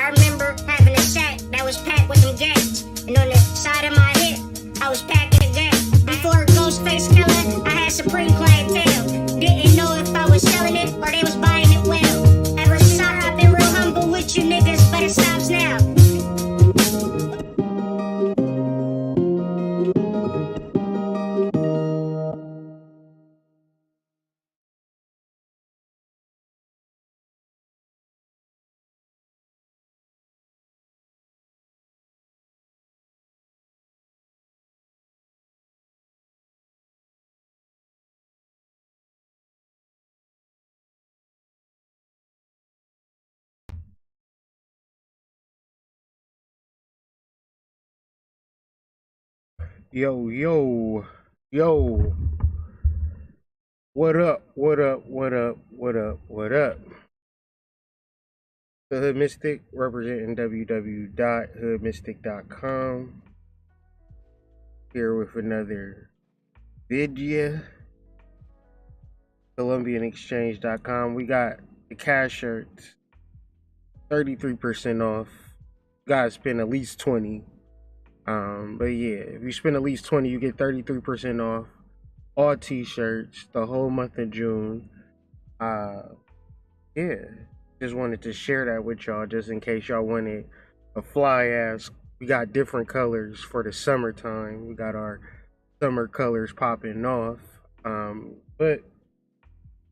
I remember having a sack that was packed with some gas, and on the side of my hip, I was packing a gas. Before Ghostface Killer, I had supreme clientele. Didn't know if I was selling it or they was buying it well. Ever since I've been real humble with you niggas, but it stops now. Yo, yo, yo. What up? What up? What up? What up? What up? The Hood Mystic, representing www.hoodmystic.com. Here with another video. ColombianExchange.com. We got the cash shirts, 33% off. You gotta spend at least 20. But yeah, if you spend at least 20, you get 33% off all t-shirts the whole month of June. Yeah, just wanted to share that with y'all just in case y'all wanted a fly ass. We got different colors for the summertime. We got our summer colors popping off. But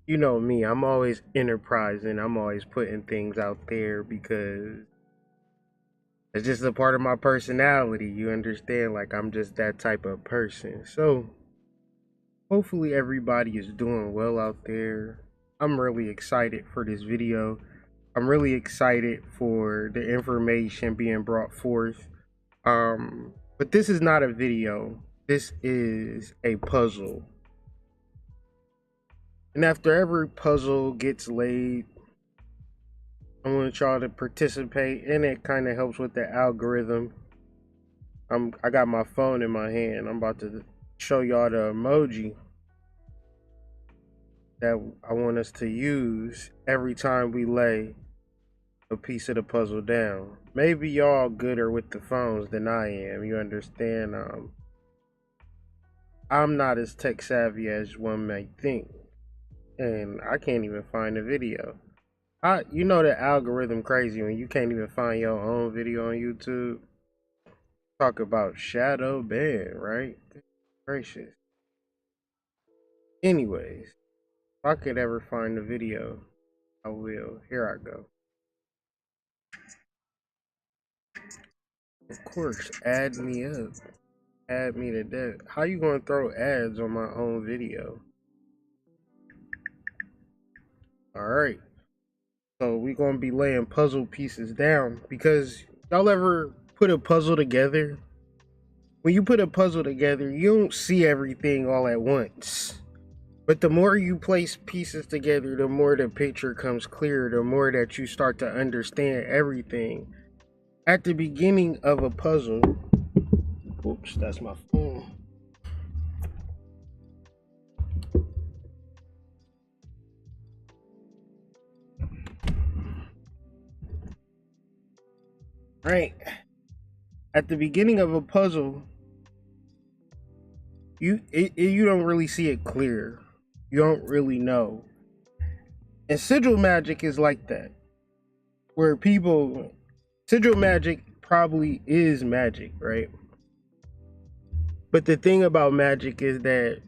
you know me, I'm always enterprising. I'm always putting things out there because it's just a part of my personality. You understand? Like, I'm just that type of person. So hopefully everybody is doing well out there. I'm really excited for this video. I'm really excited for the information being brought forth. But this is not a video. This is a puzzle. And after every puzzle gets laid, I want y'all to participate, and it kind of helps with the algorithm. I got my phone in my hand. I'm about to show y'all the emoji that I want us to use every time we lay a piece of the puzzle down. Maybe y'all gooder with the phones than I am. You understand? I'm not as tech savvy as one may think, and I can't even find a video. You know the algorithm crazy when you can't even find your own video on YouTube. Talk about shadow ban, right? Gracious. Anyways, if I could ever find the video, I will. Here I go. Of course, add me up. Add me to that. How you gonna throw ads on my own video? Alright. So we're gonna be laying puzzle pieces down, because y'all ever put a puzzle together? When you put a puzzle together, you don't see everything all at once. But the more you place pieces together, the more the picture comes clear, the more that you start to understand everything. At the beginning of a puzzle, oops, that's my phone. Right. At the beginning of a puzzle, you don't really see it clear. You don't really know. And sigil magic is like that. Where sigil magic probably is magic, right? But the thing about magic is that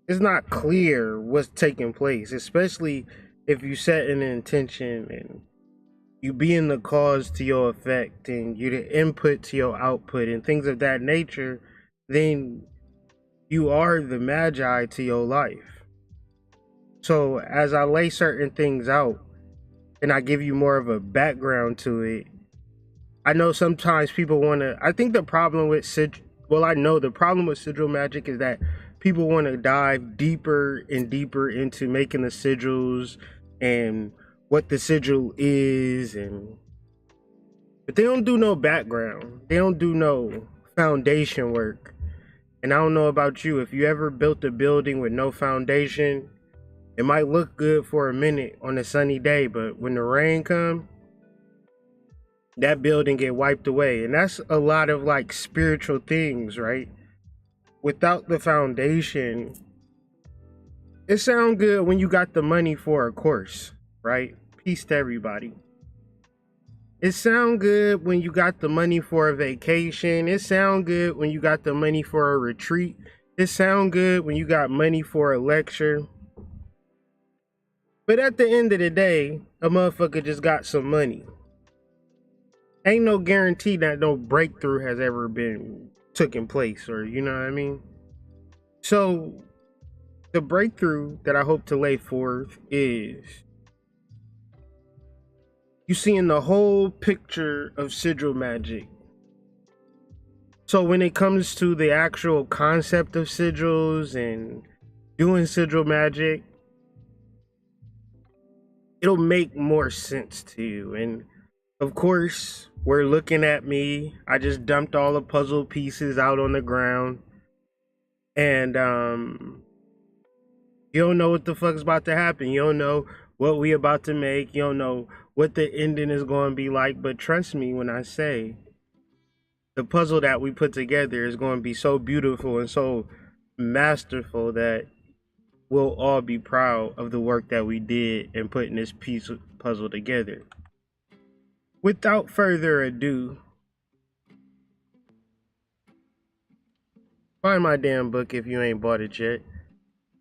it's not clear what's taking place, especially if you set an intention and you being the cause to your effect and you the input to your output and things of that nature, then you are the magi to your life. So as I lay certain things out and I give you more of a background to it, I know sometimes people want to, I think the problem with I know the problem with sigil magic is that people want to dive deeper and deeper into making the sigils and what the sigil is, but they don't do no background. They don't do no foundation work. And I don't know about you, if you ever built a building with no foundation It might look good for a minute on a sunny day, but when the rain comes, that building get wiped away. And that's a lot of like spiritual things, right? Without the foundation, it sound good when you got the money for a course, right? Peace to everybody. It sound good when you got the money for a vacation. It sound good when you got the money for a retreat. It sound good when you got money for a lecture. But at the end of the day, a motherfucker just got some money. Ain't no guarantee that no breakthrough has ever been taken place, or you know what I mean? So the breakthrough that I hope to lay forth is you seeing the whole picture of sigil magic. So when it comes to the actual concept of sigils and doing sigil magic, it'll make more sense to you. And of course, we're looking at me. I just dumped all the puzzle pieces out on the ground. And you don't know what the fuck's about to happen. You don't know what we about to make. You don't know what the ending is going to be like. But trust me when I say the puzzle that we put together is going to be so beautiful and so masterful that we'll all be proud of the work that we did in putting this piece of puzzle together. Without further ado, buy my damn book if you ain't bought it yet.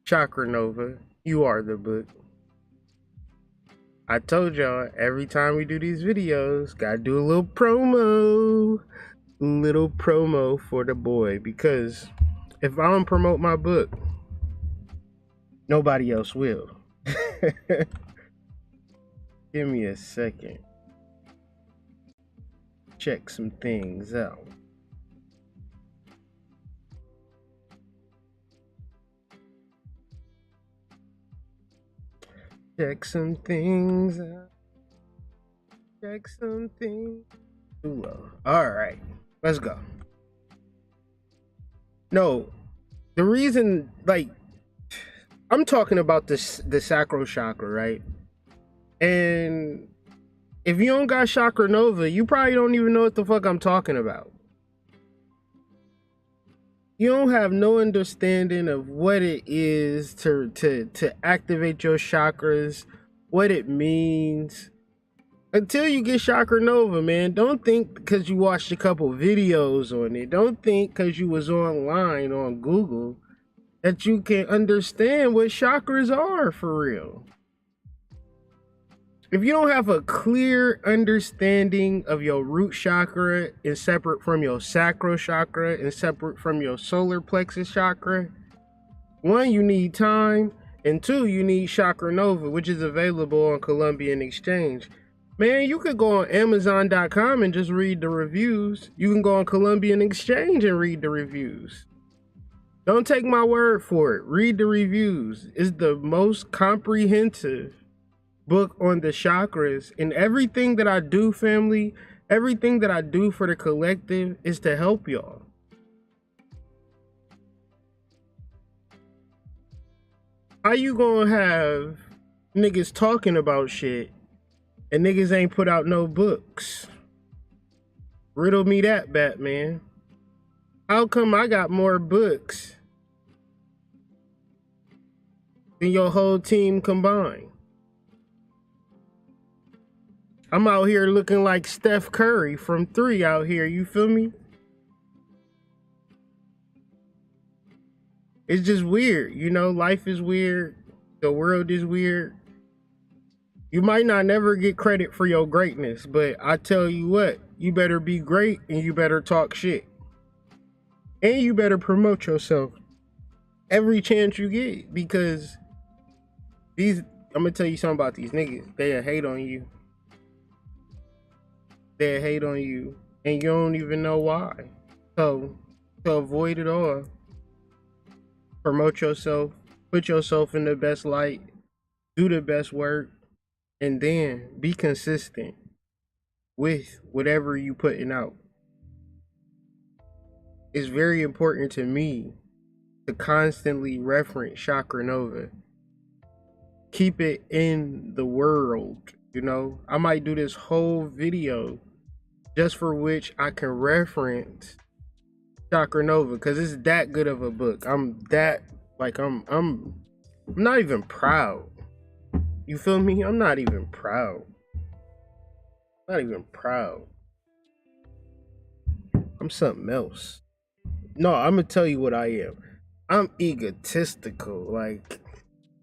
Chakra Nova, you are the book. I told y'all, every time we do these videos, gotta do a little promo. Little promo for the boy, because if I don't promote my book, nobody else will. Give me a second. Check some things out. Check some things out. Check some things. Too low. All right, let's go. No, the reason, like, I'm talking about this, the sacral chakra, right? And if you don't got Chakra Nova, you probably don't even know what the fuck I'm talking about. You don't have no understanding of what it is to activate your chakras, what it means. Until you get Chakra Nova, man. Don't think because you watched a couple videos on it. Don't think because you was online on Google that you can understand what chakras are for real. If you don't have a clear understanding of your root chakra and separate from your sacral chakra and separate from your solar plexus chakra, one, you need time, and two, you need Chakra Nova, which is available on Columbian Exchange. Man, you could go on Amazon.com and just read the reviews. You can go on Columbian Exchange and read the reviews. Don't take my word for it. Read the reviews. It's the most comprehensive book on the chakras, and everything that I do, family, everything that I do for the collective is to help y'all. How you gonna have niggas talking about shit and niggas ain't put out no books? Riddle me that, Batman. How come I got more books than your whole team combined? I'm out here looking like Steph Curry from 3 out here, you feel me? It's just weird, you know, life is weird, the world is weird. You might not never get credit for your greatness, but I tell you what, you better be great and you better talk shit. And you better promote yourself every chance you get, because I'm gonna tell you something about these niggas. They'll hate on you. They hate on you and you don't even know why. So to avoid it all, promote yourself, put yourself in the best light, do the best work, and then be consistent with whatever you putting out. It's very important to me to constantly reference Chakra Nova. keep it in the world, you know? I might do this whole video just for which I can reference Chakra Nova, because it's that good of a book. I'm not even proud. You feel me? I'm not even proud. Not even proud. I'm something else. No, I'm gonna tell you what I am. I'm egotistical. Like,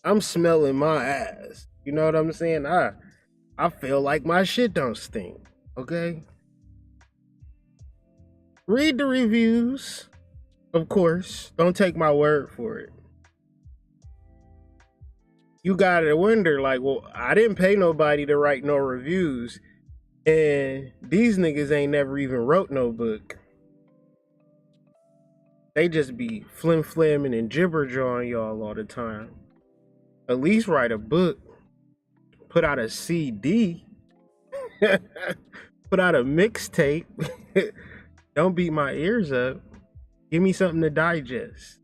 I'm smelling my ass. You know what I'm saying? I feel like my shit don't stink. Okay? Read the reviews, of course. Don't take my word for it. You gotta wonder, like, well, I didn't pay nobody to write no reviews, and these niggas ain't never even wrote no book. They just be flim-flamming and jibber-jawing y'all all the time. At least write a book. Put out a CD. Put out a mixtape. Don't beat my ears up. Give me something to digest.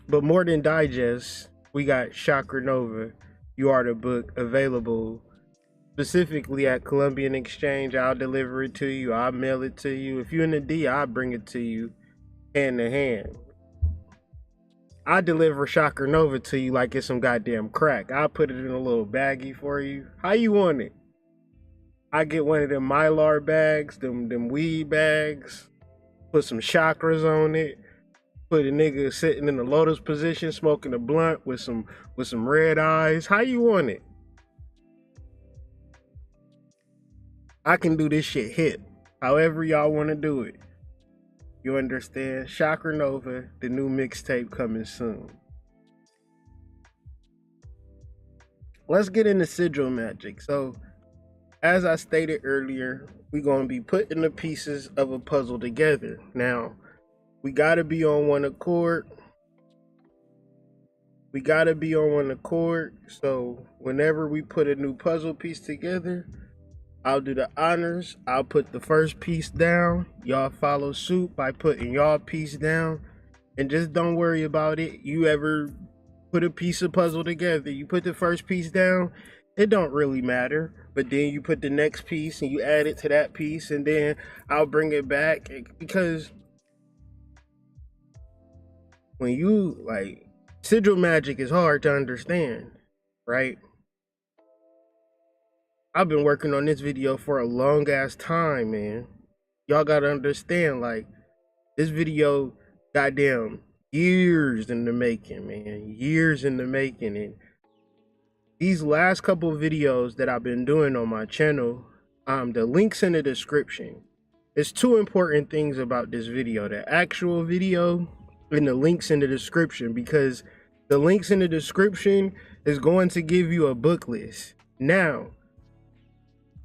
But more than digest, we got Chakra Nova, You Are the Book, available specifically at Columbian Exchange. I'll deliver it to you. I'll mail it to you. If you're in the D, I'll bring it to you hand to hand. I deliver Chakra Nova to you like it's some goddamn crack. I'll put it in a little baggie for you. How you want it? I get one of them Mylar bags, them weed bags, put some chakras on it, put a nigga sitting in the lotus position smoking a blunt with some red eyes. How you want it? I can do this shit hip. However y'all want to do it. You understand? Chakra Nova, the new mixtape coming soon. Let's get into sigil magic. So, as I stated earlier, we're going to be putting the pieces of a puzzle together. Now, we got to be on one accord. So, whenever we put a new puzzle piece together, I'll do the honors. I'll put the first piece down. Y'all follow suit by putting y'all piece down. And just don't worry about it. You ever put a piece of puzzle together, you put the first piece down, it don't really matter. But then you put the next piece and you add it to that piece, and then I'll bring it back. Because when you, like, sigil magic is hard to understand, right? I've been working on this video for a long ass time, man. Y'all gotta understand, like, this video, goddamn, years in the making, man. Years in the making. And these last couple of videos that I've been doing on my channel, the link's in the description. There's two important things about this video: the actual video and the links in the description, because the links in the description is going to give you a book list. Now,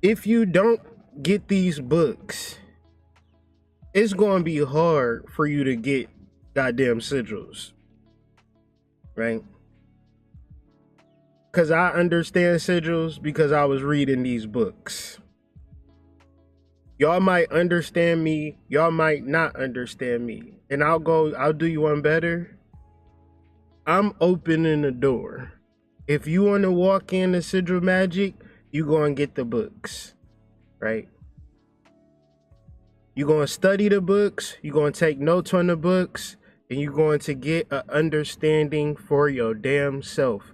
if you don't get these books, it's going to be hard for you to get goddamn sigils, right? Because I understand sigils because I was reading these books. Y'all might understand me, y'all might not understand me. And I'll do you one better. I'm opening the door. If you want to walk into sigil magic, you go and get the books, right? You're going to study the books, you're going to take notes on the books, and you're going to get an understanding for your damn self.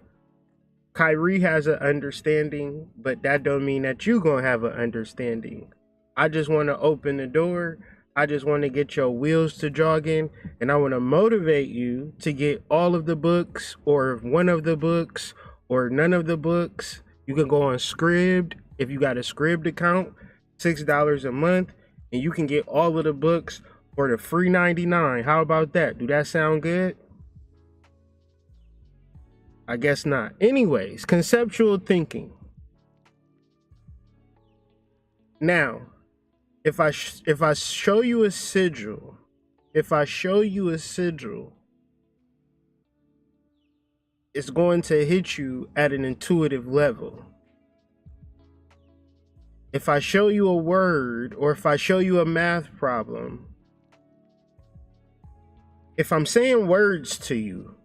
Kyrie has an understanding, but that don't mean that you're going to have an understanding. I just want to open the door. I just want to get your wheels to jogging, and I want to motivate you to get all of the books, or one of the books, or none of the books. You can go on Scribd. If you got a Scribd account, $6 a month, and you can get all of the books for the free $99. How about that? Do that sound good? I guess not. Anyways, conceptual thinking. Now, if I show you a sigil, it's going to hit you at an intuitive level. If I show you a word, or if I show you a math problem, if I'm saying words to you,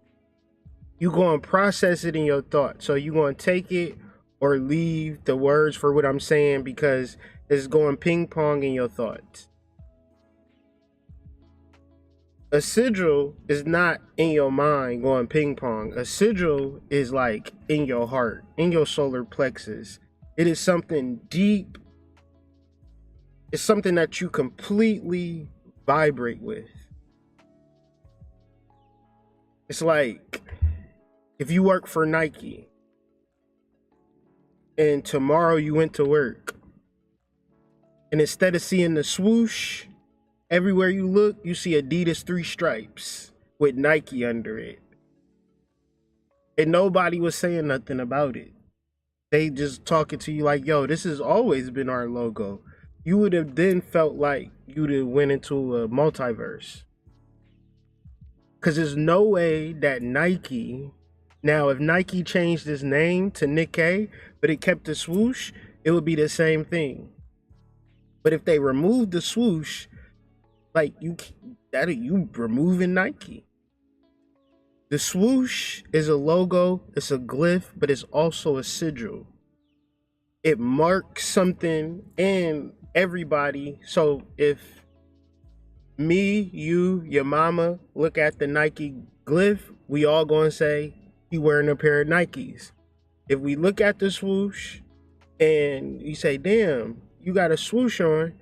You going to process it in your thoughts. So you going to take it or leave the words for what I'm saying, because it's going ping pong in your thoughts. A sigil is not in your mind going ping pong. A sigil is like in your heart, in your solar plexus. It is something deep. It's something that you completely vibrate with. It's like if you work for Nike and tomorrow you went to work, and instead of seeing the swoosh, everywhere you look, you see Adidas 3 stripes with Nike under it. And nobody was saying nothing about it. They just talking to you like, yo, this has always been our logo. You would have then felt like you'd have went into a multiverse. Because there's no way that Nike, now if Nike changed its name to Nikkei, but it kept the swoosh, it would be the same thing. But if they removed the swoosh, like you removing Nike. The swoosh is a logo, it's a glyph, but it's also a sigil. It marks something in everybody. So if me, you, your mama look at the Nike glyph, we all gonna say he wearing a pair of Nikes. If we look at the swoosh and you say, damn, you got a swoosh on,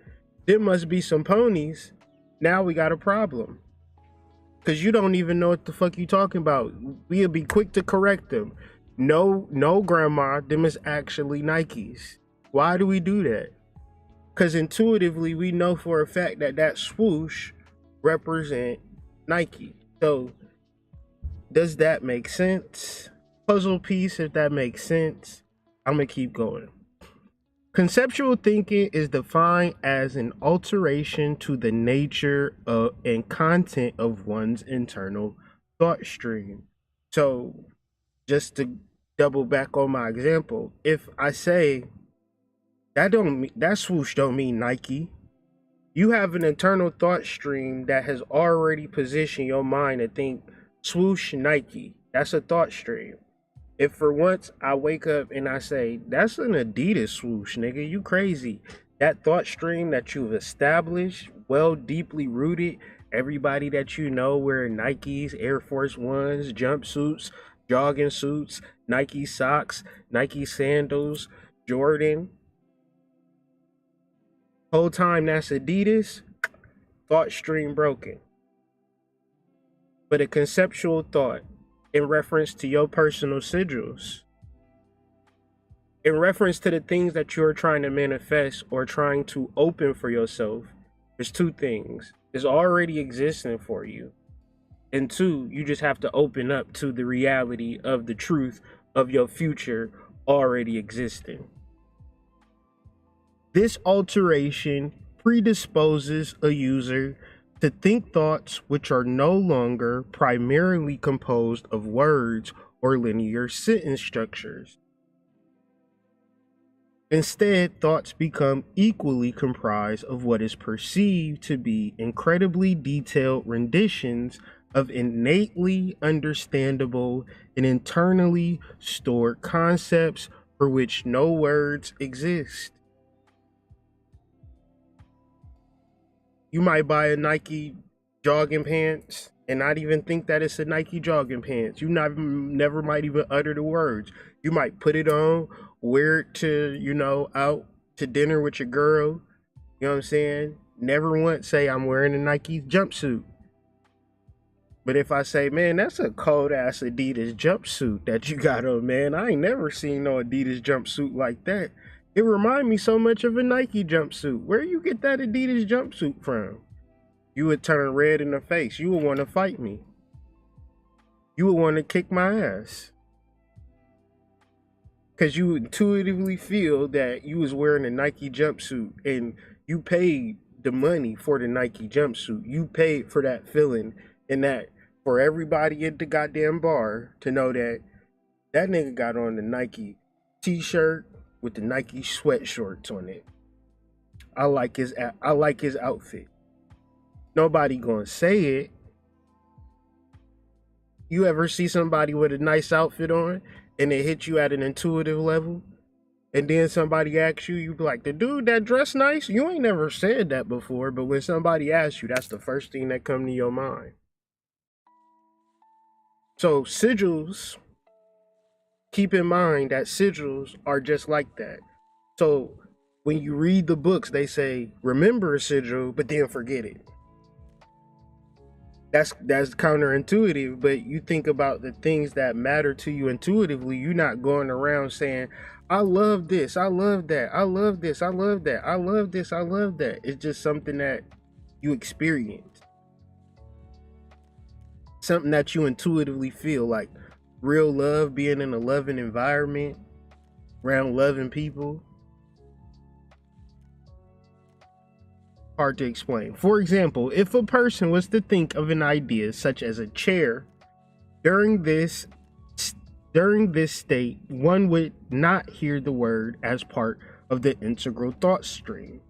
there must be some ponies. Now we got a problem. Because you don't even know what the fuck you talking about. We'll be quick to correct them. No, grandma, them is actually Nikes. Why do we do that? Because intuitively, we know for a fact that that swoosh represent Nike. So, does that make sense? Puzzle piece, if that makes sense. I'm going to keep going. Conceptual thinking is defined as an alteration to the nature and content of one's internal thought stream. So, just to double back on my example, if I say that swoosh don't mean Nike, you have an internal thought stream that has already positioned your mind to think swoosh Nike. That's a thought stream. If for once I wake up and I say, that's an Adidas swoosh, nigga, you crazy. That thought stream that you've established, well, deeply rooted, everybody that you know wearing Nikes, Air Force Ones, jumpsuits, jogging suits, Nike socks, Nike sandals, Jordan. Whole time that's Adidas, thought stream broken. But a conceptual thought, in reference to your personal sigils, in reference to the things that you're trying to manifest or trying to open for yourself, there's two things. It's already existing for you. And two, you just have to open up to the reality of the truth of your future already existing. This alteration predisposes a user to think thoughts which are no longer primarily composed of words or linear sentence structures. Instead, thoughts become equally comprised of what is perceived to be incredibly detailed renditions of innately understandable and internally stored concepts for which no words exist. You might buy a Nike jogging pants and not even think that it's a Nike jogging pants. You never might even utter the words. You might put it on, wear it to, out to dinner with your girl. You know what I'm saying? Never once say I'm wearing a Nike jumpsuit. But if I say, man, that's a cold ass Adidas jumpsuit that you got on, man. I ain't never seen no Adidas jumpsuit like that. It remind me so much of a Nike jumpsuit. Where you get that Adidas jumpsuit from? You would turn red in the face. You would want to fight me. You would want to kick my ass. Because you intuitively feel that you was wearing a Nike jumpsuit and you paid the money for the Nike jumpsuit. You paid for that feeling and that for everybody at the goddamn bar to know that that nigga got on the Nike t-shirt with the Nike sweatshorts on it. I like his outfit. Nobody gonna say it, You ever see somebody with a nice outfit on and it hits you at an intuitive level? And then somebody asks you, you be like, the dude that dressed nice? You ain't never said that before, but when somebody asks you, that's the first thing that come to your mind. So sigils, keep in mind that sigils are just like that. So when you read the books, they say, remember a sigil, but then forget it. That's counterintuitive, but you think about the things that matter to you intuitively. You're not going around saying, I love this, I love that, I love this, I love that, I love this, I love that. It's just something that you experience. Something that you intuitively feel, like real love, being in a loving environment, around loving people. Hard to explain. For example, if a person was to think of an idea such as a chair during this state, one would not hear the word as part of the integral thought stream.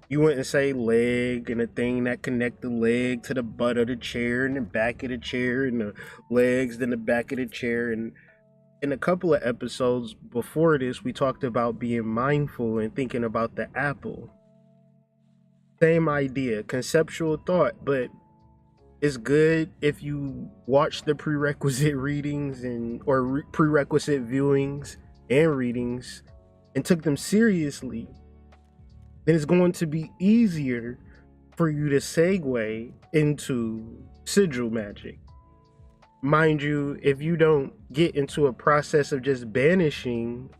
You wouldn't say leg and a thing that connect the leg to the butt of the chair and the back of the chair and the legs then the back of the chair. And in a couple of episodes before this, we talked about being mindful and thinking about the apple. Same idea, conceptual thought, but it's good if you watch the prerequisite readings or prerequisite viewings and readings and took them seriously. Then it's going to be easier for you to segue into sigil magic. Mind you, if you don't get into a process of just banishing,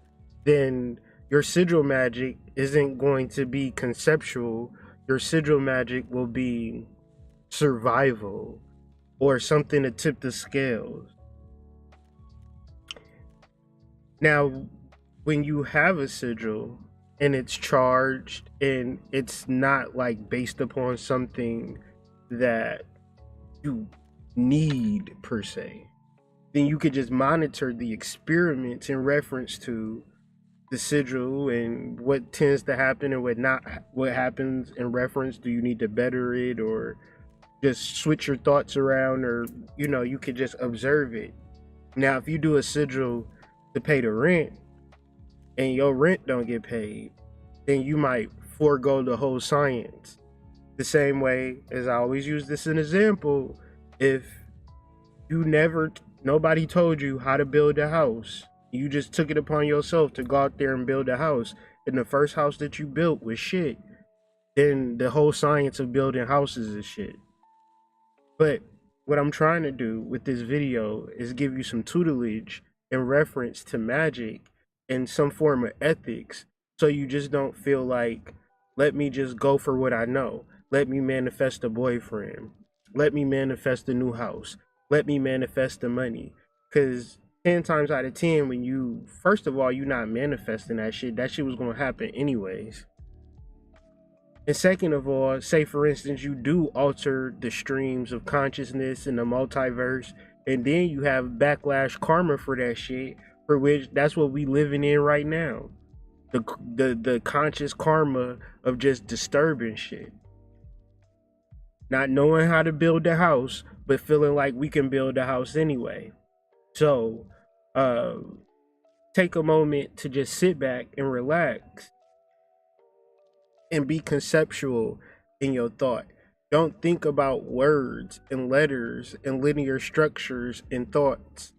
then your sigil magic isn't going to be conceptual. Your sigil magic will be survival or something to tip the scales. Now, when you have a sigil and it's charged and it's not like based upon something that you need per se, then you could just monitor the experiments in reference to the sigil and what tends to happen and what happens in reference. Do you need to better it or just switch your thoughts around, or you could just observe it. Now if you do a sigil to pay the rent and your rent don't get paid, then you might forego the whole science. The same way as I always use this as an example, if nobody told you how to build a house, you just took it upon yourself to go out there and build a house, and the first house that you built was shit, then the whole science of building houses is shit. But what I'm trying to do with this video is give you some tutelage in reference to magic and some form of ethics, so you just don't feel like, let me just go for what I know. Let me manifest a boyfriend. Let me manifest a new house. Let me manifest the money. Because 10 times out of 10, when first of all, you're not manifesting that shit was going to happen anyways. And second of all, say for instance, you do alter the streams of consciousness in the multiverse, and then you have backlash karma for that shit, for which that's what we living in right now. The conscious karma of just disturbing shit. Not knowing how to build a house, but feeling like we can build a house anyway. So, take a moment to just sit back and relax and be conceptual in your thought. Don't think about words and letters and linear structures and thoughts.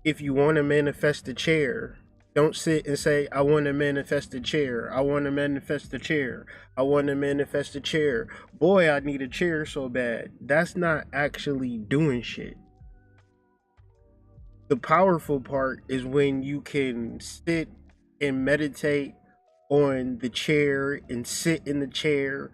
If you want to manifest a chair, don't sit and say, I want to manifest a chair. I want to manifest a chair. I want to manifest a chair. Boy, I need a chair so bad. That's not actually doing shit. The powerful part is when you can sit and meditate on the chair and sit in the chair,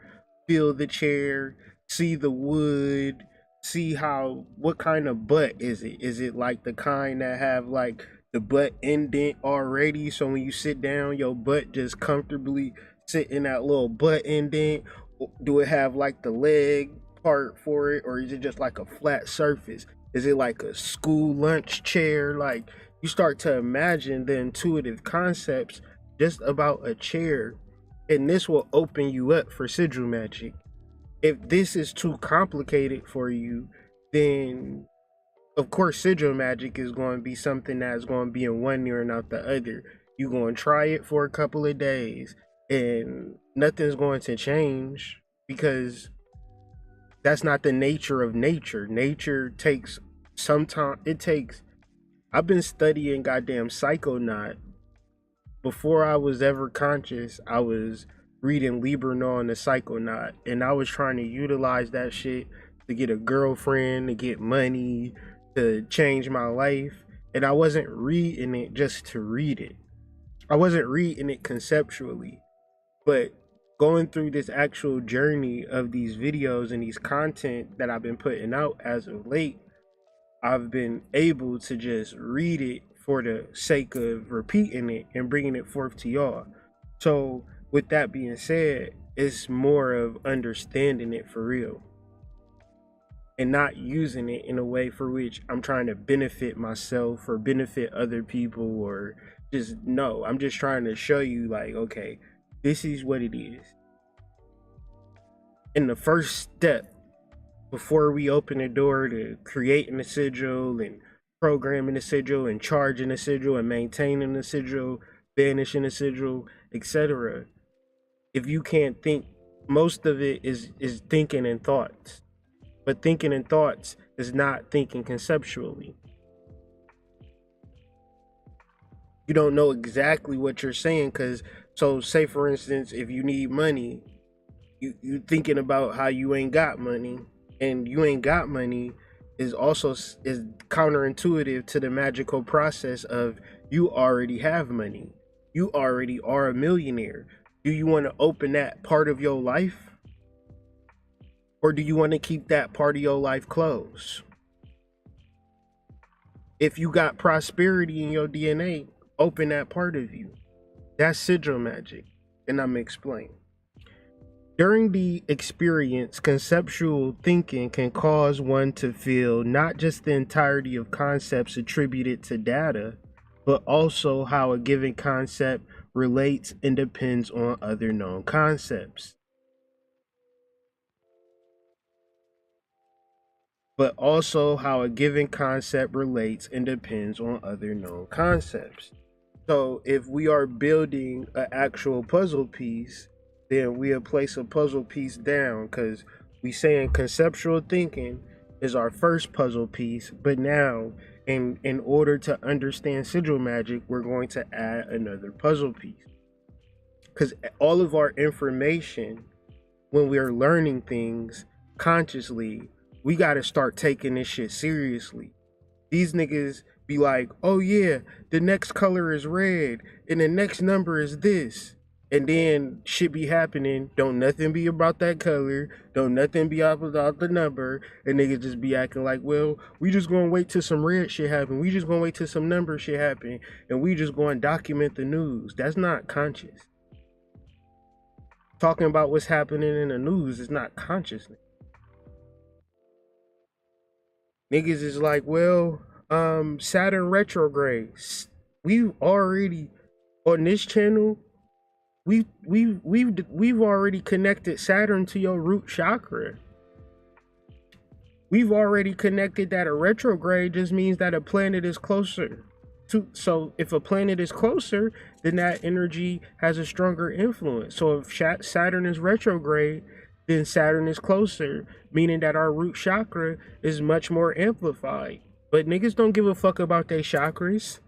feel the chair, see the wood, see what kind of butt is it? Is it like the kind that have like the butt indent already, so when you sit down, your butt just comfortably sit in that little butt indent? Do it have like the leg part for it, or is it just like a flat surface? Is it like a school lunch chair? Like, you start to imagine the intuitive concepts just about a chair, and this will open you up for sigil magic. If this is too complicated for you, then of course sigil magic is going to be something that's going to be in one ear and out the other. You're going to try it for a couple of days and nothing's going to change, because that's not the nature of nature. Nature takes some time. I've been studying goddamn Psychonaut. Before I was ever conscious, I was reading Librano and the Psychonaut, and I was trying to utilize that shit to get a girlfriend, to get money, to change my life. And I wasn't reading it just to read it. I wasn't reading it conceptually. But going through this actual journey of these videos and these content that I've been putting out as of late, I've been able to just read it for the sake of repeating it and bringing it forth to y'all. So with that being said, it's more of understanding it for real and not using it in a way for which I'm trying to benefit myself or benefit other people, or just, no, I'm just trying to show you like, okay, this is what it is. And the first step before we open the door to creating a sigil and programming a sigil and charging a sigil and maintaining a sigil, banishing a sigil, etc. If you can't think, most of it is thinking in thoughts. But thinking in thoughts is not thinking conceptually. You don't know exactly what you're saying, because, so say for instance, if you need money, you thinking about how you ain't got money, and you ain't got money is counterintuitive to the magical process of you already have money. You already are a millionaire. Do you want to open that part of your life? Or do you want to keep that part of your life closed? If you got prosperity in your DNA, open that part of you. That's sigil magic. And I'm going to explain. During the experience, conceptual thinking can cause one to feel not just the entirety of concepts attributed to data, but also how a given concept relates and depends on other known concepts. But also how a given concept relates and depends on other known concepts. So if we are building an actual puzzle piece, then we'll place a puzzle piece down, because we saying conceptual thinking is our first puzzle piece, but now in order to understand sigil magic, we're going to add another puzzle piece, because all of our information, when we're learning things consciously, we got to start taking this shit seriously. These niggas be like, oh yeah, the next color is red and the next number is this. And then shit be happening. Don't nothing be about that color. Don't nothing be about the number. And niggas just be acting like, well, we just gonna wait till some red shit happen. We just gonna wait till some number shit happen. And we just gonna document the news. That's not conscious. Talking about what's happening in the news is not consciousness. Niggas is like, well, Saturn retrograde. We've already, on this channel, we've already connected Saturn to your root chakra. We've already connected that a retrograde just means that a planet is closer to, so if a planet is closer, then that energy has a stronger influence. So if Saturn is retrograde, then Saturn is closer, meaning that our root chakra is much more amplified. But niggas don't give a fuck about their chakras.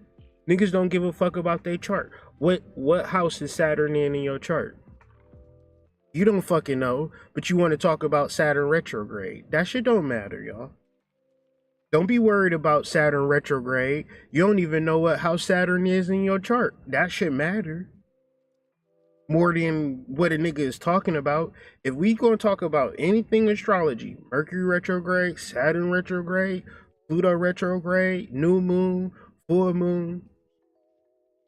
Niggas don't give a fuck about their chart. What house is Saturn in your chart? You don't fucking know, but you want to talk about Saturn retrograde. That shit don't matter, y'all. Don't be worried about Saturn retrograde. You don't even know what house Saturn is in your chart. That should matter more than what a nigga is talking about. If we gonna talk about anything astrology, Mercury retrograde, Saturn retrograde, Pluto retrograde, new moon, full moon,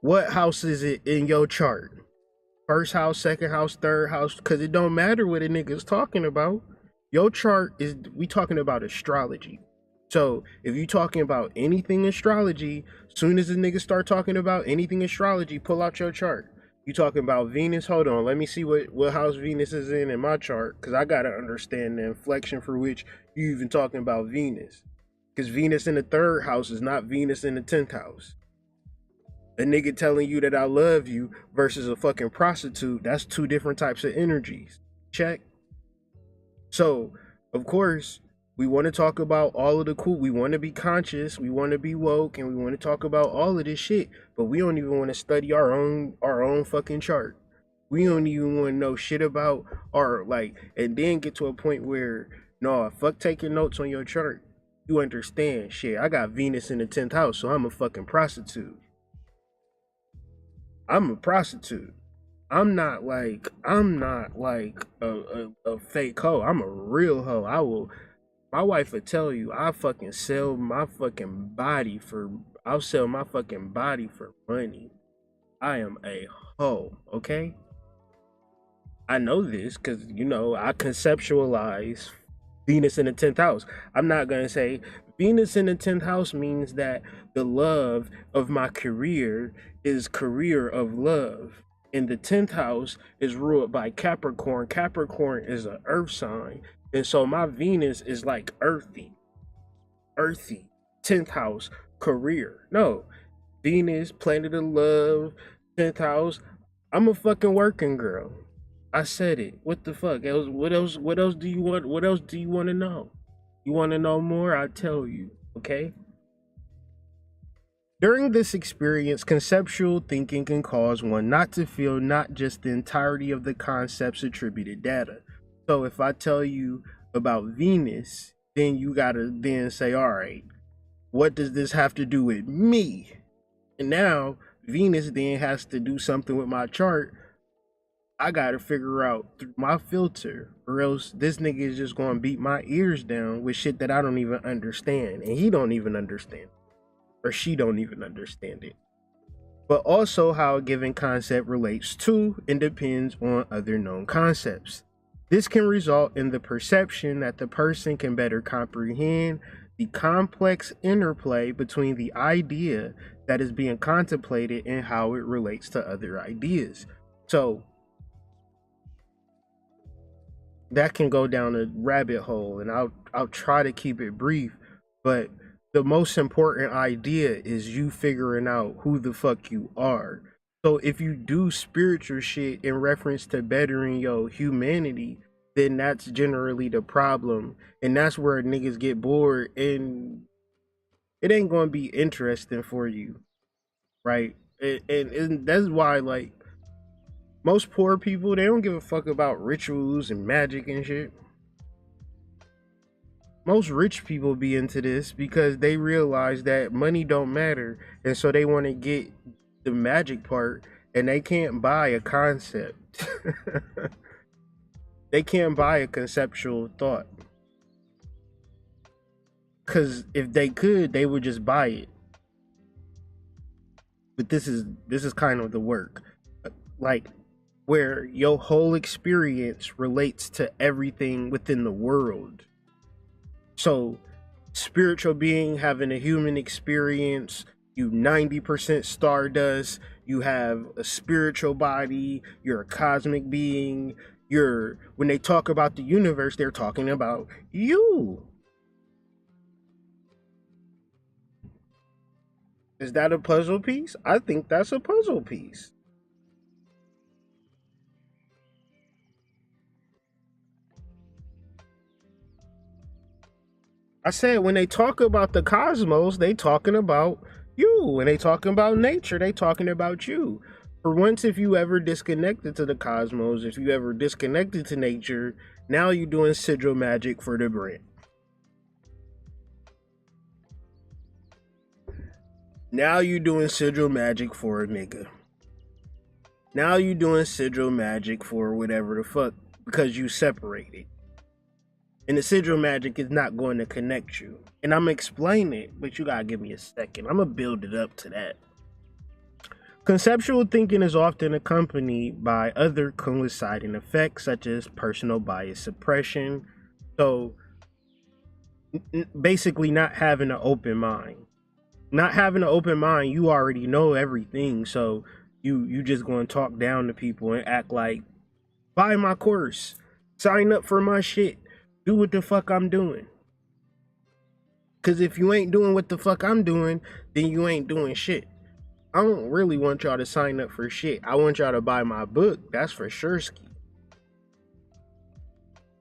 what house is it in your chart? First house, second house, third house? Because it don't matter what a nigga is talking about. Your chart is, we talking about astrology. So if you talking about anything astrology, soon as a nigga start talking about anything astrology, pull out your chart. You talking about Venus? Hold on, let me see what house Venus is in my chart, because I gotta understand the inflection for which you even talking about Venus. Because Venus in the third house is not Venus in the 10th house. A nigga telling you that I love you versus a fucking prostitute, that's two different types of energies. Check. So, of course, we want to talk about all of the cool. We want to be conscious, we want to be woke, and we want to talk about all of this shit. But we don't even want to study our own fucking chart. We don't even want to know shit about our and then get to a point where no, fuck taking notes on your chart. You understand shit. I got Venus in the 10th house, so I'm a fucking prostitute. I'm a prostitute. I'm not like a fake hoe. I'm a real hoe. My wife would tell you I'll sell my fucking body for money. I am a hoe, okay? I know this because I conceptualize Venus in the 10th house. I'm not gonna say Venus in the 10th house means that the love of my career is career of love. And the 10th house is ruled by Capricorn. Capricorn is an earth sign. And so my Venus is like earthy. 10th house, career. No. Venus, planet of love, 10th house. I'm a fucking working girl. I said it. What the fuck? What else do you want? What else do you want to know? You want to know more? I tell you, okay? During this experience, conceptual thinking can cause one not to feel not just the entirety of the concept's attributed data. So if I tell you about Venus, then you gotta then say, all right, what does this have to do with me? And now Venus then has to do something with my chart. I gotta figure out through my filter, or else this nigga is just gonna beat my ears down with shit that I don't even understand, and he don't even understand, or she don't even understand it. But also how a given concept relates to and depends on other known concepts. This can result in the perception that the person can better comprehend the complex interplay between the idea that is being contemplated and how it relates to other ideas. So that can go down a rabbit hole, and I'll try to keep it brief, but the most important idea is you figuring out who the fuck you are. So if you do spiritual shit in reference to bettering your humanity, then that's generally the problem, and that's where niggas get bored, and it ain't gonna be interesting for you, right? And that's why most poor people, they don't give a fuck about rituals and magic and shit. Most rich people be into this because they realize that money don't matter, and so they want to get the magic part, and they can't buy a concept. They can't buy a conceptual thought, because if they could, they would just buy it. But this is kind of the work, where your whole experience relates to everything within the world. So, spiritual being having a human experience, you 90% stardust, you have a spiritual body, you're a cosmic being, when they talk about the universe, they're talking about you. Is that a puzzle piece? I think that's a puzzle piece. I said when they talk about the cosmos, they talking about you. When they talking about nature, they talking about you. For once, if you ever disconnected to the cosmos, if you ever disconnected to nature, now you're doing sigil magic for the brand. Now you doing sigil magic for a nigga. Now you doing sigil magic for whatever the fuck, because you separated. And the sigil magic is not going to connect you. And I'm going to explain it, but you got to give me a second. I'm going to build it up to that. Conceptual thinking is often accompanied by other coinciding effects, such as personal bias suppression. So, basically not having an open mind. Not having an open mind, you already know everything. So, you just gonna talk down to people and act like, buy my course, sign up for my shit, do what the fuck I'm doing. Cause if you ain't doing what the fuck I'm doing, then you ain't doing shit. I don't really want y'all to sign up for shit. I want y'all to buy my book, that's for sure ski.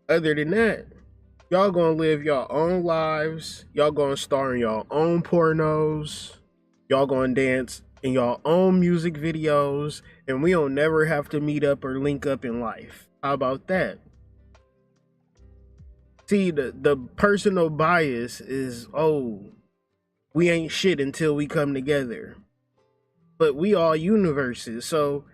Other than that, y'all gonna live your own lives, y'all gonna star in your own pornos, y'all gonna dance in your own music videos, and we don't never have to meet up or link up in life. How about that? See, the personal bias is, oh, we ain't shit until we come together. But we all universes, so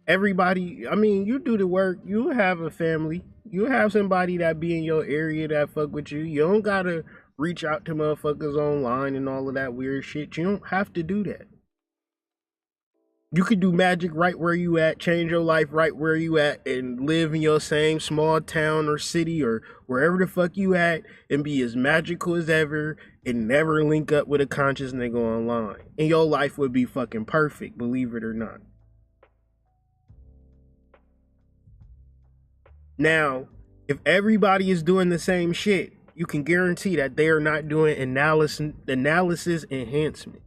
everybody, I mean, you do the work, you have a family, you have somebody that be in your area that fuck with you. You don't gotta reach out to motherfuckers online and all of that weird shit. You don't have to do that. You could do magic right where you at, change your life right where you at, and live in your same small town or city or wherever the fuck you at, and be as magical as ever, and never link up with a conscious nigga online. And your life would be fucking perfect, believe it or not. Now, if everybody is doing the same shit, you can guarantee that they are not doing analysis enhancement.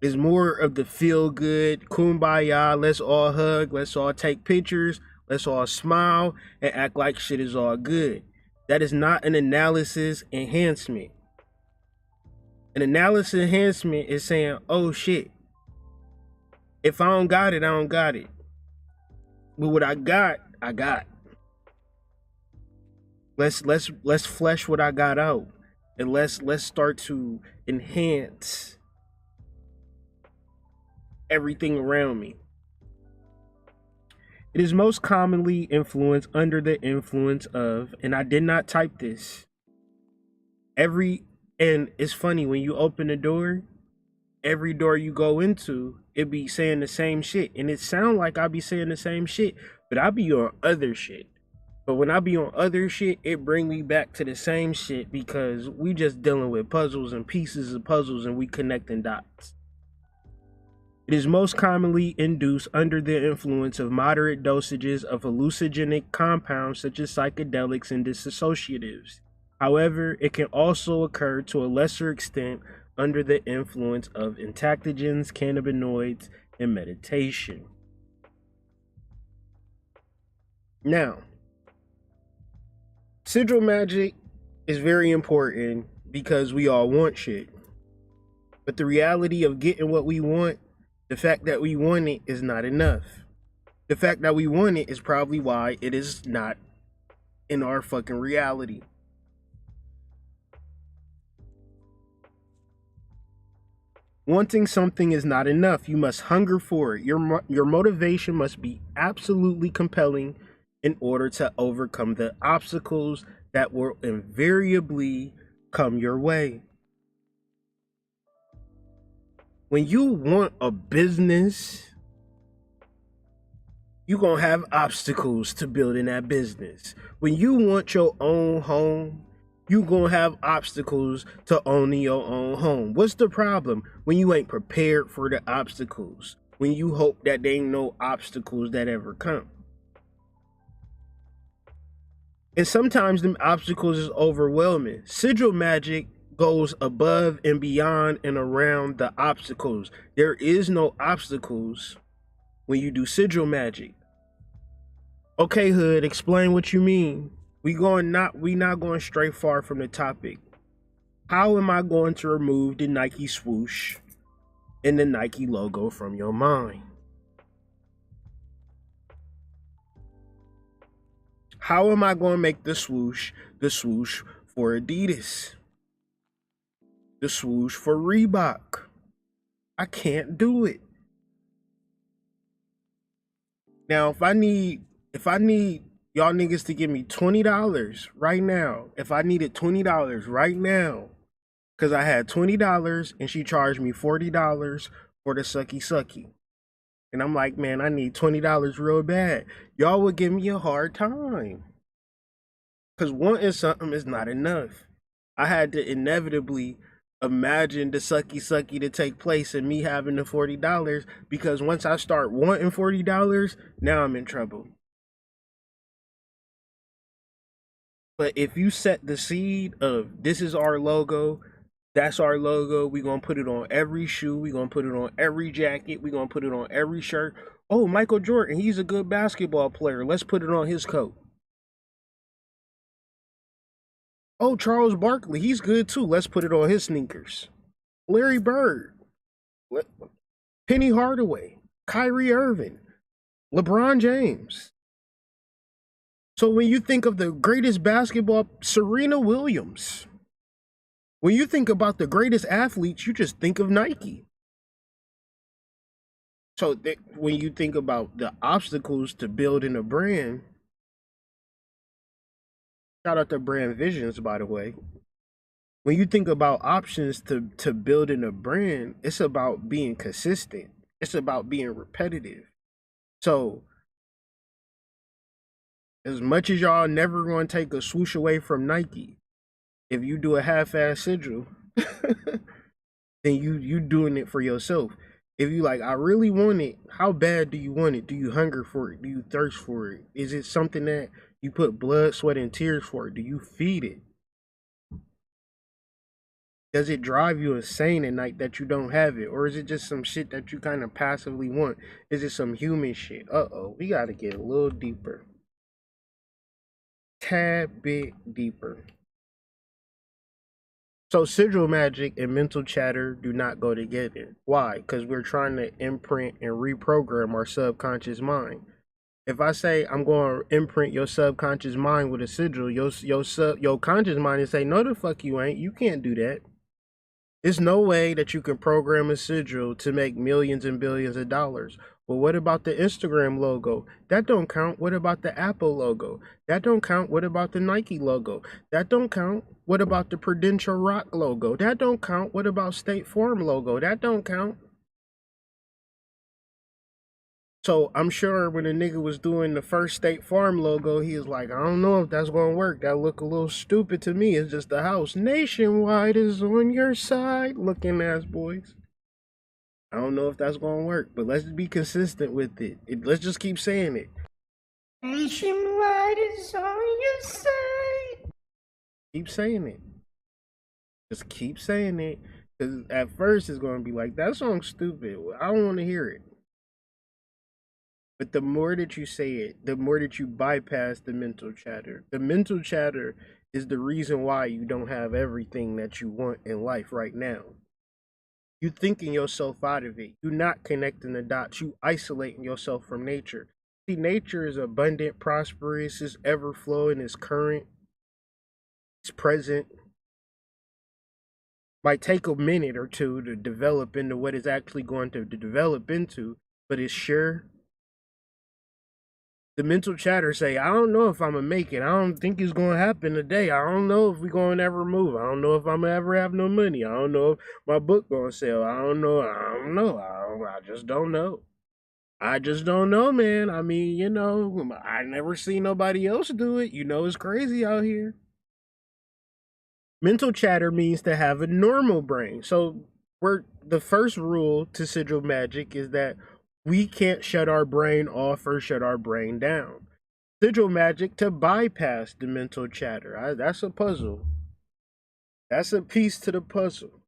It's more of the feel good, kumbaya, let's all hug, let's all take pictures, let's all smile and act like shit is all good. That is not an analysis enhancement. An analysis enhancement is saying, oh shit, if I don't got it, I don't got it. But what I got, I got. Let's flesh what I got out, and let's start to enhance everything around me. It is most commonly influenced under the influence of, and I did not type this. And it's funny, when you open the door, every door you go into, it be saying the same shit. And it sound like I be saying the same shit, but I be on other shit. But when I be on other shit, it bring me back to the same shit, because we just dealing with puzzles and pieces of puzzles, and we connecting dots. It is most commonly induced under the influence of moderate dosages of hallucinogenic compounds such as psychedelics and dissociatives. However, it can also occur to a lesser extent under the influence of entheogens, cannabinoids, and meditation. Now, sigil magic is very important because we all want shit. But the reality of getting what we want, the fact that we want it, is not enough. The fact that we want it is probably why it is not in our fucking reality. Wanting something is not enough. You must hunger for it. Your motivation must be absolutely compelling in order to overcome the obstacles that will invariably come your way. When you want a business, you're going to have obstacles to building that business. When you want your own home, you're going to have obstacles to owning your own home. What's the problem? When you ain't prepared for the obstacles. When you hope that there ain't no obstacles that ever come. And sometimes them obstacles is overwhelming. Sigil magic goes above and beyond and around the obstacles. There is no obstacles when you do sigil magic. Okay, Hood, explain what you mean. We not going stray far from the topic. How am I going to remove the Nike swoosh and the Nike logo from your mind? How am I going to make the swoosh for Adidas? The swoosh for Reebok? I can't do it. Now, if I need y'all niggas to give me $20 right now, if I needed $20 right now, because I had $20 and she charged me $40 for the sucky sucky. And I'm like, man, I need $20 real bad. Y'all would give me a hard time. Because wanting something is not enough. I had to inevitably imagine the sucky to take place and me having the $40, because once I start wanting $40, now I'm in trouble. But if you set the seed of this is our logo, that's our logo, we're gonna put it on every shoe, we're gonna put it on every jacket, we're gonna put it on every shirt. Oh, Michael Jordan, he's a good basketball player, let's put it on his coat. Oh, Charles Barkley, he's good too, let's put it on his sneakers. Larry Bird, Penny Hardaway, Kyrie Irving, LeBron James. So when you think of the greatest basketball, Serena Williams, when you think about the greatest athletes, you just think of Nike. So when you think about the obstacles to building a brand, shout out to Brand Visions, by the way. When you think about options to building a brand, it's about being consistent. It's about being repetitive. So as much as y'all never going to take a swoosh away from Nike, if you do a half-ass sigil, then you doing it for yourself. If you like, I really want it, how bad do you want it? Do you hunger for it? Do you thirst for it? Is it something that you put blood, sweat, and tears for? Do you feed it? Does it drive you insane at night that you don't have it? Or is it just some shit that you kind of passively want? Is it some human shit? Uh-oh, we got to get a little deeper. Tad bit deeper. So sigil magic and mental chatter do not go together. Why? Because we're trying to imprint and reprogram our subconscious mind. If I say I'm going to imprint your subconscious mind with a sigil, your conscious mind is say, no the fuck you ain't. You can't do that. There's no way that you can program a sigil to make millions and billions of dollars. Well, what about the Instagram logo? That don't count. What about the Apple logo? That don't count. What about the Nike logo? That don't count. What about the Prudential Rock logo? That don't count. What about State Farm logo? That don't count. So I'm sure when a nigga was doing the first State Farm logo, he was like, I don't know if that's going to work. That look a little stupid to me. It's just a house. Nationwide is on your side, looking ass boys. I don't know if that's going to work, but let's be consistent with it. Let's just keep saying it. Nationwide is on your side. Keep saying it. Just keep saying it. Because at first it's going to be like, that song's stupid. I don't want to hear it. But the more that you say it, the more that you bypass the mental chatter. The mental chatter is the reason why you don't have everything that you want in life right now. You thinking yourself out of it. You're not connecting the dots. You isolating yourself from nature. See, nature is abundant, prosperous, it's ever flowing, it's current, it's present. Might take a minute or two to develop into what it's actually going to develop into, but it's sure. The mental chatter say, I don't know if I'm going to make it. I don't think it's going to happen today. I don't know if we're going to ever move. I don't know if I'm going to ever have no money. I don't know if my book going to sell. I don't know. I just don't know. I just don't know, man. I mean, you know, I never seen nobody else do it. You know, it's crazy out here. Mental chatter means to have a normal brain. So the first rule to sigil magic is that we can't shut our brain off or shut our brain down. Sigil magic to bypass the mental chatter. That's a puzzle. That's a piece to the puzzle.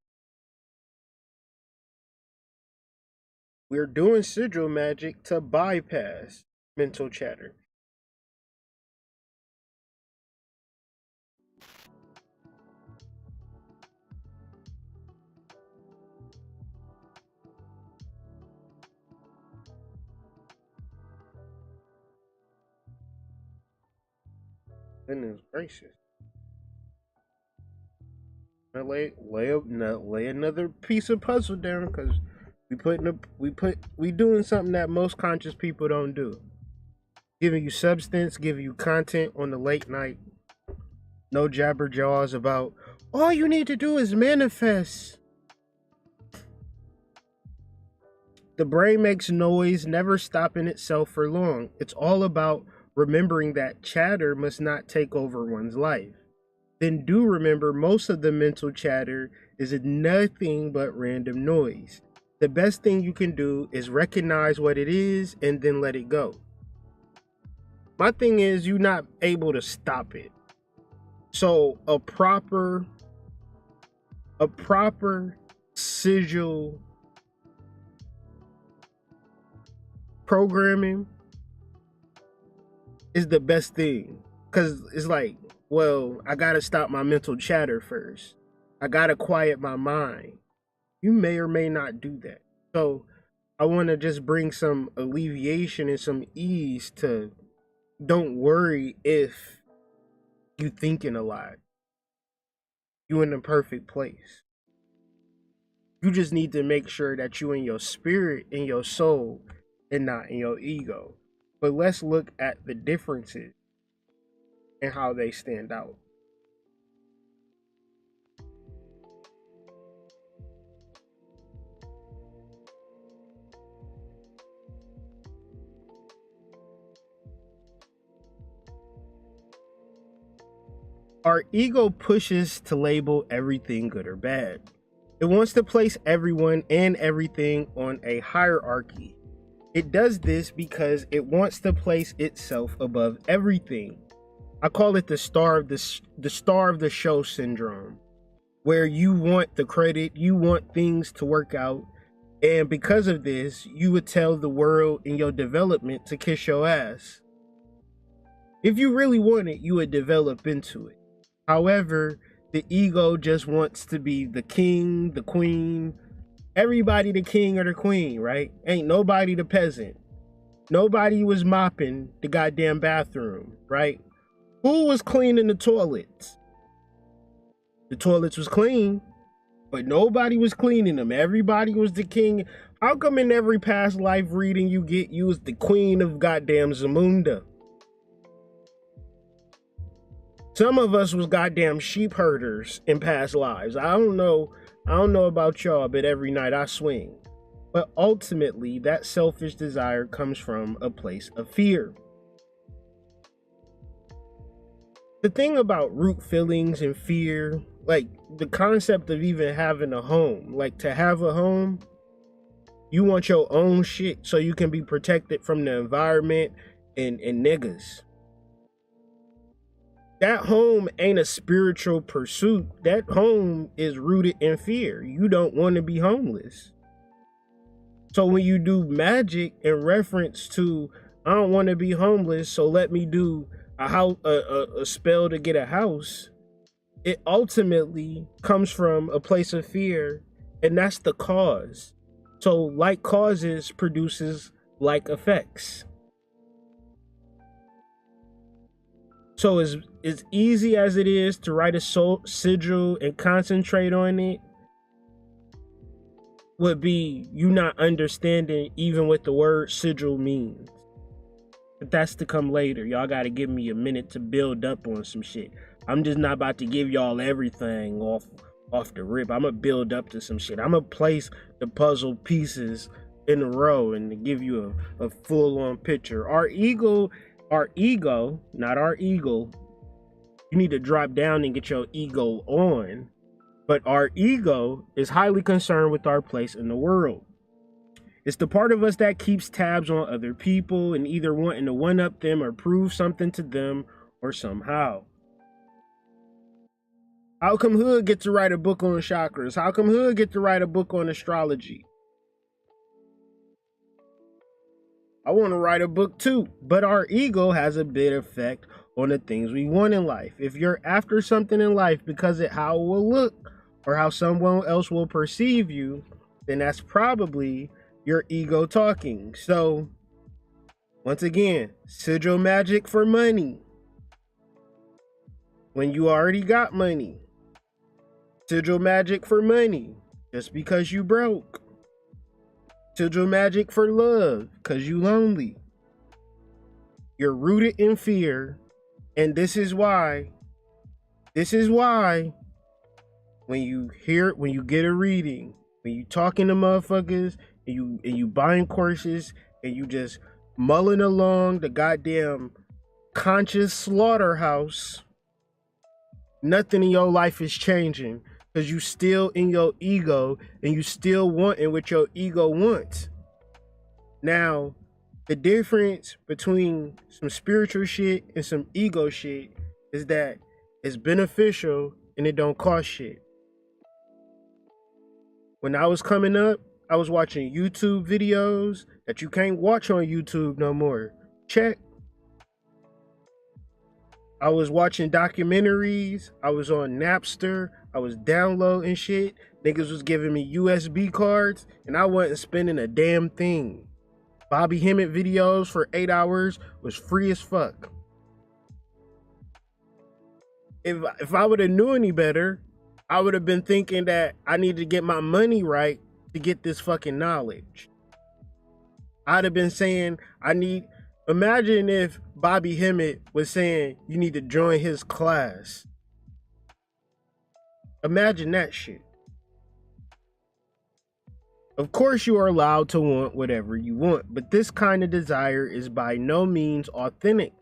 We're doing sigil magic to bypass mental chatter. Goodness gracious. Now lay another piece of puzzle down, because we doing something that most conscious people don't do. Giving you substance, giving you content on the late night. No jabber jaws about all you need to do is manifest. The brain makes noise, never stopping itself for long. It's all about remembering that chatter must not take over one's life. then do remember most of the mental chatter is nothing but random noise. The best thing you can do is recognize what it is and then let it go. My thing is, you're not able to stop it. So a proper sigil programming is the best thing, because it's like, well, I gotta stop my mental chatter first. I gotta quiet my mind. You may or may not do that. So I want to just bring some alleviation and some ease to, don't worry if you thinking a lot. You in the perfect place. You just need to make sure that you in your spirit, in your soul, and not in your ego. But let's look at the differences and how they stand out. Our ego pushes to label everything good or bad. It wants to place everyone and everything on a hierarchy. It does this because it wants to place itself above everything. I call it the star of the show syndrome, where you want the credit, you want things to work out, and because of this, you would tell the world in your development to kiss your ass. If you really want it, you would develop into it. However, the ego just wants to be the king, the queen, everybody the king or the queen, right? Ain't nobody the peasant. Nobody was mopping the goddamn bathroom, right? Who was cleaning the toilets? The toilets was clean, but nobody was cleaning them. Everybody was the king. How come in every past life reading you get, you was the queen of goddamn Zamunda? Some of us was goddamn sheep herders in past lives. I don't know about y'all, but every night I swing. But ultimately, that selfish desire comes from a place of fear. The thing about root feelings and fear, like the concept of even having a home, like to have a home, you want your own shit so you can be protected from the environment and niggas. That home ain't a spiritual pursuit. That home is rooted in fear. You don't want to be homeless. So when you do magic in reference to, I don't want to be homeless, so let me do a spell to get a house, it ultimately comes from a place of fear, and that's the cause. So like causes produces like effects. So as easy as it is to write a sigil and concentrate on it, would be you not understanding even what the word sigil means. But that's to come later. Y'all gotta give me a minute to build up on some shit. I'm just not about to give y'all everything off the rip. I'm gonna build up to some shit. I'm gonna place the puzzle pieces in a row and give you a full-on picture. Our ego, not our ego. You need to drop down and get your ego on. But our ego is highly concerned with our place in the world. It's the part of us that keeps tabs on other people and either wanting to one-up them or prove something to them or somehow. How come Hood get to write a book on chakras? How come Hood get to write a book on astrology? I want to write a book too, but our ego has a big effect on the things we want in life. If you're after something in life because of how it will look or how someone else will perceive you, then that's probably your ego talking. So, once again, sigil magic for money. When you already got money. Sigil magic for money, just because you broke. Sigil magic for love, because you lonely. You're rooted in fear, and this is why, when you get a reading, when you talking to motherfuckers, and you buying courses, and you just mulling along the goddamn conscious slaughterhouse, nothing in your life is changing because you still in your ego and you still wanting what your ego wants. Now, the difference between some spiritual shit and some ego shit is that it's beneficial and it don't cost shit. When I was coming up, I was watching YouTube videos that you can't watch on YouTube no more. Check. I was watching documentaries. I was on Napster. I was downloading shit. Niggas was giving me USB cards and I wasn't spending a damn thing. Bobby Hemmett videos for 8 hours was free as fuck. If I would have knew any better, I would have been thinking that I need to get my money right to get this fucking knowledge. I'd have been saying imagine if Bobby Hemmett was saying you need to join his class. Imagine that shit. Of course you are allowed to want whatever you want, but this kind of desire is by no means authentic.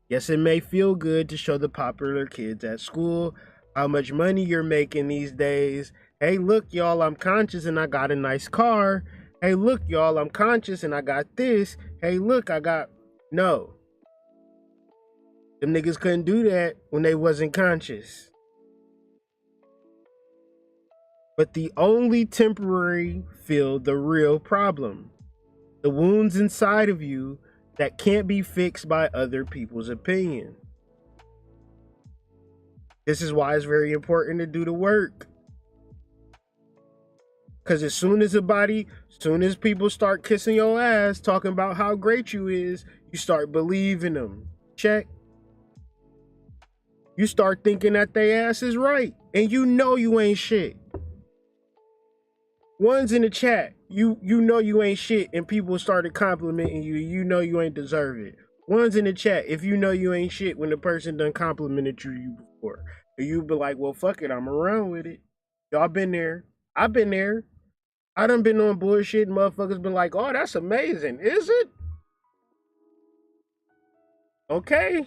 Yes, it may feel good to show the popular kids at school how much money you're making these days. Hey, look, y'all, I'm conscious and I got a nice car. Hey, look, y'all, I'm conscious and I got this. Hey, look, No. Them niggas couldn't do that when they wasn't conscious. But the only temporary feel the real problem. The wounds inside of you that can't be fixed by other people's opinion. This is why it's very important to do the work. Because as soon as people start kissing your ass, talking about how great you is, you start believing them. Check. You start thinking that they ass is right. And you know you ain't shit. One's in the chat. You know you ain't shit and people started complimenting you. You know you ain't deserve it. One's in the chat. If you know you ain't shit when the person done complimented you before. And you be like, well, fuck it. I'm around with it. Y'all been there. I've been there. I done been on bullshit and motherfuckers been like, oh, that's amazing. Is it? Okay.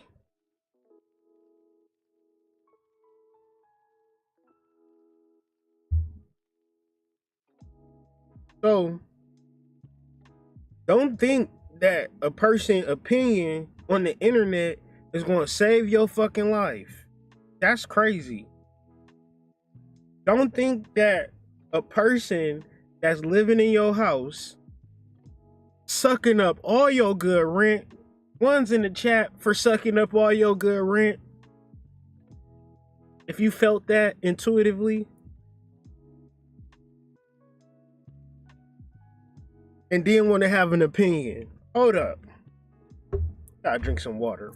So, don't think that a person's opinion on the internet is going to save your fucking life. That's crazy. Don't think that a person that's living in your house, sucking up all your good rent, one's in the chat for sucking up all your good rent. If you felt that intuitively, and then want to have an opinion. Hold up. Gotta drink some water.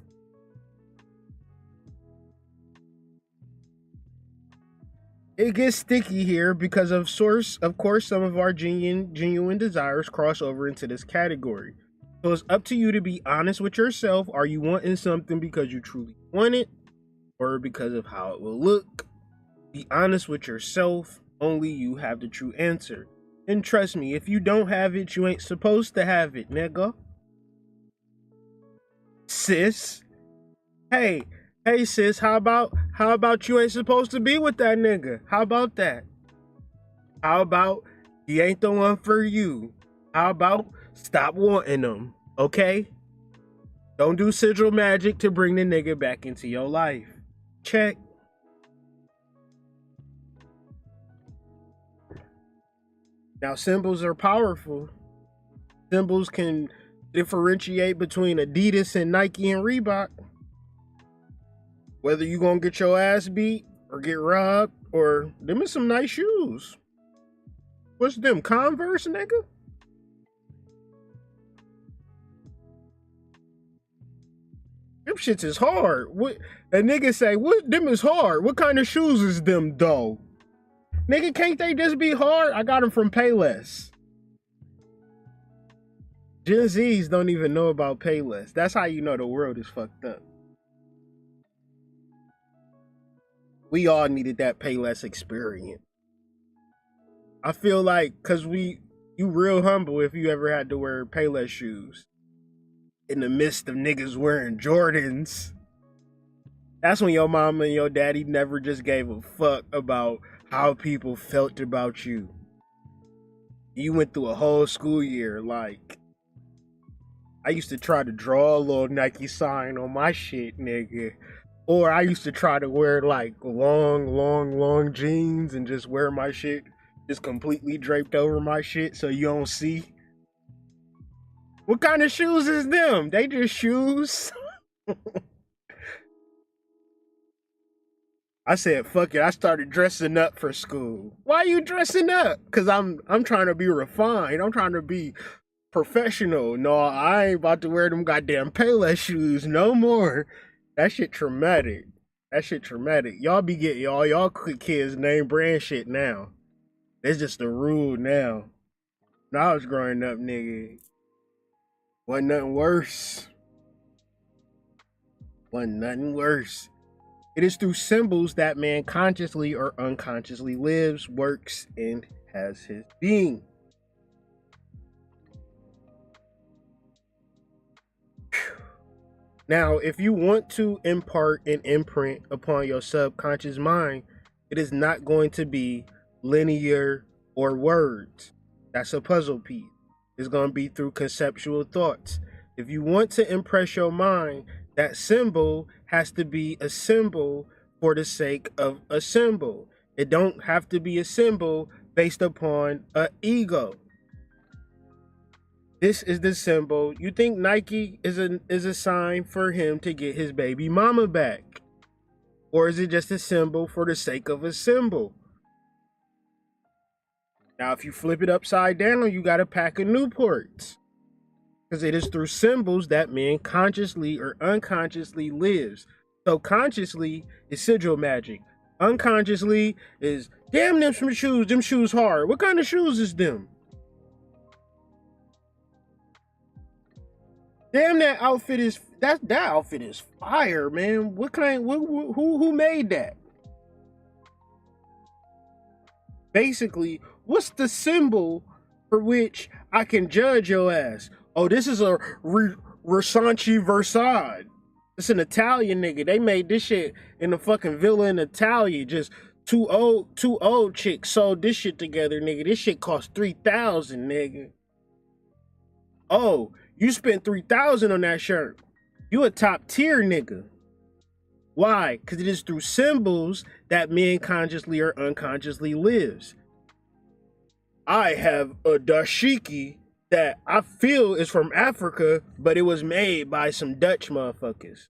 It gets sticky here because of course, some of our genuine desires cross over into this category. So it's up to you to be honest with yourself. Are you wanting something because you truly want it or because of how it will look? Be honest with yourself. Only you have the true answer. And trust me, if you don't have it, you ain't supposed to have it, nigga. Sis. Hey sis, how about you ain't supposed to be with that nigga? How about that? How about he ain't the one for you? How about stop wanting him, okay? Don't do sigil magic to bring the nigga back into your life. Check. Now, symbols are powerful. Symbols can differentiate between Adidas and Nike and Reebok. Whether you gonna get your ass beat or get robbed, or them is some nice shoes. What's them, Converse, nigga? Them shits is hard. What a nigga say, what them is hard? What kind of shoes is them, though? Nigga, can't they just be hard? I got them from Payless. Gen Zs don't even know about Payless. That's how you know the world is fucked up. We all needed that Payless experience. I feel like, cause you real humble if you ever had to wear Payless shoes. In the midst of niggas wearing Jordans. That's when your mama and your daddy never just gave a fuck about how people felt about you. You went through a whole school year. Like, I used to try to draw a little Nike sign on my shit, nigga. Or I used to try to wear like long jeans and just wear my shit just completely draped over my shit so you don't see. What kind of shoes is them? They just shoes. I said, fuck it. I started dressing up for school. Why are you dressing up? Cause I'm trying to be refined. I'm trying to be professional. No, I ain't about to wear them goddamn Payless shoes no more. That shit traumatic. That shit traumatic. Y'all be getting y'all kids name brand shit now. It's just the rule now. When I was growing up, nigga, wasn't nothing worse. Wasn't nothing worse. It is through symbols that man consciously or unconsciously lives, works, and has his being. Now, if you want to impart an imprint upon your subconscious mind, it is not going to be linear or words. That's a puzzle piece. It's going to be through conceptual thoughts. If you want to impress your mind, that symbol has to be a symbol for the sake of a symbol. It don't have to be a symbol based upon an ego. This is the symbol. You think Nike is a sign for him to get his baby mama back? Or is it just a symbol for the sake of a symbol? Now, if you flip it upside down, you got a pack of Newports. Because it is through symbols that man consciously or unconsciously lives. So consciously is sigil magic. Unconsciously is, damn them shoes hard. What kind of shoes is them? Damn, that outfit is that outfit is fire, man. Who made that? Basically, what's the symbol for which I can judge your ass? Oh, this is a Versace Versad. It's an Italian nigga. They made this shit in the fucking villa in Italia. Just two old chicks sold this shit together, nigga. This shit cost $3,000, nigga. Oh, you spent $3,000 on that shirt. You a top tier nigga. Why? Because it is through symbols that man consciously or unconsciously lives. I have a dashiki that I feel is from Africa, but it was made by some Dutch motherfuckers.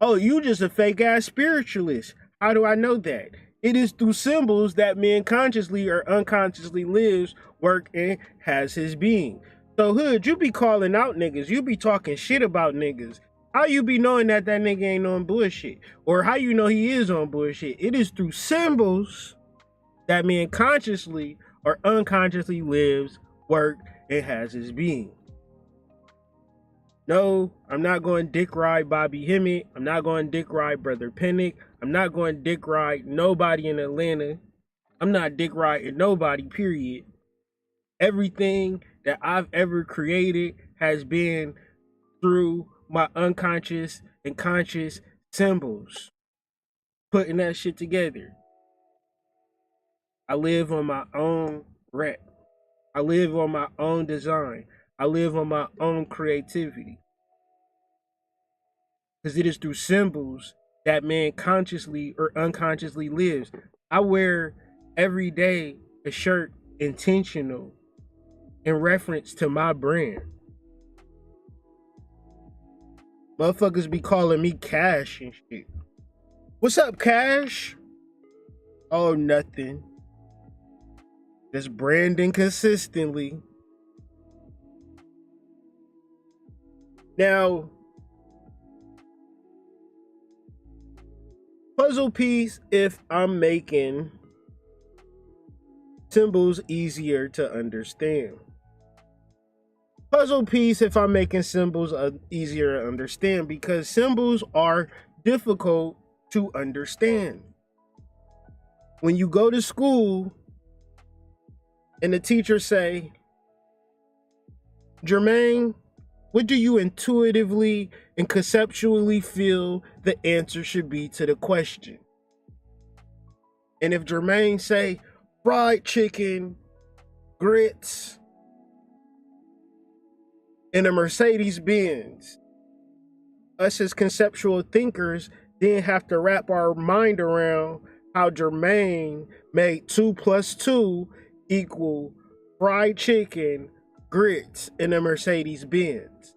Oh, you just a fake ass spiritualist. How do I know that? It is through symbols that man consciously or unconsciously lives, work, and has his being. So hood, you be calling out niggas. You be talking shit about niggas. How you be knowing that nigga ain't on bullshit? Or how you know he is on bullshit? It is through symbols that man consciously or unconsciously lives, work, and has his being. No, I'm not going dick ride Bobby Hemmett. I'm not going dick ride Brother Pennick. I'm not going dick ride nobody in Atlanta. I'm not dick riding nobody, period. Everything that I've ever created has been through my unconscious and conscious symbols. Putting that shit together. I live on my own rep. I live on my own design. I live on my own creativity. Because it is through symbols that man consciously or unconsciously lives. I wear every day a shirt intentional in reference to my brand. Motherfuckers be calling me Cash and shit. What's up, Cash? Oh, nothing. Just branding consistently. Now, puzzle piece if I'm making symbols easier to understand. Puzzle piece if I'm making symbols easier to understand, because symbols are difficult to understand. When you go to school and the teacher say, Jermaine, What do you intuitively and conceptually feel the answer should be to the question? And if Jermaine say fried chicken, grits, and a Mercedes Benz, us as conceptual thinkers then have to wrap our mind around how Jermaine made 2 plus 2 equal fried chicken, grits, and a Mercedes Benz.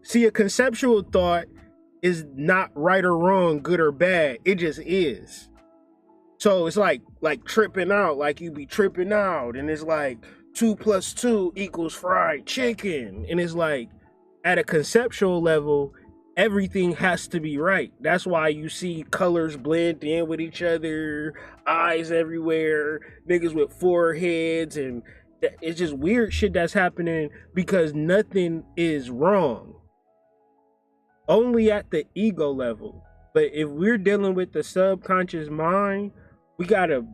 See, a conceptual thought is not right or wrong, good or bad. It just is. So it's like tripping out, like you be tripping out, and it's like 2 plus 2 equals fried chicken. And it's like, at a conceptual level, everything has to be right. That's why you see colors blend in with each other, eyes everywhere, niggas with foreheads, and it's just weird shit that's happening because nothing is wrong. Only at the ego level. But if we're dealing with the subconscious mind, we gotta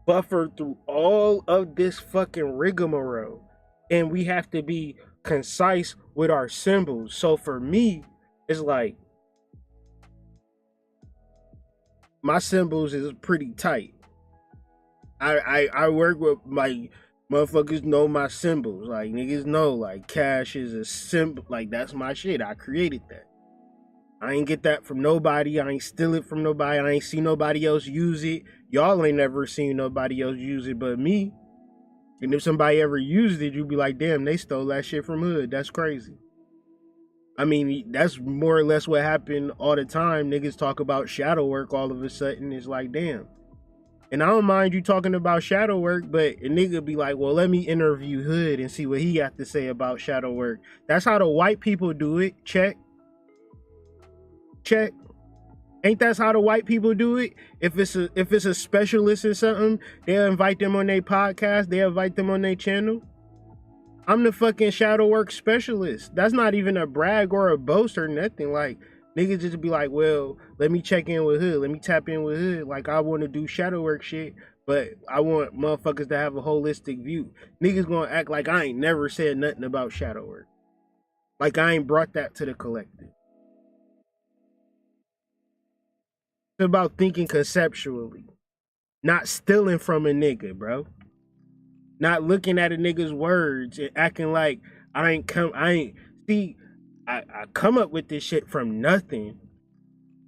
buffer through all of this fucking rigmarole. And we have to be concise with our symbols. So for me, it's like my symbols is pretty tight. I work with my motherfuckers know my symbols. Like niggas know like cash is a symbol. Like that's my shit. I created that. I ain't get that from nobody. I ain't steal it from nobody. I ain't see nobody else use it. Y'all ain't never seen nobody else use it but me. And if somebody ever used it, you'd be like, damn, they stole that shit from hood. That's crazy. I mean, that's more or less what happened all the time. Niggas talk about shadow work all of a sudden. It's like, damn. And I don't mind you talking about shadow work, but a nigga be like, well, let me interview Hood and see what he got to say about shadow work. That's how the white people do it. Check. Check. Ain't that's how the white people do it? If it's a specialist in something, they'll invite them on their podcast. They'll invite them on their channel. I'm the fucking shadow work specialist. That's not even a brag or a boast or nothing. Like, niggas just be like, well, let me check in with Hood. Let me tap in with Hood. Like, I want to do shadow work shit, but I want motherfuckers to have a holistic view. Niggas gonna act like I ain't never said nothing about shadow work. Like, I ain't brought that to the collective. It's about thinking conceptually. Not stealing from a nigga, bro. Not looking at a nigga's words and acting like I come up with this shit from nothing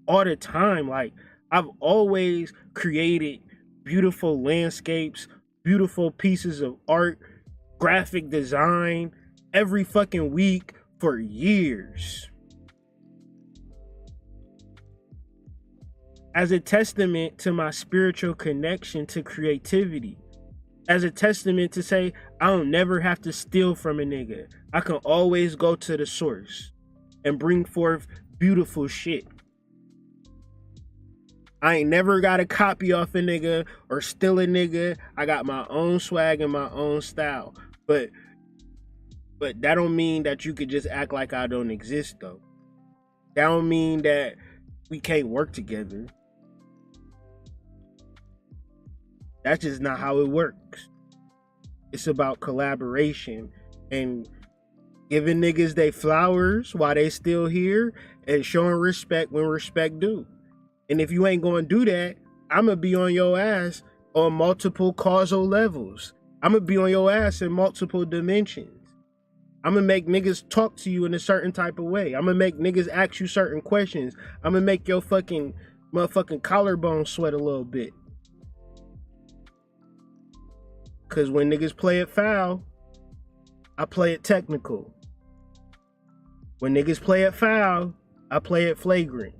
all the time. Like, I've always created beautiful landscapes, beautiful pieces of art, graphic design every fucking week for years. As a testament to my spiritual connection to creativity. As a testament to say, I don't never have to steal from a nigga. I can always go to the source and bring forth beautiful shit. I ain't never got a copy off a nigga or steal a nigga. I got my own swag and my own style. But that don't mean that you could just act like I don't exist though. That don't mean that we can't work together. That's just not how it works. It's about collaboration and giving niggas they flowers while they still here and showing respect when respect due. And if you ain't gonna do that, I'ma be on your ass on multiple causal levels. I'ma be on your ass in multiple dimensions. I'ma make niggas talk to you in a certain type of way. I'ma make niggas ask you certain questions. I'ma make your fucking motherfucking collarbone sweat a little bit. Cause when niggas play it foul, I play it technical. When niggas play it foul, I play it flagrant.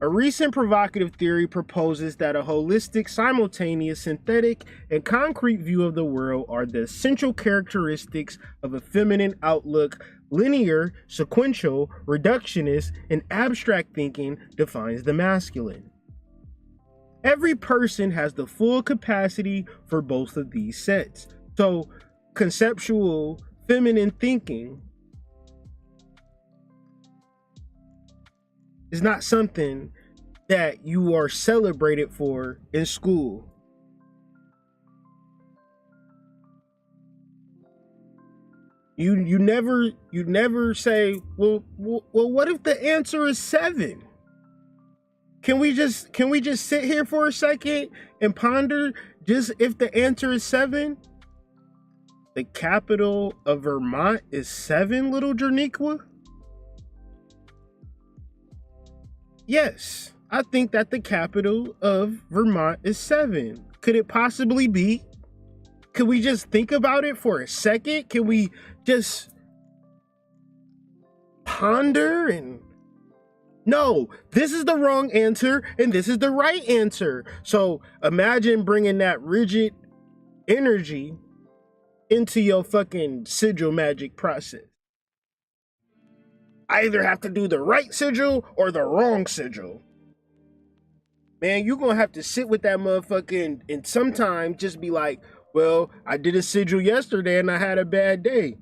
A recent provocative theory proposes that a holistic, simultaneous, synthetic, and concrete view of the world are the essential characteristics of a feminine outlook. Linear, sequential, reductionist, and abstract thinking defines the masculine. Every person has the full capacity for both of these sets. So, conceptual, feminine thinking is not something that you are celebrated for in school. You never say, well, what if the answer is 7? Can we just sit here for a second and ponder just if the answer is 7? The capital of Vermont is 7, little Jerniqua? Yes, I think that the capital of Vermont is 7. Could it possibly be? Could we just think about it for a second? Can we just ponder and... No, this is the wrong answer and this is the right answer. So imagine bringing that rigid energy into your fucking sigil magic process. I either have to do the right sigil or the wrong sigil. Man, you're gonna have to sit with that motherfucker and sometimes just be like, well, I did a sigil yesterday and I had a bad day.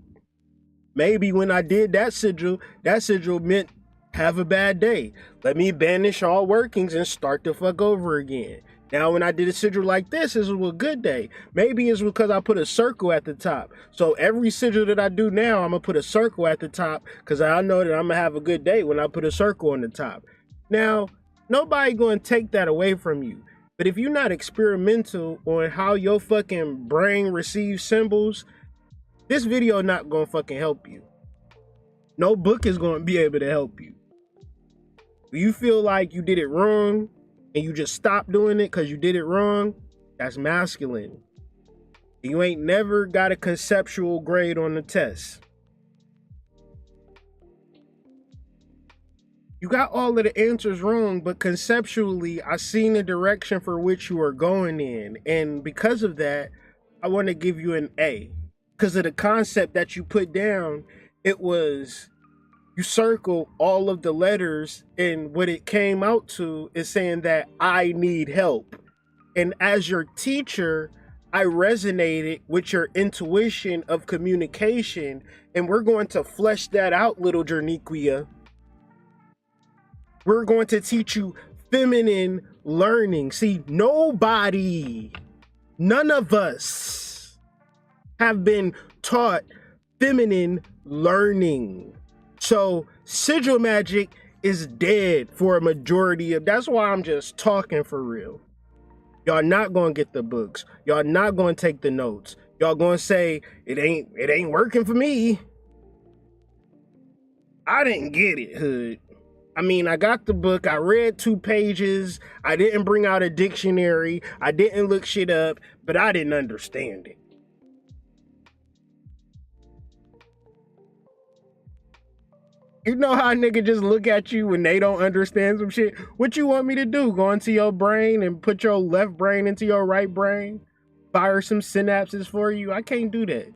Maybe when I did that sigil meant have a bad day. Let me banish all workings and start the fuck over again. Now, when I did a sigil like this, this was a good day. Maybe it's because I put a circle at the top. So every sigil that I do now, I'm going to put a circle at the top because I know that I'm going to have a good day when I put a circle on the top. Now, nobody going to take that away from you. But if you're not experimental on how your fucking brain receives symbols, this video not going to fucking help you. No book is going to be able to help you. When you feel like you did it wrong and you just stop doing it because you did it wrong, that's masculine. You ain't never got a conceptual grade on the test. You got all of the answers wrong, but conceptually, I seen the direction for which you are going in. And because of that, I want to give you an A. Because of the concept that you put down, it was... You circle all of the letters, and what it came out to is saying that I need help. And as your teacher, I resonated with your intuition of communication, and we're going to flesh that out, little Jerniqua. We're going to teach you feminine learning. See, none of us have been taught feminine learning. So sigil magic is dead for a majority of... That's why I'm just talking for real. Y'all not gonna get the books. Y'all not gonna take the notes. Y'all gonna say it ain't working for me. I didn't get it, hood. I mean, I got the book. I read 2 pages. I didn't bring out a dictionary. I didn't look shit up, but I didn't understand it. You know how a nigga just look at you when they don't understand some shit? What you want me to do? Go into your brain and put your left brain into your right brain? Fire some synapses for you? I can't do that.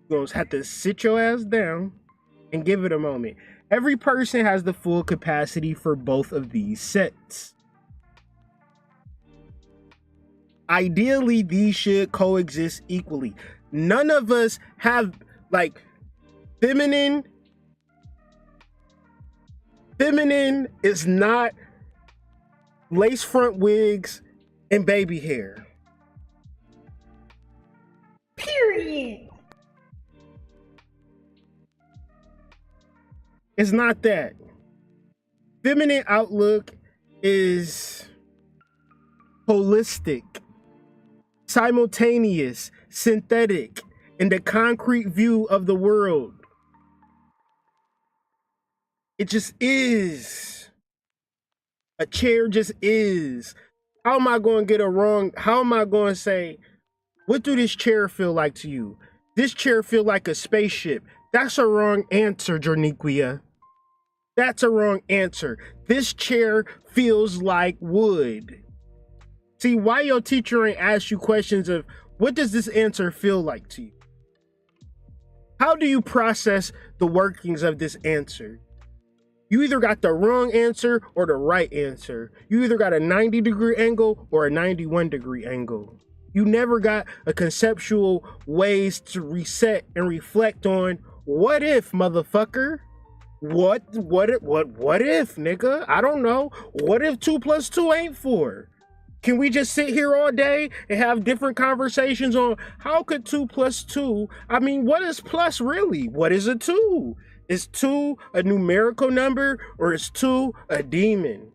You're gonna have to sit your ass down and give it a moment. Every person has the full capacity for both of these sets. Ideally, these should coexist equally. None of us have, like, feminine is not lace front wigs and baby hair. Period. It's not that. Feminine outlook is holistic, simultaneous, synthetic, and the concrete view of the world. It just is. A chair just is. How am I going to get it wrong? How am I going to say, what do this chair feel like to you? This chair feel like a spaceship. That's a wrong answer, Jerniqua. That's a wrong answer. This chair feels like wood. See, why your teacher ain't asked you questions of, what does this answer feel like to you? How do you process the workings of this answer? You either got the wrong answer or the right answer. You either got a 90-degree angle or a 91-degree angle. You never got a conceptual ways to reset and reflect on, what if, motherfucker? What if, nigga? I don't know. What if 2 + 2 ain't 4? Can we just sit here all day and have different conversations on how could 2 plus 2? I mean, what is plus really? What is a 2? Is 2 a numerical number or is 2 a demon?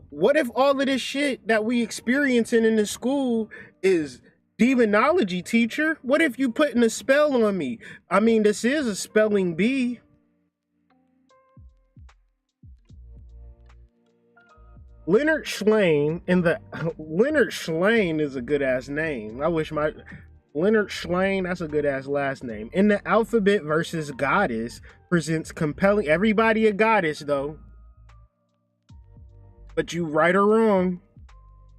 What if all of this shit that we experiencing in the school is demonology, teacher? What if you putting a spell on me? I mean, this is a spelling bee. Leonard Shlain Leonard Shlain is a good ass name. I wish my Leonard Shlain, that's a good ass last name. In the alphabet versus goddess presents compelling. Everybody a goddess though. But you right or wrong.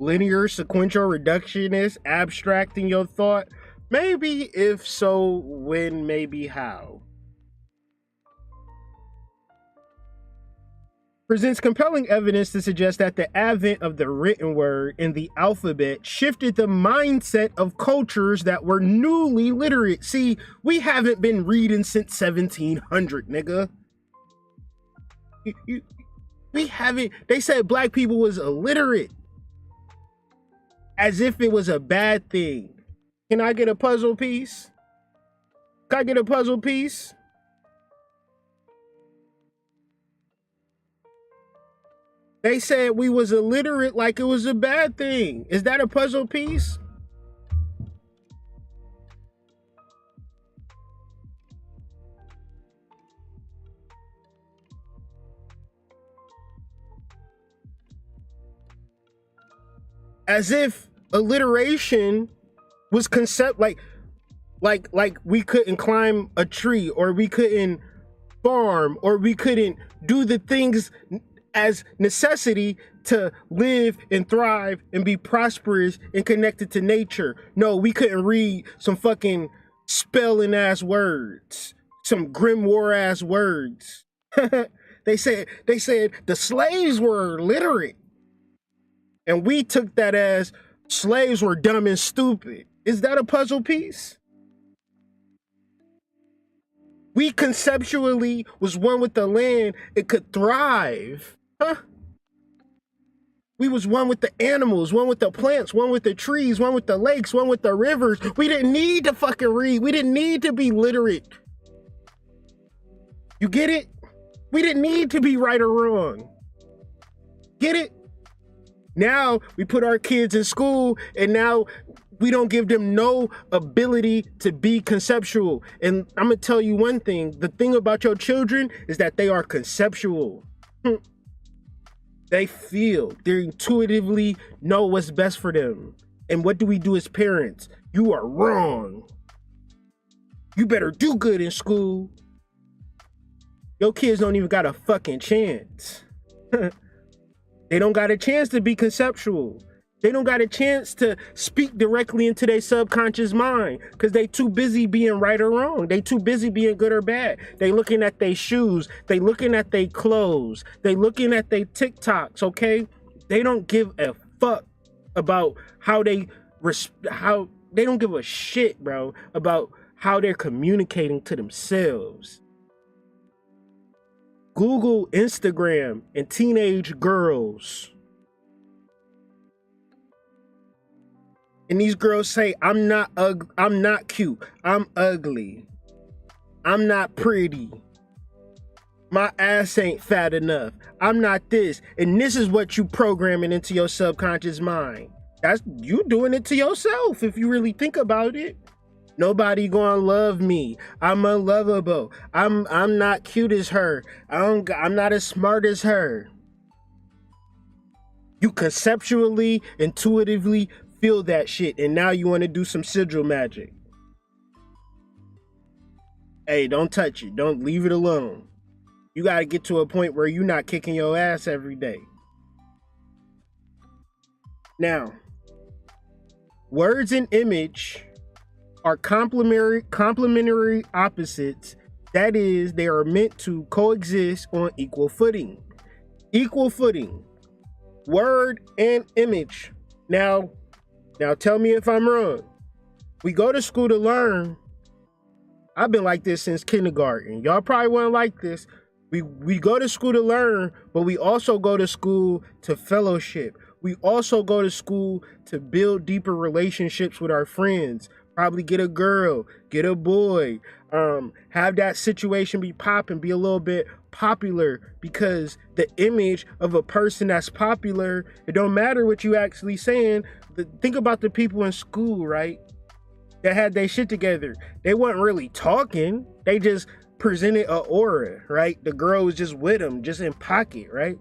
Linear, sequential, reductionist, abstracting your thought. Maybe, if so, when, maybe how. Presents compelling evidence to suggest that the advent of the written word in the alphabet shifted the mindset of cultures that were newly literate. See, we haven't been reading since 1700, nigga. We haven't. They said black people was illiterate. As if it was a bad thing. Can I get a puzzle piece? Can I get a puzzle piece? They said we was illiterate like it was a bad thing. Is that a puzzle piece? As if alliteration was like we couldn't climb a tree, or we couldn't farm, or we couldn't do the things as necessity to live and thrive and be prosperous and connected to nature. No, we couldn't read some fucking spelling ass words, some grimoire ass words. They said the slaves were illiterate. And we took that as slaves were dumb and stupid. Is that a puzzle piece? We conceptually was one with the land. It could thrive. Huh? We was one with the animals, one with the plants, one with the trees, one with the lakes, one with the rivers. We didn't need to fucking read. We didn't need to be literate. You get it? We didn't need to be right or wrong. Get it? Now we put our kids in school and now we don't give them no ability to be conceptual. And I'm gonna tell you one thing. The thing about your children is that they are conceptual. They feel, they intuitively know what's best for them. And what do we do as parents? You are wrong. You better do good in school. Your kids don't even got a fucking chance. They don't got a chance to be conceptual. They don't got a chance to speak directly into their subconscious mind because they too busy being right or wrong. They too busy being good or bad. They looking at their shoes. They looking at their clothes. They looking at their TikToks, okay? They don't give a fuck about how they don't give a shit, bro, about how they're communicating to themselves. Google Instagram and teenage girls. And these girls say, I'm not cute. I'm ugly. I'm not pretty. My ass ain't fat enough. I'm not this. And this is what you programming into your subconscious mind. That's you doing it to yourself if you really think about it. Nobody gonna love me. I'm unlovable. I'm not cute as her. I'm not as smart as her. You conceptually, intuitively feel that shit, and now you want to do some sigil magic. Hey, don't touch it. Don't leave it alone. You got to get to a point where you're not kicking your ass every day. Now, words and image are complementary opposites. That is, they are meant to coexist on equal footing. Equal footing. Word and image. Now tell me if I'm wrong. We go to school to learn. I've been like this since kindergarten. Y'all probably weren't like this. We go to school to learn, but we also go to school to fellowship. We also go to school to build deeper relationships with our friends. Probably get a girl, get a boy, have that situation be popping, be a little bit popular, because the image of a person that's popular, it don't matter what you actually saying. Think about the people in school, right? That had their shit together. They weren't really talking. They just presented an aura, right? The girl was just with them, just in pocket, right?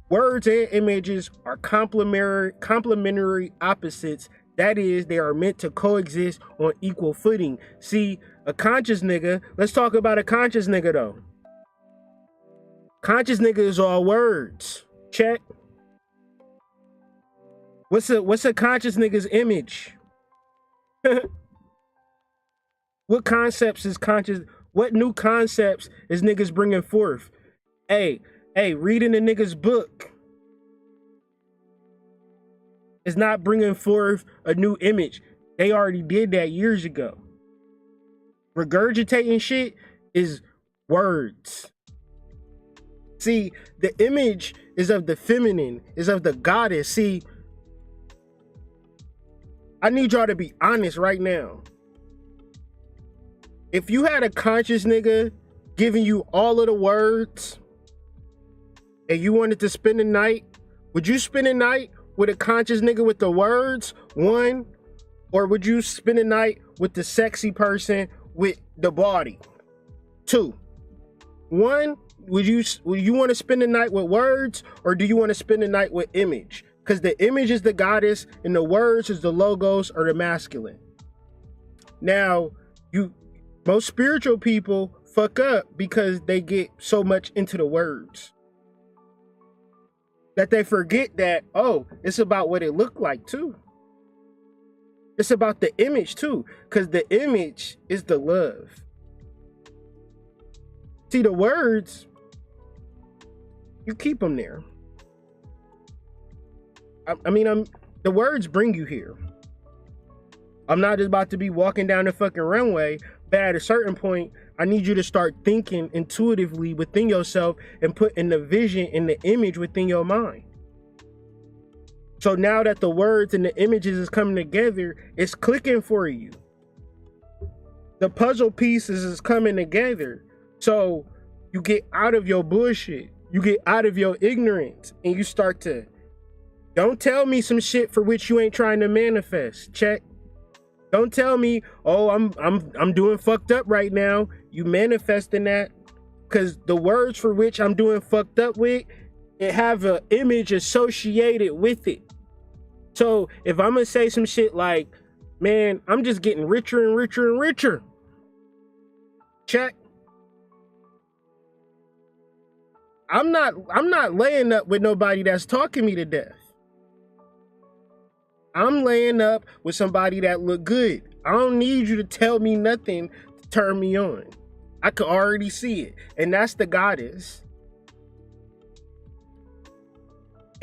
Words and images are complementary opposites. That is, they are meant to coexist on equal footing. See, a conscious nigga, let's talk about a conscious nigga though. Conscious nigga is all words. Check. What's a conscious nigga's image? What concepts is conscious? What new concepts is niggas bringing forth? Hey, reading a nigga's book is not bringing forth a new image. They already did that years ago. Regurgitating shit is words. See, the image is of the feminine, is of the goddess. See, I need y'all to be honest right now. If you had a conscious nigga giving you all of the words and you wanted to spend the night, would you spend the night with a conscious nigga with the words, one, or would you spend the night with the sexy person with the body, two? One, would you want to spend the night with words, or do you want to spend the night with image? Because the image is the goddess and the words is the logos or the masculine. Now, most spiritual people fuck up because they get so much into the words that they forget that, oh, it's about what it looked like too. It's about the image too, because the image is the love. See, the words, you keep them there. The words bring you here. I'm not just about to be walking down the fucking runway, but at a certain point, I need you to start thinking intuitively within yourself and putting the vision and the image within your mind. So now that the words and the images is coming together, it's clicking for you. The puzzle pieces is coming together. So you get out of your bullshit. You get out of your ignorance and you start to, don't tell me some shit for which you ain't trying to manifest. Check. Don't tell me, oh, I'm doing fucked up right now. You manifesting that, because the words for which I'm doing fucked up with, it have an image associated with it. So if I'm gonna say some shit like, man, I'm just getting richer and richer and richer. Check. I'm not laying up with nobody that's talking me to death. I'm laying up with somebody that look good. I don't need you to tell me nothing to turn me on. I could already see it. And that's the goddess.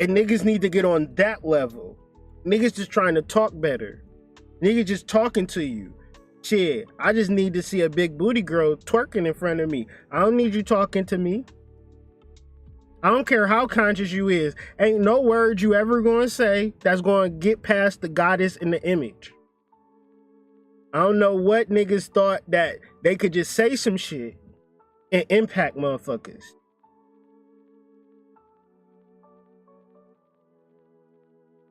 And niggas need to get on that level. Niggas just trying to talk better. Niggas just talking to you. Shit, I just need to see a big booty girl twerking in front of me. I don't need you talking to me. I don't care how conscious you is. Ain't no word you ever gonna say that's gonna get past the goddess in the image. I don't know what niggas thought that they could just say some shit and impact motherfuckers.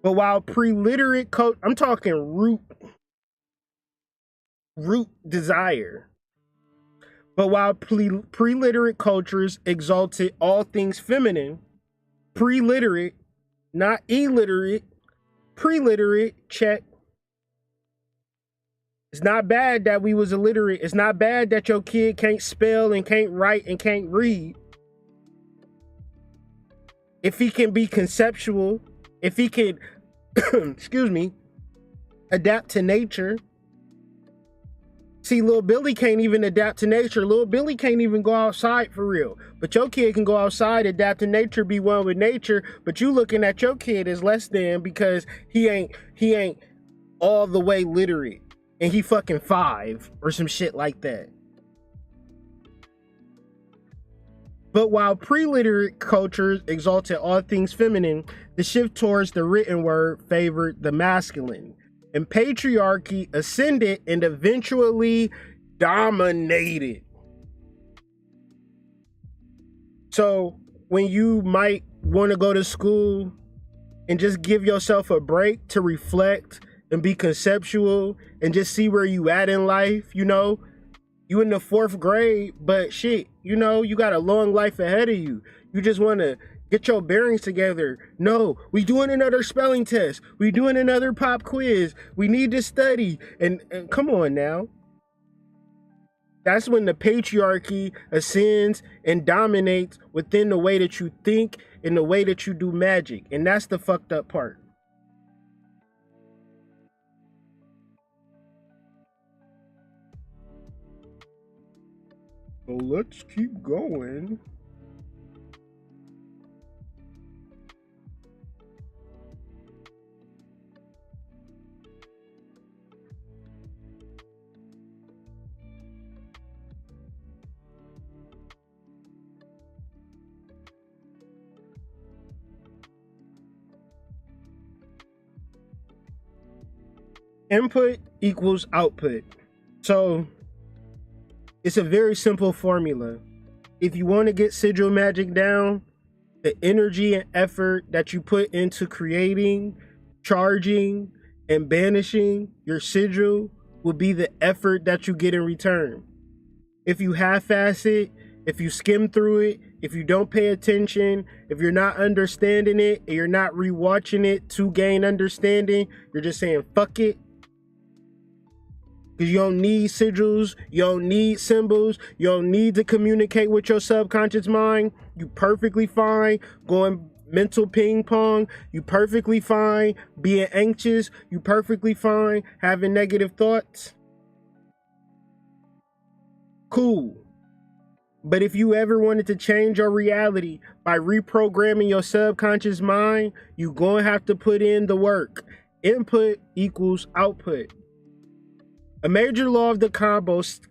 But while pre-literate I'm talking root desire. But while pre-literate cultures exalted all things feminine, pre-literate, not illiterate, pre-literate, check. It's not bad that we was illiterate. It's not bad that your kid can't spell and can't write and can't read. If he can be conceptual, if he can, excuse me, adapt to nature. See, little Billy can't even adapt to nature. Little Billy can't even go outside for real. But your kid can go outside, adapt to nature, be one with nature. But you looking at your kid as less than because he ain't all the way literate. And he fucking 5 or some shit like that. But while pre-literate cultures exalted all things feminine, the shift towards the written word favored the masculine, and patriarchy ascended and eventually dominated. So when you might want to go to school and just give yourself a break to reflect and be conceptual and just see where you at in life, you know, you in the 4th grade, but shit, you know, you got a long life ahead of you. You just want to get your bearings together. No, we doing another spelling test. We doing another pop quiz. We need to study. And come on now. That's when the patriarchy ascends and dominates within the way that you think and the way that you do magic. And that's the fucked up part. So let's keep going. Input equals output. So it's a very simple formula. If you want to get sigil magic down, the energy and effort that you put into creating, charging, and banishing your sigil will be the effort that you get in return. If you half-ass it, if you skim through it, if you don't pay attention, if you're not understanding it, and you're not rewatching it to gain understanding, you're just saying, fuck it. Because you don't need sigils, you don't need symbols, you don't need to communicate with your subconscious mind. You perfectly fine going mental ping pong. You perfectly fine being anxious. You perfectly fine having negative thoughts. Cool. But if you ever wanted to change your reality by reprogramming your subconscious mind, you're going to have to put in the work. Input equals output. A major law of the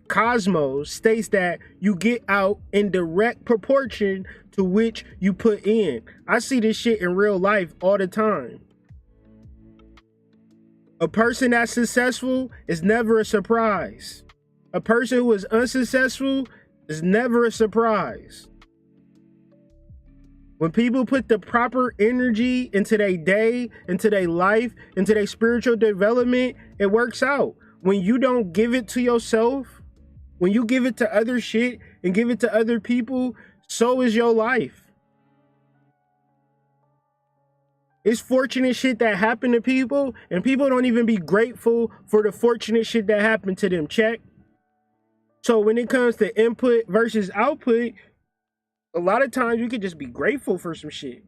cosmos states that you get out in direct proportion to which you put in. I see this shit in real life all the time. A person that's successful is never a surprise. A person who is unsuccessful is never a surprise. When people put the proper energy into their day, into their life, into their spiritual development, it works out. When you don't give it to yourself, when you give it to other shit and give it to other people, so is your life. It's fortunate shit that happened to people, and people don't even be grateful for the fortunate shit that happened to them. Check. So when it comes to input versus output, a lot of times you could just be grateful for some shit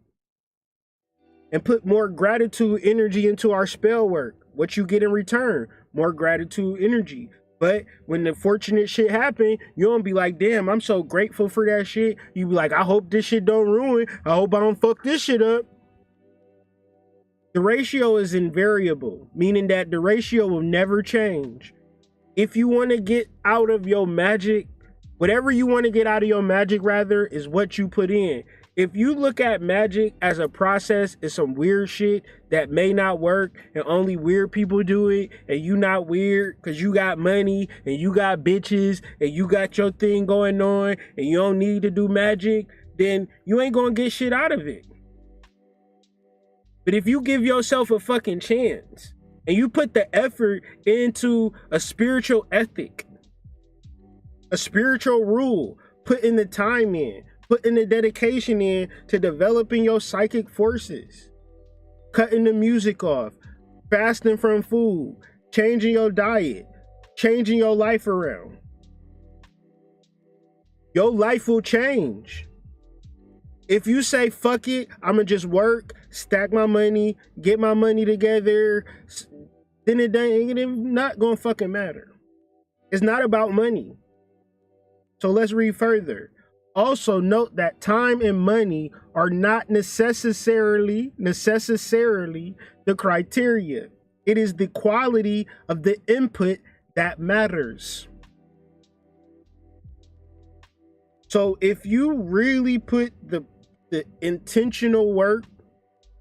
and put more gratitude energy into our spell work. What you get in return, more gratitude energy. But when the fortunate shit happen, you don't be like, damn, I'm so grateful for that shit. You be like, I hope this shit don't ruin. I hope I don't fuck this shit up. The ratio is invariable, meaning that the ratio will never change. If you want to get out of your magic, whatever you want to get out of your magic, rather, is what you put in. If you look at magic as a process, it's some weird shit that may not work and only weird people do it, and you not weird because you got money and you got bitches and you got your thing going on and you don't need to do magic, then you ain't gonna get shit out of it. But if you give yourself a fucking chance and you put the effort into a spiritual ethic, a spiritual rule, putting the time in, putting the dedication in to developing your psychic forces, cutting the music off, fasting from food, changing your diet, changing your life around, your life will change. If you say, fuck it, I'ma just work, stack my money, get my money together, then it ain't not gonna fucking matter. It's not about money. So let's read further. Also note that time and money are not necessarily the criteria. It is the quality of the input that matters. So if you really put the intentional work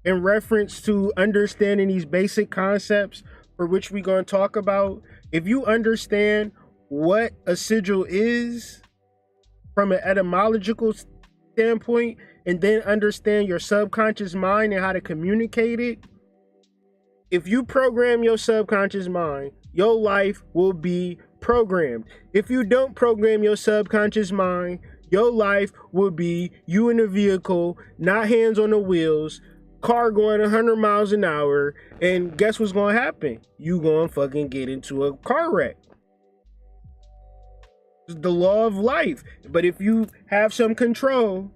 in reference to understanding these basic concepts for which we're going to talk about, if you understand what a sigil is from an etymological standpoint, and then understand your subconscious mind and how to communicate it, if you program your subconscious mind, your life will be programmed. If you don't program your subconscious mind, your life will be you in a vehicle, not hands on the wheels, car going 100 miles an hour, and guess what's going to happen? You going to fucking get into a car wreck. It's the law of life. But if you have some control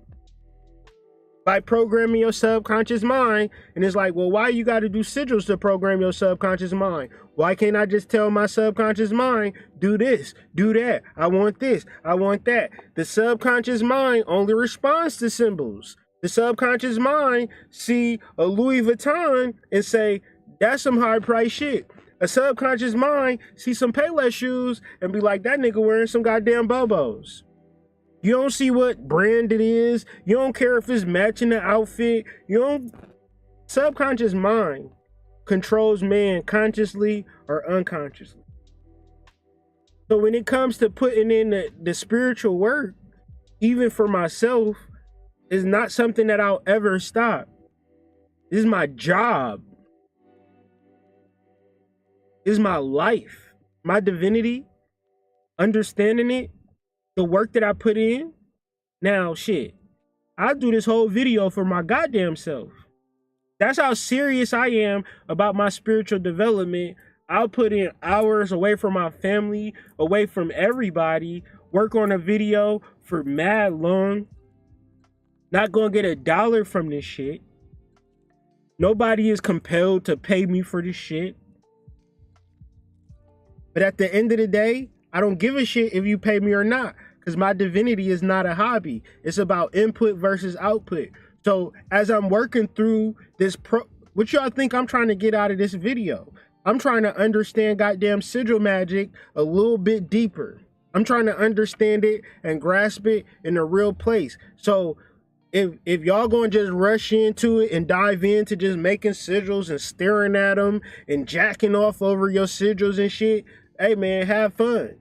by programming your subconscious mind, and it's like, well, why you got to do sigils to program your subconscious mind? Why can't I just tell my subconscious mind, do this, do that, I want this, I want that? The subconscious mind only responds to symbols. The subconscious mind see a Louis Vuitton and say, that's some high price shit. A subconscious mind see some Payless shoes and be like, that nigga wearing some goddamn Bobos. You don't see what brand it is. You don't care if it's matching the outfit. You don't. Subconscious mind controls man consciously or unconsciously. So when it comes to putting in the spiritual work, even for myself, is not something that I'll ever stop. This is my job. This is my life. My divinity, understanding it, the work that I put in. Now, shit, I do this whole video for my goddamn self. That's how serious I am about my spiritual development. I'll put in hours away from my family, away from everybody, work on a video for mad long. Not gonna get $1 from this shit. Nobody is compelled to pay me for this shit. But at the end of the day, I don't give a shit if you pay me or not, because my divinity is not a hobby. It's about input versus output. So as I'm working through this, what y'all think I'm trying to get out of this video? I'm trying to understand goddamn sigil magic a little bit deeper. I'm trying to understand it and grasp it in a real place. So if y'all gonna just rush into it and dive into just making sigils and staring at them and jacking off over your sigils and shit, hey man, have fun.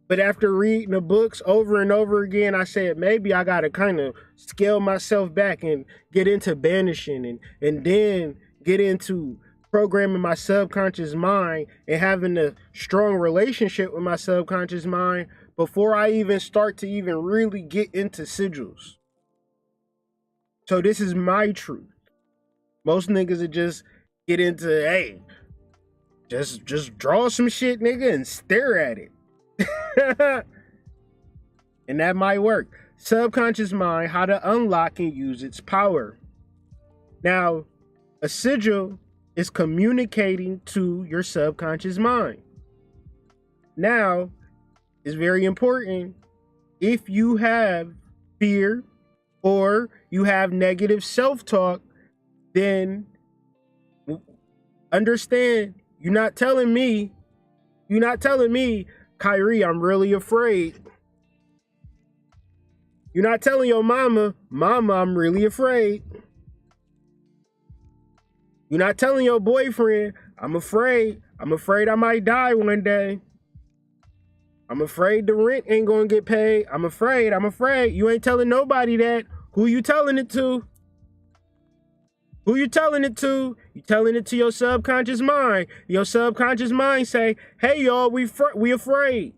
But after reading the books over and over again, I said maybe I gotta kind of scale myself back and get into banishing and then get into programming my subconscious mind and having a strong relationship with my subconscious mind before I even start to even really get into sigils. So this is my truth. Most niggas would just get into, hey, just draw some shit, nigga, and stare at it. And that might work. Subconscious mind, how to unlock and use its power. Now, a sigil is communicating to your subconscious mind. Now, it's very important, if you have fear or you have negative self-talk, then understand you're not telling me, Kyrie, I'm really afraid. You're not telling your mama, I'm really afraid. You're not telling your boyfriend, I'm afraid I might die one day. I'm afraid the rent ain't gonna get paid. I'm afraid. You ain't telling nobody that. Who you telling it to? You telling it to your subconscious mind. Your subconscious mind say, hey y'all, we afraid.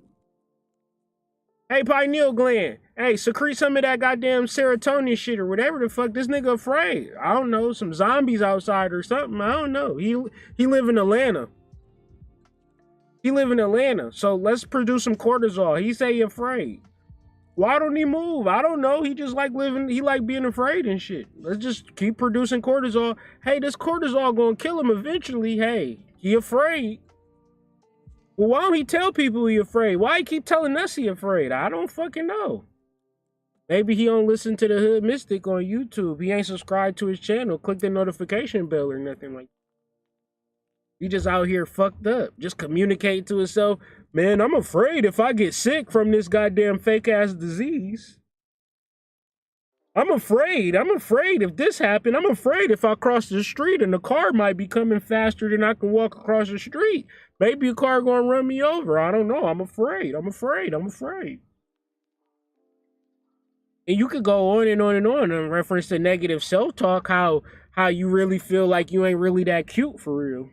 Hey, pineal gland. Hey, secrete some of that goddamn serotonin shit or whatever the fuck. This nigga afraid. I don't know, some zombies outside or something. I don't know. He live in Atlanta. So let's produce some cortisol. He say he afraid. Why don't he move? I don't know. He just like living. He like being afraid and shit. Let's just keep producing cortisol. Hey, this cortisol gonna kill him eventually. Hey, he afraid. Well, why don't he tell people he afraid? Why he keep telling us he afraid? I don't fucking know. Maybe he don't listen to the Hood Mystic on YouTube. He ain't subscribed to his channel. Click the notification bell or nothing like that. He just out here fucked up. Just communicate to himself, man, I'm afraid if I get sick from this goddamn fake ass disease. I'm afraid if this happened, I'm afraid if I cross the street and the car might be coming faster than I can walk across the street. Maybe a car gonna run me over. I don't know. I'm afraid. And you could go on and on and on in reference to negative self-talk, how you really feel like you ain't really that cute for real.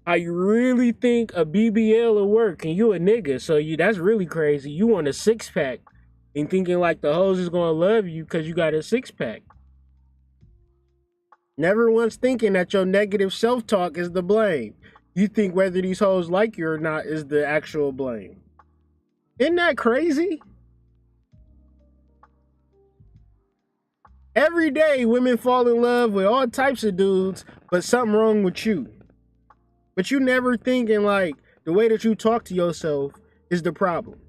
How you really think a BBL will work and you a nigga. So that's really crazy. You want a six-pack and thinking like the hoes is gonna love you because you got a six-pack. Never once thinking that your negative self-talk is the blame. You think whether these hoes like you or not is the actual blame. Isn't that crazy? Every day, women fall in love with all types of dudes, but something wrong with you. But you never thinking like the way that you talk to yourself is the problem.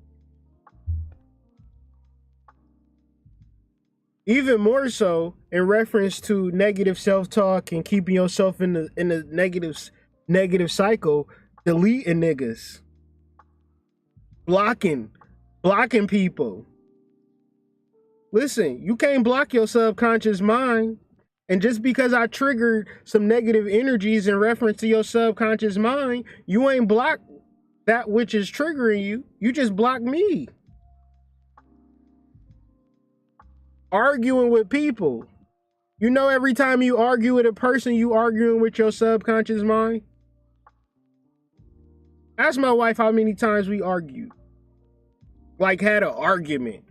Even more so in reference to negative self-talk and keeping yourself in the negative cycle, deleting niggas, blocking people. Listen, you can't block your subconscious mind. And just because I triggered some negative energies in reference to your subconscious mind, you ain't blocked that which is triggering you. You just blocked me. Arguing with people. You know, every time you argue with a person, you arguing with your subconscious mind. Ask my wife how many times we argued. Like had an argument.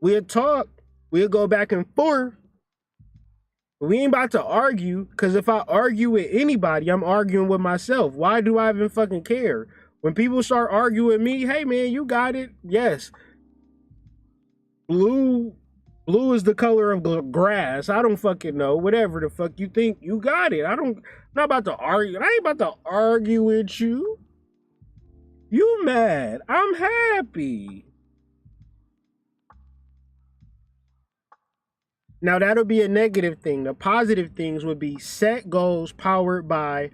We'll talk. We'll go back and forth. But we ain't about to argue, because if I argue with anybody, I'm arguing with myself. Why do I even fucking care? When people start arguing with me, hey man, you got it. Yes. Blue is the color of grass. I don't fucking know. Whatever the fuck you think, you got it. I'm not about to argue. I ain't about to argue with you. You mad. I'm happy. Now that'll be a negative thing. The positive things would be set goals powered by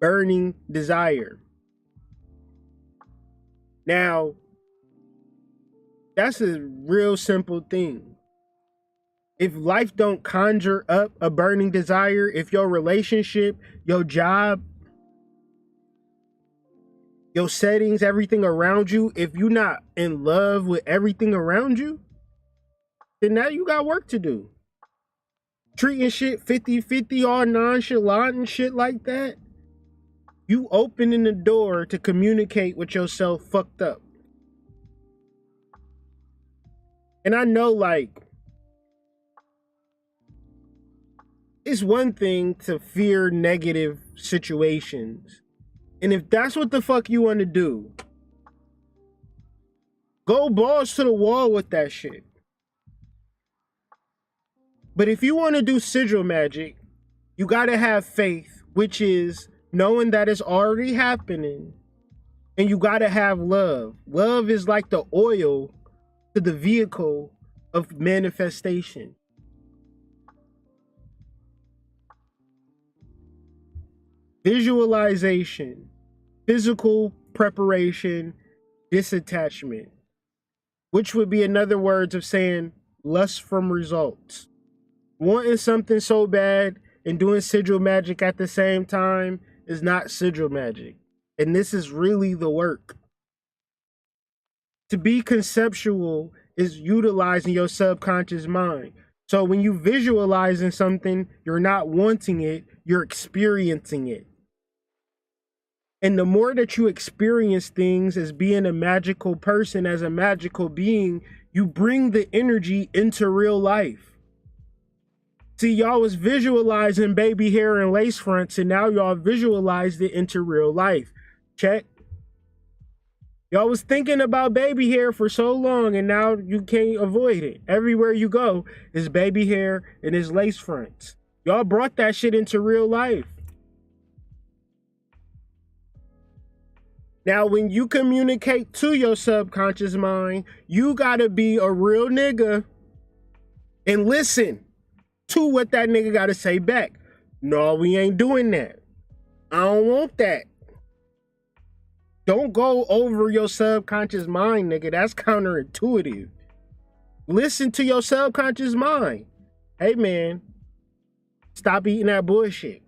burning desire. Now, that's a real simple thing. If life don't conjure up a burning desire, if your relationship, your job, your settings, everything around you, if you're not in love with everything around you, then now you got work to do. Treating shit 50-50, all nonchalant and shit like that, you opening the door to communicate with yourself fucked up. And I know, like, it's one thing to fear negative situations. And if that's what the fuck you want to do, go balls to the wall with that shit. But if you want to do sigil magic, you got to have faith, which is knowing that it's already happening. And you got to have love. Love is like the oil to the vehicle of manifestation. Visualization, physical preparation, disattachment, which would be another words of saying lust from results. Wanting something so bad and doing sigil magic at the same time is not sigil magic. And this is really the work. To be conceptual is utilizing your subconscious mind. So when you visualizing something, you're not wanting it, you're experiencing it. And the more that you experience things as being a magical person, as a magical being, you bring the energy into real life. See, y'all was visualizing baby hair and lace fronts, and now y'all visualized it into real life. Check. Y'all was thinking about baby hair for so long, and now you can't avoid it. Everywhere you go is baby hair and is lace fronts. Y'all brought that shit into real life. Now, when you communicate to your subconscious mind, you gotta be a real nigga and listen to what that nigga gotta say back. No, we ain't doing that. I don't want that. Don't go over your subconscious mind, nigga. That's counterintuitive. Listen to your subconscious mind. Hey, man, stop eating that bullshit.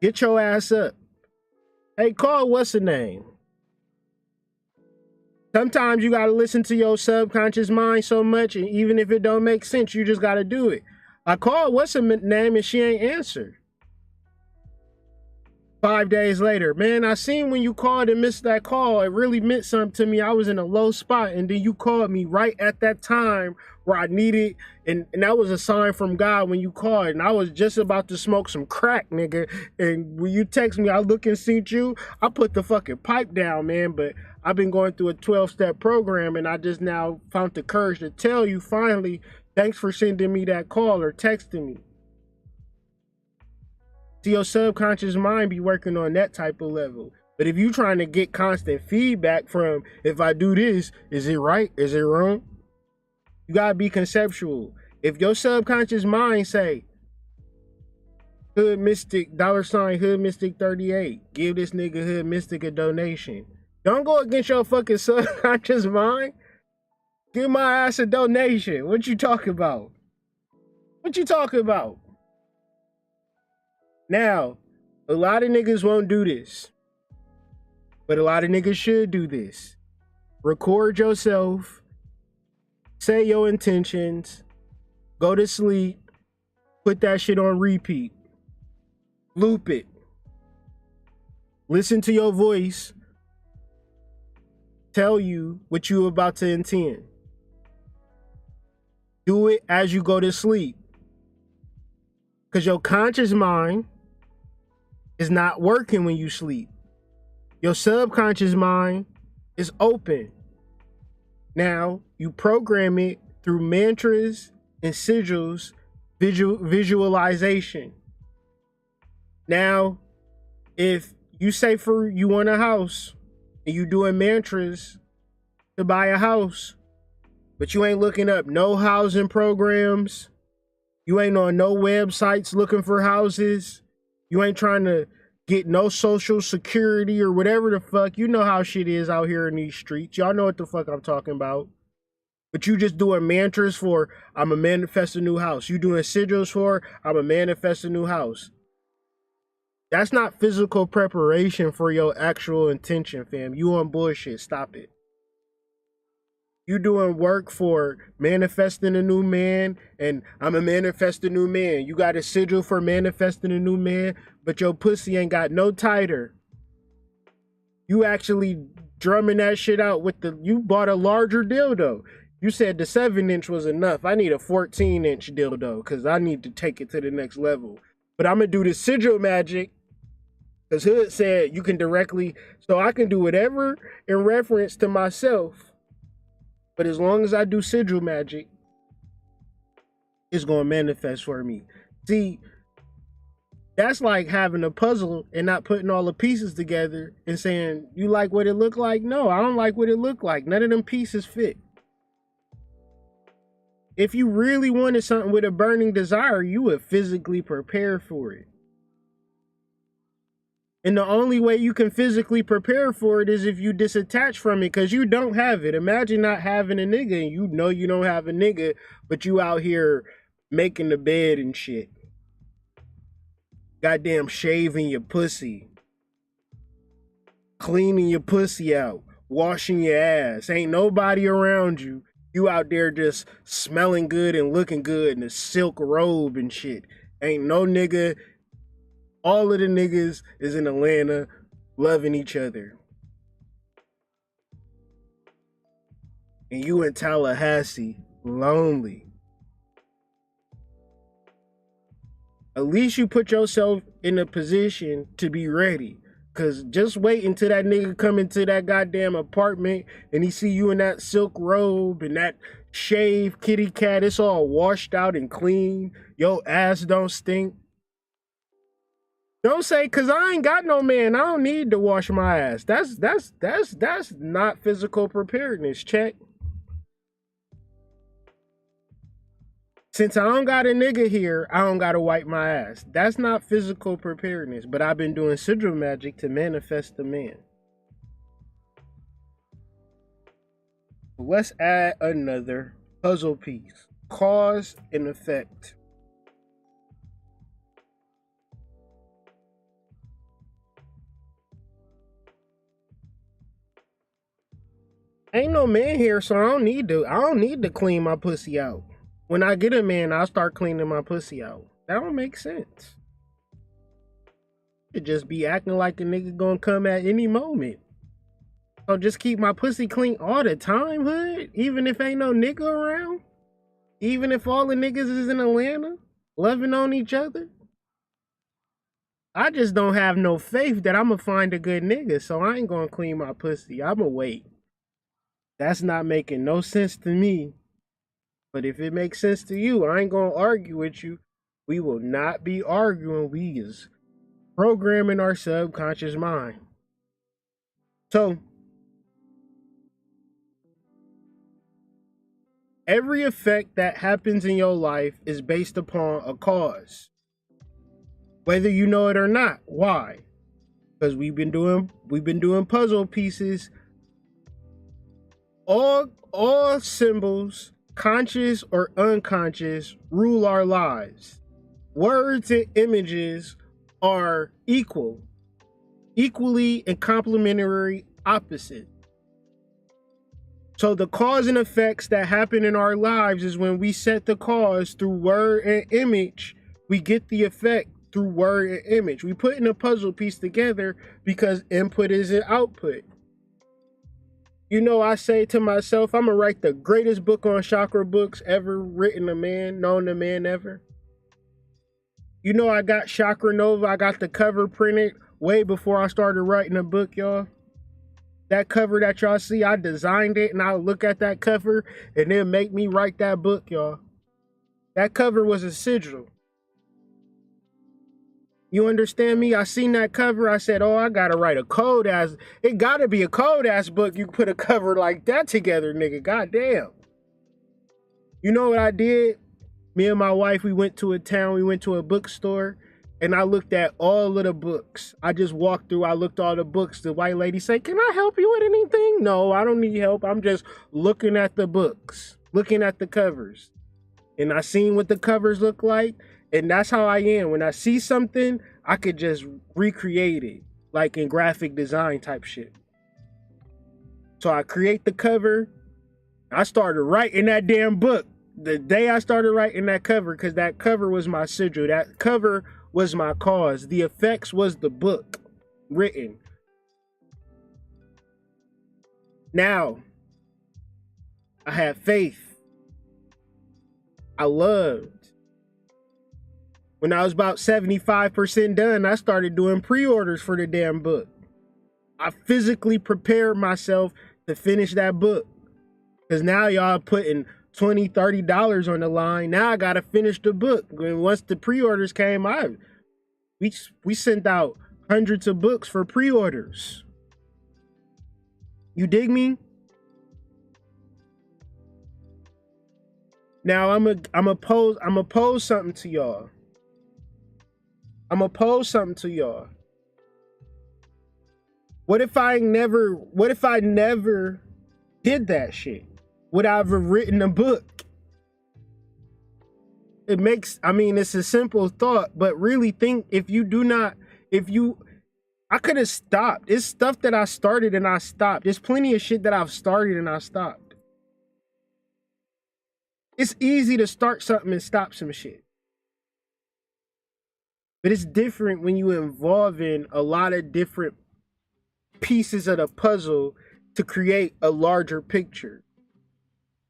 Get your ass up. Hey, call what's the name? Sometimes you gotta listen to your subconscious mind so much, and even if it don't make sense, you just gotta do it. I called what's her name and she ain't answered. 5 days later, man, I seen when you called and missed that call. It really meant something to me. I was in a low spot, and then you called me right at that time where I needed, and that was a sign from God when you called. And I was just about to smoke some crack, nigga. And when you text me, I look and see you. I put the fucking pipe down, man. But I've been going through a 12-step program, and I just now found the courage to tell you finally, thanks for sending me that call or texting me. See, your subconscious mind be working on that type of level. But if you trying to get constant feedback from, if I do this, is it right? Is it wrong? You gotta be conceptual. If your subconscious mind say, Hood Mystic, $ Hood Mystic 38, give this nigga Hood Mystic a donation. Don't go against your fucking subconscious mind. Give my ass a donation. What you talking about? What you talking about? Now, a lot of niggas won't do this, but a lot of niggas should do this. Record yourself, say your intentions, go to sleep, put that shit on repeat, loop it, listen to your voice, tell you what you about to intend. Do it as you go to sleep, because your conscious mind is not working when you sleep. Your subconscious mind is open. Now, you program it through mantras and sigils, visualization. Now, if you say you want a house and you doing mantras to buy a house, but you ain't looking up no housing programs, you ain't on no websites looking for houses, you ain't trying to get no social security or whatever the fuck. You know how shit is out here in these streets. Y'all know what the fuck I'm talking about. But you just doing mantras for, I'm a manifest a new house. You doing sigils for, I'm a manifest a new house. That's not physical preparation for your actual intention, fam. You on bullshit. Stop it. You doing work for manifesting a new man, and I'm a manifest a new man. You got a sigil for manifesting a new man, but your pussy ain't got no tighter. You actually drumming that shit out with you bought a larger dildo. You said the 7-inch was enough. I need a 14-inch dildo because I need to take it to the next level. But I'm going to do the sigil magic because Hood said you can directly, so I can do whatever in reference to myself. But as long as I do sigil magic, it's going to manifest for me. See, that's like having a puzzle and not putting all the pieces together and saying, you like what it look like? No, I don't like what it look like. None of them pieces fit. If you really wanted something with a burning desire, you would physically prepare for it. And the only way you can physically prepare for it is if you disattach from it, because you don't have it. Imagine not having a nigga and you know you don't have a nigga, but you out here making the bed and shit. Goddamn shaving your pussy. Cleaning your pussy out. Washing your ass. Ain't nobody around you. You out there just smelling good and looking good in a silk robe and shit. Ain't no nigga. All of the niggas is in Atlanta loving each other. And you in Tallahassee lonely. At least you put yourself in a position to be ready. Cause just wait until that nigga come into that goddamn apartment and he see you in that silk robe and that shaved kitty cat. It's all washed out and clean. Your ass don't stink. Don't say, cause I ain't got no man. I don't need to wash my ass. That's not physical preparedness. Check. Since I don't got a nigga here, I don't gotta wipe my ass. That's not physical preparedness, but I've been doing sigil magic to manifest the man. Let's add another puzzle piece. Cause and effect. Ain't no man here, so I don't need to clean my pussy out. When I get a man, I'll start cleaning my pussy out. That don't make sense. It just be acting like a nigga gonna come at any moment. So just keep my pussy clean all the time, hood? Even if ain't no nigga around? Even if all the niggas is in Atlanta, loving on each other? I just don't have no faith that I'ma find a good nigga, so I ain't gonna clean my pussy. I'ma wait. That's not making no sense to me. But if it makes sense to you, I ain't gonna argue with you. We will not be arguing. We is programming our subconscious mind. So, every effect that happens in your life is based upon a cause. Whether you know it or not. Why? Because we've been doing puzzle pieces. All symbols, conscious or unconscious, rule our lives. Words and images are equally and complementary opposite. So the cause and effects that happen in our lives is when we set the cause through word and image, we get the effect through word and image. We put in a puzzle piece together because input is an output. You know, I say to myself, I'm gonna write the greatest book on chakra books ever written a man, known a man ever. You know, I got Chakra Nova, I got the cover printed way before I started writing a book, y'all. That cover that y'all see, I designed it, and I look at that cover and then make me write that book, y'all. That cover was a sigil. You understand me? I seen that cover. I said, oh, I gotta write a code ass. It gotta be a code ass book. You put a cover like that together, nigga. Goddamn. You know what I did? Me and my wife, we went to a bookstore, and I looked at all of the books. I just walked through, I looked at all the books. The white lady said, can I help you with anything? No, I don't need help. I'm just looking at the books, looking at the covers. And I seen what the covers look like. And that's how I am. When I see something, I could just recreate it, like in graphic design type shit. So I create the cover. I started writing that damn book the day I started writing that cover, because that cover was my sigil. That cover was my cause. The effects was the book written. Now, I have faith. I loved. When I was about 75% done, I started doing pre-orders for the damn book. I physically prepared myself to finish that book. Because now y'all putting $20, $30 on the line. Now I got to finish the book. And once the pre-orders came out, we sent out hundreds of books for pre-orders. You dig me? Now I'm a pose something to y'all. What if I never did that shit? Would I have written a book? It's a simple thought, but really think, I could have stopped. It's stuff that I started and I stopped. There's plenty of shit that I've started and I stopped. It's easy to start something and stop some shit. But it's different when you involve in a lot of different pieces of the puzzle to create a larger picture.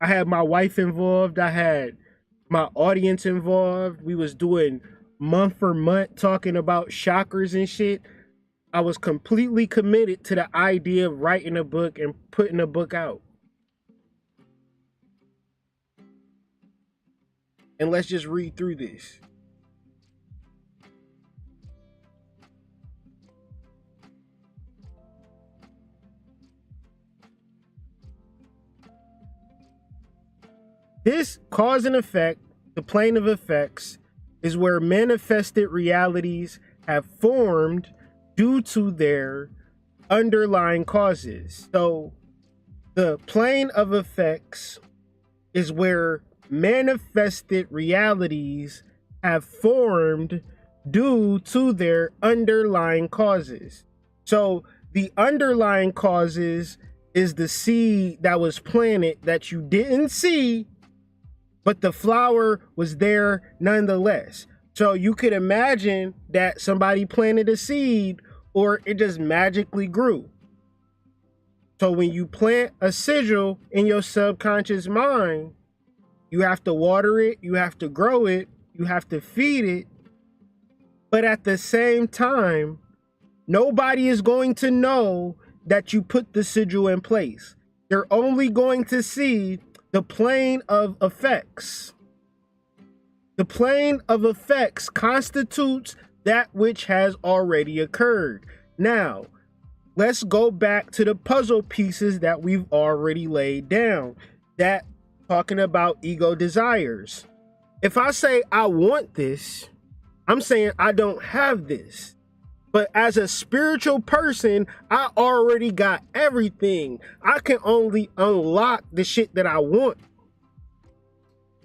I had my wife involved. I had my audience involved. We was doing month for month talking about chakras and shit. I was completely committed to the idea of writing a book and putting a book out. And let's just read through this. This cause and effect, the plane of effects, is where manifested realities have formed due to their underlying causes. So the plane of effects is where manifested realities have formed due to their underlying causes. So the underlying causes is the seed that was planted that you didn't see, but the flower was there nonetheless. So you could imagine that somebody planted a seed or it just magically grew. So when you plant a sigil in your subconscious mind, you have to water it, you have to grow it, you have to feed it. But at the same time, nobody is going to know that you put the sigil in place. They're only going to see the plane of effects. The plane of effects constitutes that which has already occurred. Now, let's go back to the puzzle pieces that we've already laid down. That talking about ego desires. If I say I want this, I'm saying I don't have this. But as a spiritual person, I already got everything. I can only unlock the shit that I want.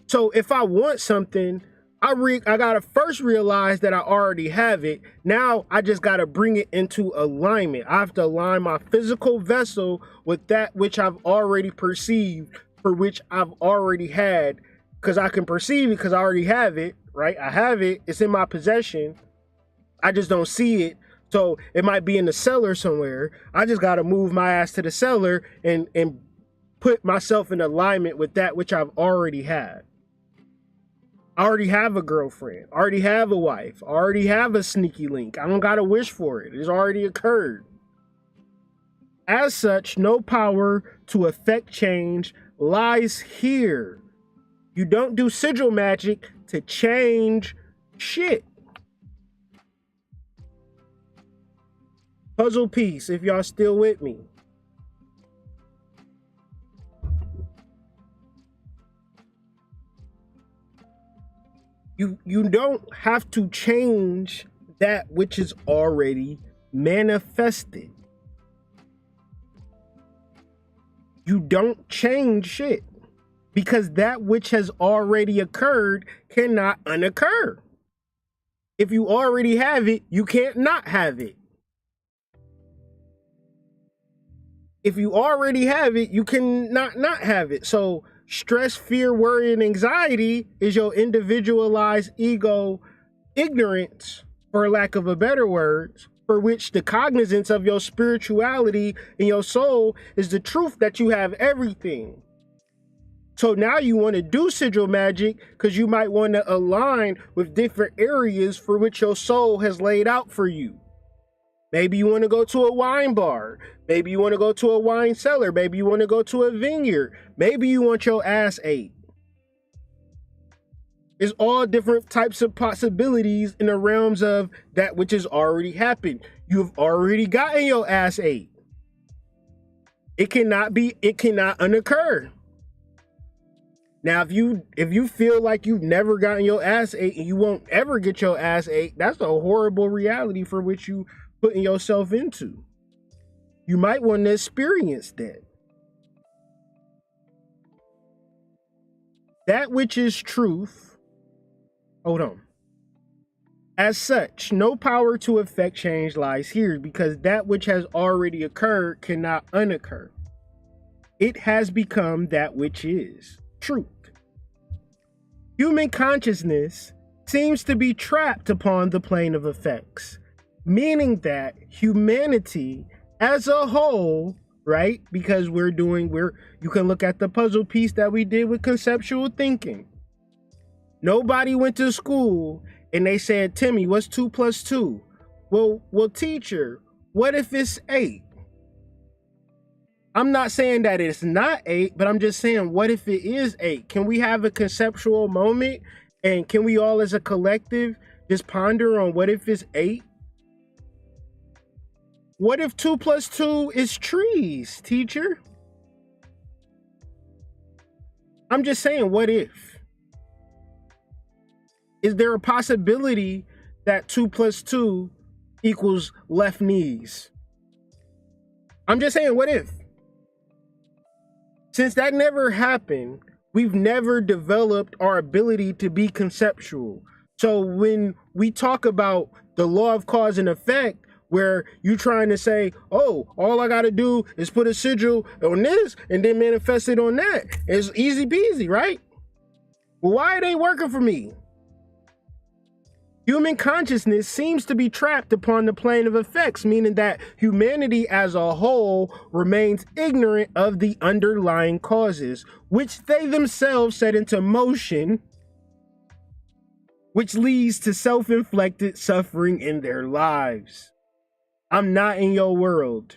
So if I want something, I gotta first realize that I already have it. Now I just gotta bring it into alignment. I have to align my physical vessel with that which I've already perceived, for which I've already had, because I can perceive it because I already have it, right? I have it, it's in my possession. I just don't see it. So it might be in the cellar somewhere. I just got to move my ass to the cellar and put myself in alignment with that which I've already had. I already have a girlfriend. I already have a wife. I already have a sneaky link. I don't got to wish for it. It's already occurred. As such, no power to affect change lies here. You don't do sigil magic to change shit. Puzzle piece, if y'all still with me. You don't have to change that which is already manifested. You don't change shit because that which has already occurred cannot unoccur. If you already have it, you can't not have it. If you already have it, you can not have it. So stress, fear, worry, and anxiety is your individualized ego ignorance, for lack of a better word, for which the cognizance of your spirituality and your soul is the truth that you have everything. So now you want to do sigil magic because you might want to align with different areas for which your soul has laid out for you. Maybe you want to go to a wine bar. Maybe you want to go to a wine cellar. Maybe you want to go to a vineyard. Maybe you want your ass ate. It's all different types of possibilities in the realms of that which has already happened. You've already gotten your ass ate. It cannot unoccur. Now, if you feel like you've never gotten your ass ate and you won't ever get your ass ate, that's a horrible reality for which you putting yourself into. You might want to experience that. That which is truth. Hold on. As such, no power to effect change lies here because that which has already occurred cannot unoccur. It has become that which is truth. Human consciousness seems to be trapped upon the plane of effects, meaning that humanity as a whole, right? Because you can look at the puzzle piece that we did with conceptual thinking. Nobody went to school and they said, Timmy, what's 2 + 2? Well, teacher, what if it's 8? I'm not saying that it's not 8, but I'm just saying, what if it is 8? Can we have a conceptual moment and can we all as a collective just ponder on what if it's 8? What if 2 + 2 is trees, teacher? I'm just saying, what if? Is there a possibility that 2 + 2 equals left knees? I'm just saying, what if? Since that never happened, we've never developed our ability to be conceptual. So when we talk about the law of cause and effect, where you're trying to say, oh, all I got to do is put a sigil on this and then manifest it on that. It's easy peasy, right? Well, why it ain't working for me? Human consciousness seems to be trapped upon the plane of effects, meaning that humanity as a whole remains ignorant of the underlying causes, which they themselves set into motion, which leads to self-inflicted suffering in their lives. I'm not in your world.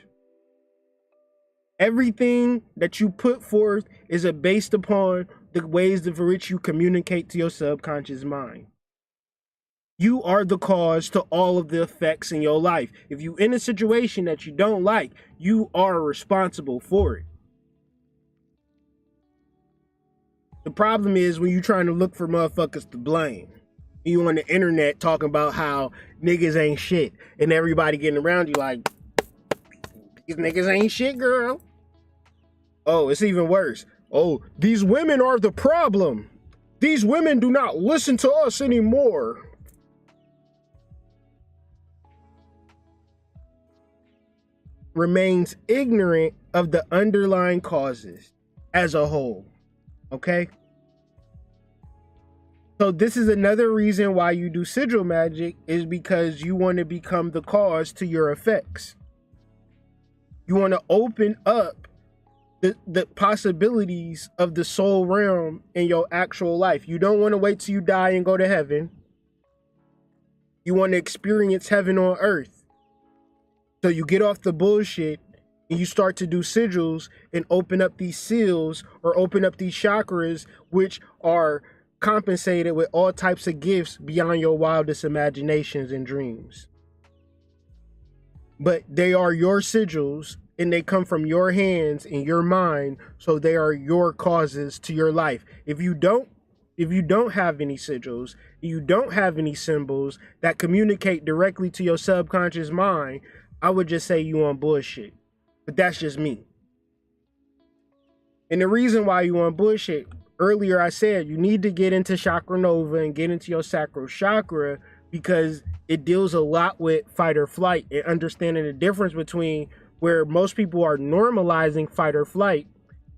Everything that you put forth is based upon the ways in which you communicate to your subconscious mind. You are the cause to all of the effects in your life. If you're in a situation that you don't like, you are responsible for it. The problem is when you're trying to look for motherfuckers to blame. You on the internet talking about how niggas ain't shit, and everybody getting around you like, these niggas ain't shit, girl. Oh, it's even worse. Oh, these women are the problem. These women do not listen to us anymore. Remains ignorant of the underlying causes as a whole. Okay? So this is another reason why you do sigil magic, is because you want to become the cause to your effects. You want to open up the possibilities of the soul realm in your actual life. You don't want to wait till you die and go to heaven. You want to experience heaven on earth. So you get off the bullshit and you start to do sigils and open up these seals or open up these chakras, which are compensated with all types of gifts beyond your wildest imaginations and dreams. But they are your sigils and they come from your hands and your mind, so they are your causes to your life. If you don't have any sigils, you don't have any symbols that communicate directly to your subconscious mind, I would just say you on bullshit. But that's just me. And the reason why you on bullshit, earlier I said you need to get into Chakra Nova and get into your sacral chakra, because it deals a lot with fight or flight and understanding the difference between where most people are normalizing fight or flight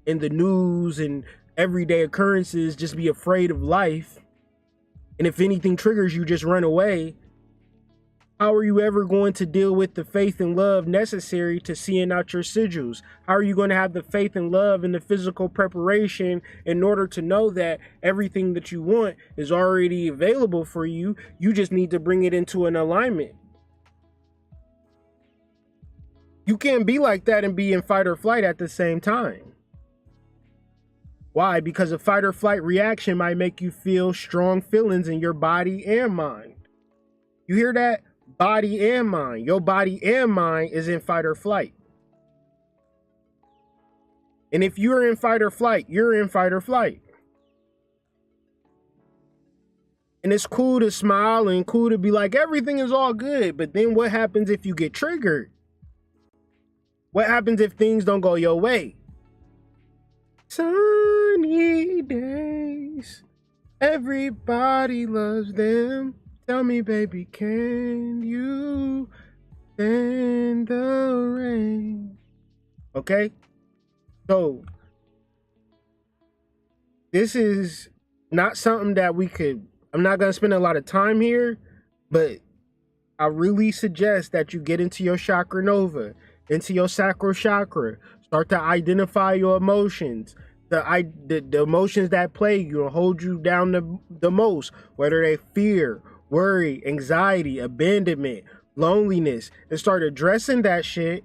in the news and everyday occurrences, just be afraid of life. And if anything triggers you, just run away. How are you ever going to deal with the faith and love necessary to seeing out your sigils? How are you going to have the faith and love and the physical preparation in order to know that everything that you want is already available for you? You just need to bring it into an alignment. You can't be like that and be in fight or flight at the same time. Why? Because a fight or flight reaction might make you feel strong feelings in your body and mind. You hear that? Body and mind. Your body and mind is in fight or flight. And if you're in fight or flight, you're in fight or flight. And it's cool to smile and cool to be like, everything is all good. But then what happens if you get triggered? What happens if things don't go your way? Sunny days, everybody loves them. Tell me, baby, can you stand the rain? Okay? So, this is not something that I'm not going to spend a lot of time here, but I really suggest that you get into your Chakra Nova, into your sacral chakra. Start to identify your emotions. The emotions that plague you and hold you down the most, whether they fear, worry, anxiety, abandonment, loneliness, and start addressing that shit.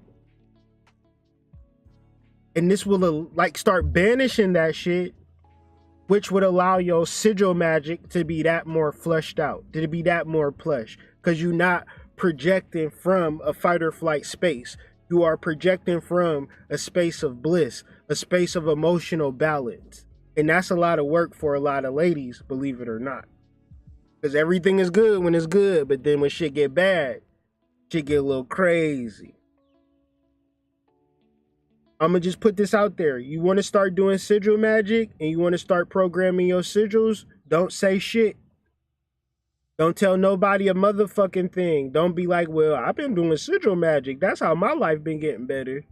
And this will start banishing that shit, which would allow your sigil magic to be that more fleshed out, to be that more plush, because you're not projecting from a fight or flight space. You are projecting from a space of bliss, a space of emotional balance. And that's a lot of work for a lot of ladies, believe it or not. Because everything is good when it's good, but then when shit get bad, shit get a little crazy. I'm going to just put this out there. You want to start doing sigil magic and you want to start programming your sigils, don't say shit. Don't tell nobody a motherfucking thing. Don't be like, well, I've been doing sigil magic. That's how my life been getting better.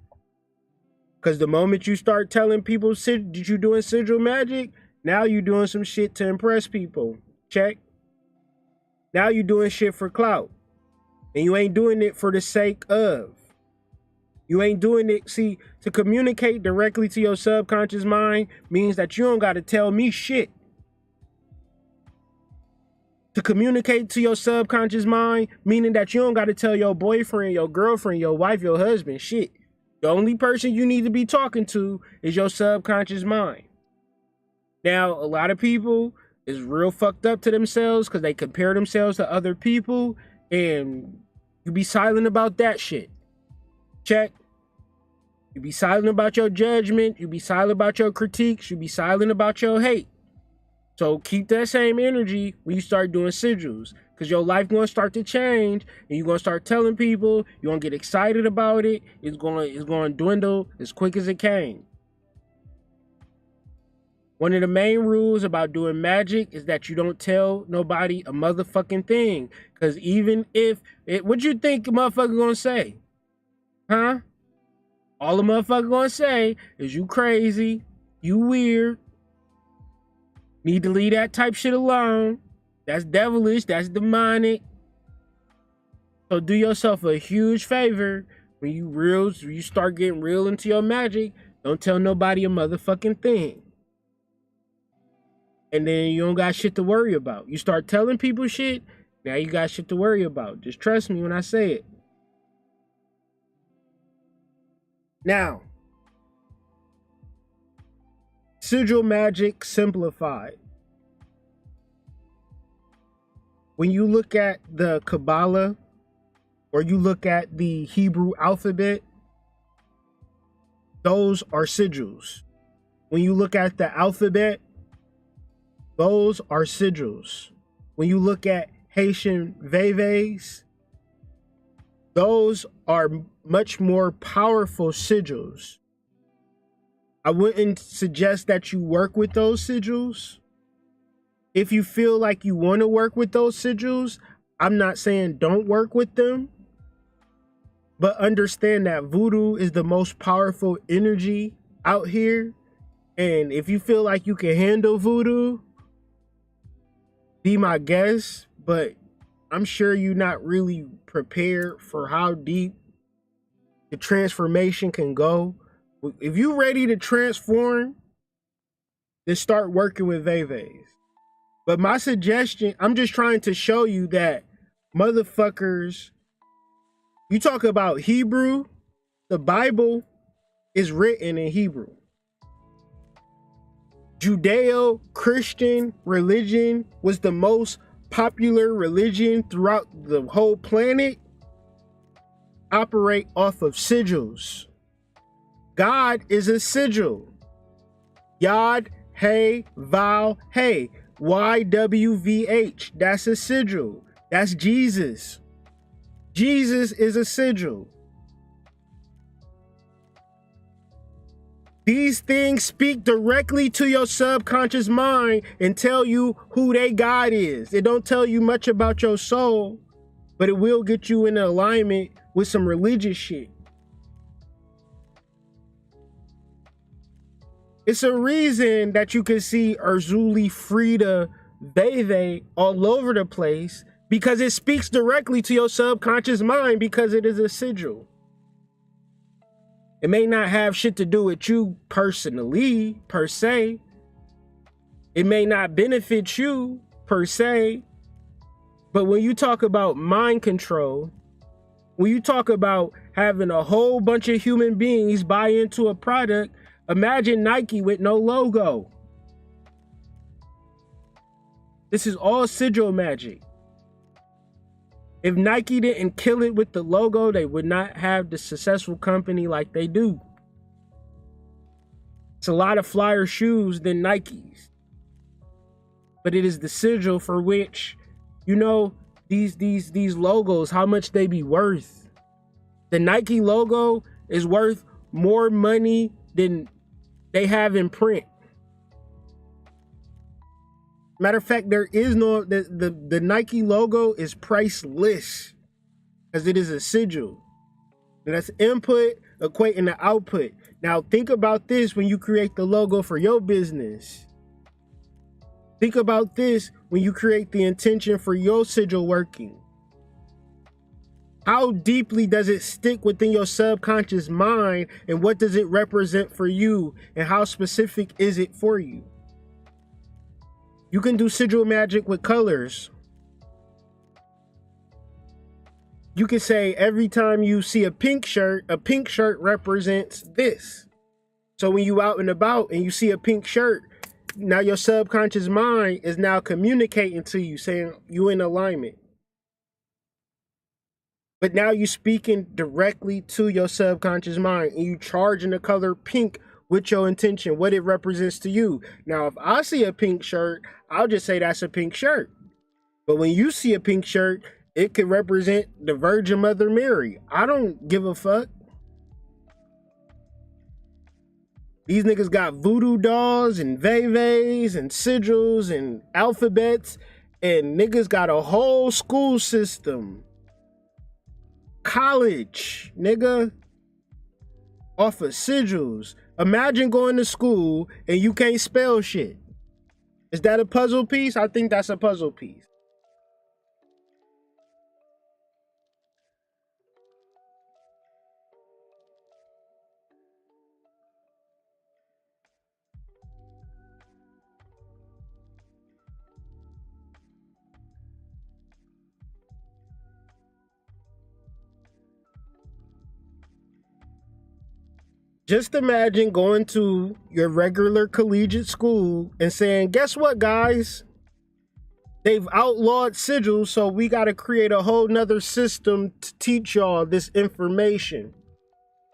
Because the moment you start telling people that you doing sigil magic, now you doing some shit to impress people. Check. Now you doing shit for clout. And you ain't doing it for the sake of. You ain't doing it. See, to communicate directly to your subconscious mind means that you don't got to tell me shit. To communicate to your subconscious mind, meaning that you don't got to tell your boyfriend, your girlfriend, your wife, your husband, shit. The only person you need to be talking to is your subconscious mind. Now, a lot of people is real fucked up to themselves because they compare themselves to other people, and you be silent about that shit. Check. You be silent about your judgment. You be silent about your critiques. You be silent about your hate. So keep that same energy when you start doing sigils, because your life going to start to change and you're going to start telling people, you're going to get excited about it. It's going to dwindle as quick as it came. One of the main rules about doing magic is that you don't tell nobody a motherfucking thing. Because even if what you think a motherfucker going to say? Huh? All the motherfucker going to say is you crazy, you weird. Need to leave that type shit alone. That's devilish. That's demonic. So do yourself a huge favor when you start getting real into your magic. Don't tell nobody a motherfucking thing. And then you don't got shit to worry about. You start telling people shit, now you got shit to worry about. Just trust me when I say it. Now, sigil magic simplified. When you look at the Kabbalah or you look at the Hebrew alphabet, those are sigils. When you look at the alphabet, those are sigils. When you look at Haitian veves, those are much more powerful sigils. I wouldn't suggest that you work with those sigils. If you feel like you want to work with those sigils, I'm not saying don't work with them, but understand that voodoo is the most powerful energy out here. And if you feel like you can handle voodoo, be my guest, but I'm sure you're not really prepared for how deep the transformation can go. If you're ready to transform, then start working with veves. But my suggestion, I'm just trying to show you that motherfuckers, you talk about Hebrew, the Bible is written in Hebrew. Judeo-Christian religion was the most popular religion throughout the whole planet. Operate off of sigils. God is a sigil. Yod, Hey, Vav, Hey. YWVH. That's a sigil. That's Jesus. Jesus is a sigil. These things speak directly to your subconscious mind and tell you who they God is. It don't tell you much about your soul, but it will get you in alignment with some religious shit. It's a reason that you can see Erzuli Frida Veve all over the place, because it speaks directly to your subconscious mind because it is a sigil. It may not have shit to do with you personally, per se. It may not benefit you, per se. But when you talk about mind control, when you talk about having a whole bunch of human beings buy into a product, imagine Nike with no logo. This is all sigil magic. If Nike didn't kill it with the logo, they would not have the successful company like they do. It's a lot of flyer shoes than Nikes. But it is the sigil for which You know, these logos, how much they be worth. The Nike logo is worth more money than they have in print. Matter of fact, there is no the Nike logo is priceless because it is a sigil. And that's input equating to output. Now think about this when you create the logo for your business. Think about this when you create the intention for your sigil working. How deeply does it stick within your subconscious mind, and what does it represent for you, and how specific is it for you? You can do sigil magic with colors. You can say every time you see a pink shirt represents this. So when you out and about and you see a pink shirt, now your subconscious mind is now communicating to you, saying you in alignment. But now you speaking directly to your subconscious mind, and you charging the color pink with your intention, what it represents to you. Now, if I see a pink shirt, I'll just say that's a pink shirt. But when you see a pink shirt, it could represent the Virgin Mother Mary. I don't give a fuck. These niggas got voodoo dolls and vevés and sigils and alphabets, and niggas got a whole school system. College, nigga, off of sigils. Imagine going to school and you can't spell shit. Is that a puzzle piece? I think that's a puzzle piece. Just imagine going to your regular collegiate school and saying, guess what, guys? They've outlawed sigils, so we got to create a whole nother system to teach y'all this information.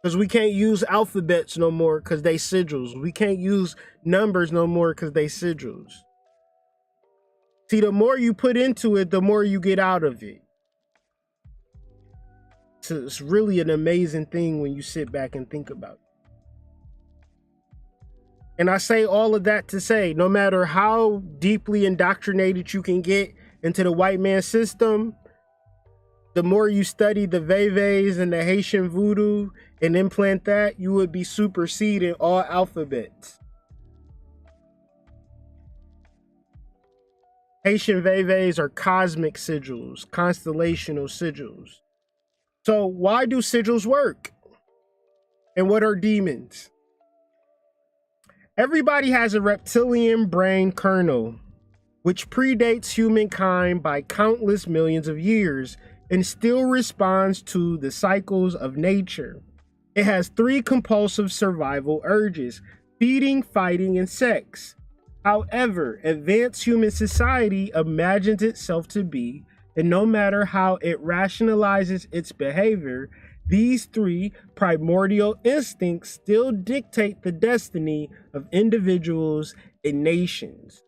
Because we can't use alphabets no more because they sigils. We can't use numbers no more because they sigils. See, the more you put into it, the more you get out of it. So it's really an amazing thing when you sit back and think about it. And I say all of that to say, no matter how deeply indoctrinated you can get into the white man system, the more you study the vevés and the Haitian voodoo and implant that, you would be superseding all alphabets. Haitian vevés are cosmic sigils, constellational sigils. So why do sigils work? And what are demons? Everybody has a reptilian brain kernel, which predates humankind by countless millions of years and still responds to the cycles of nature. It has 3 compulsive survival urges: feeding, fighting, and sex. However, advanced human society imagines itself to be, and no matter how it rationalizes its behavior, these 3 primordial instincts still dictate the destiny of individuals and nations.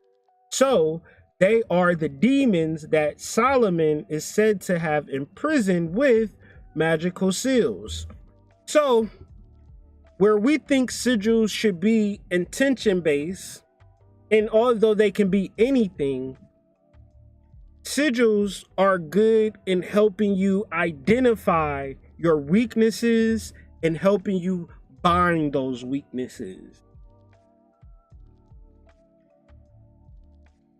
So, they are the demons that Solomon is said to have imprisoned with magical seals. So, where we think sigils should be intention-based, and although they can be anything, sigils are good in helping you identify your weaknesses and helping you bind those weaknesses.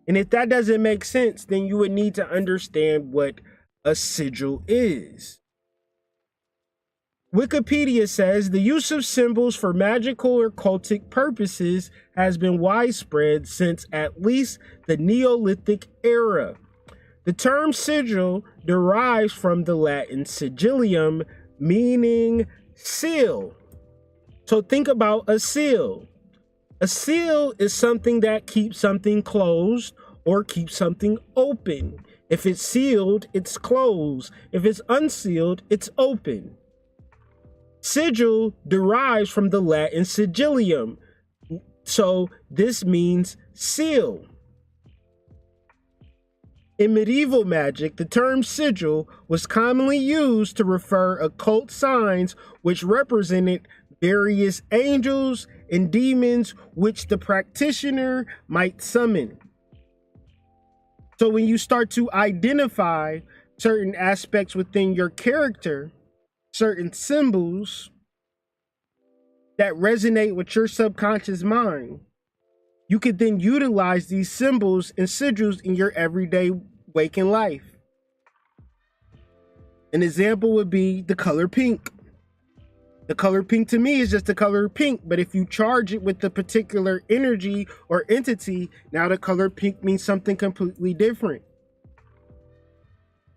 And if that doesn't make sense, then you would need to understand what a sigil is. Wikipedia says the use of symbols for magical or cultic purposes has been widespread since at least the Neolithic era. The term sigil derives from the Latin sigillium, meaning seal. So think about a seal. A seal is something that keeps something closed or keeps something open. If it's sealed, it's closed. If it's unsealed, it's open. Sigil derives from the Latin sigillium. So this means seal. In medieval magic, the term sigil was commonly used to refer occult signs which represented various angels and demons which the practitioner might summon. So when you start to identify certain aspects within your character, certain symbols that resonate with your subconscious mind, you could then utilize these symbols and sigils in your everyday waking life. An example would be the color pink. The color pink to me is just the color pink, but if you charge it with the particular energy or entity, now the color pink means something completely different.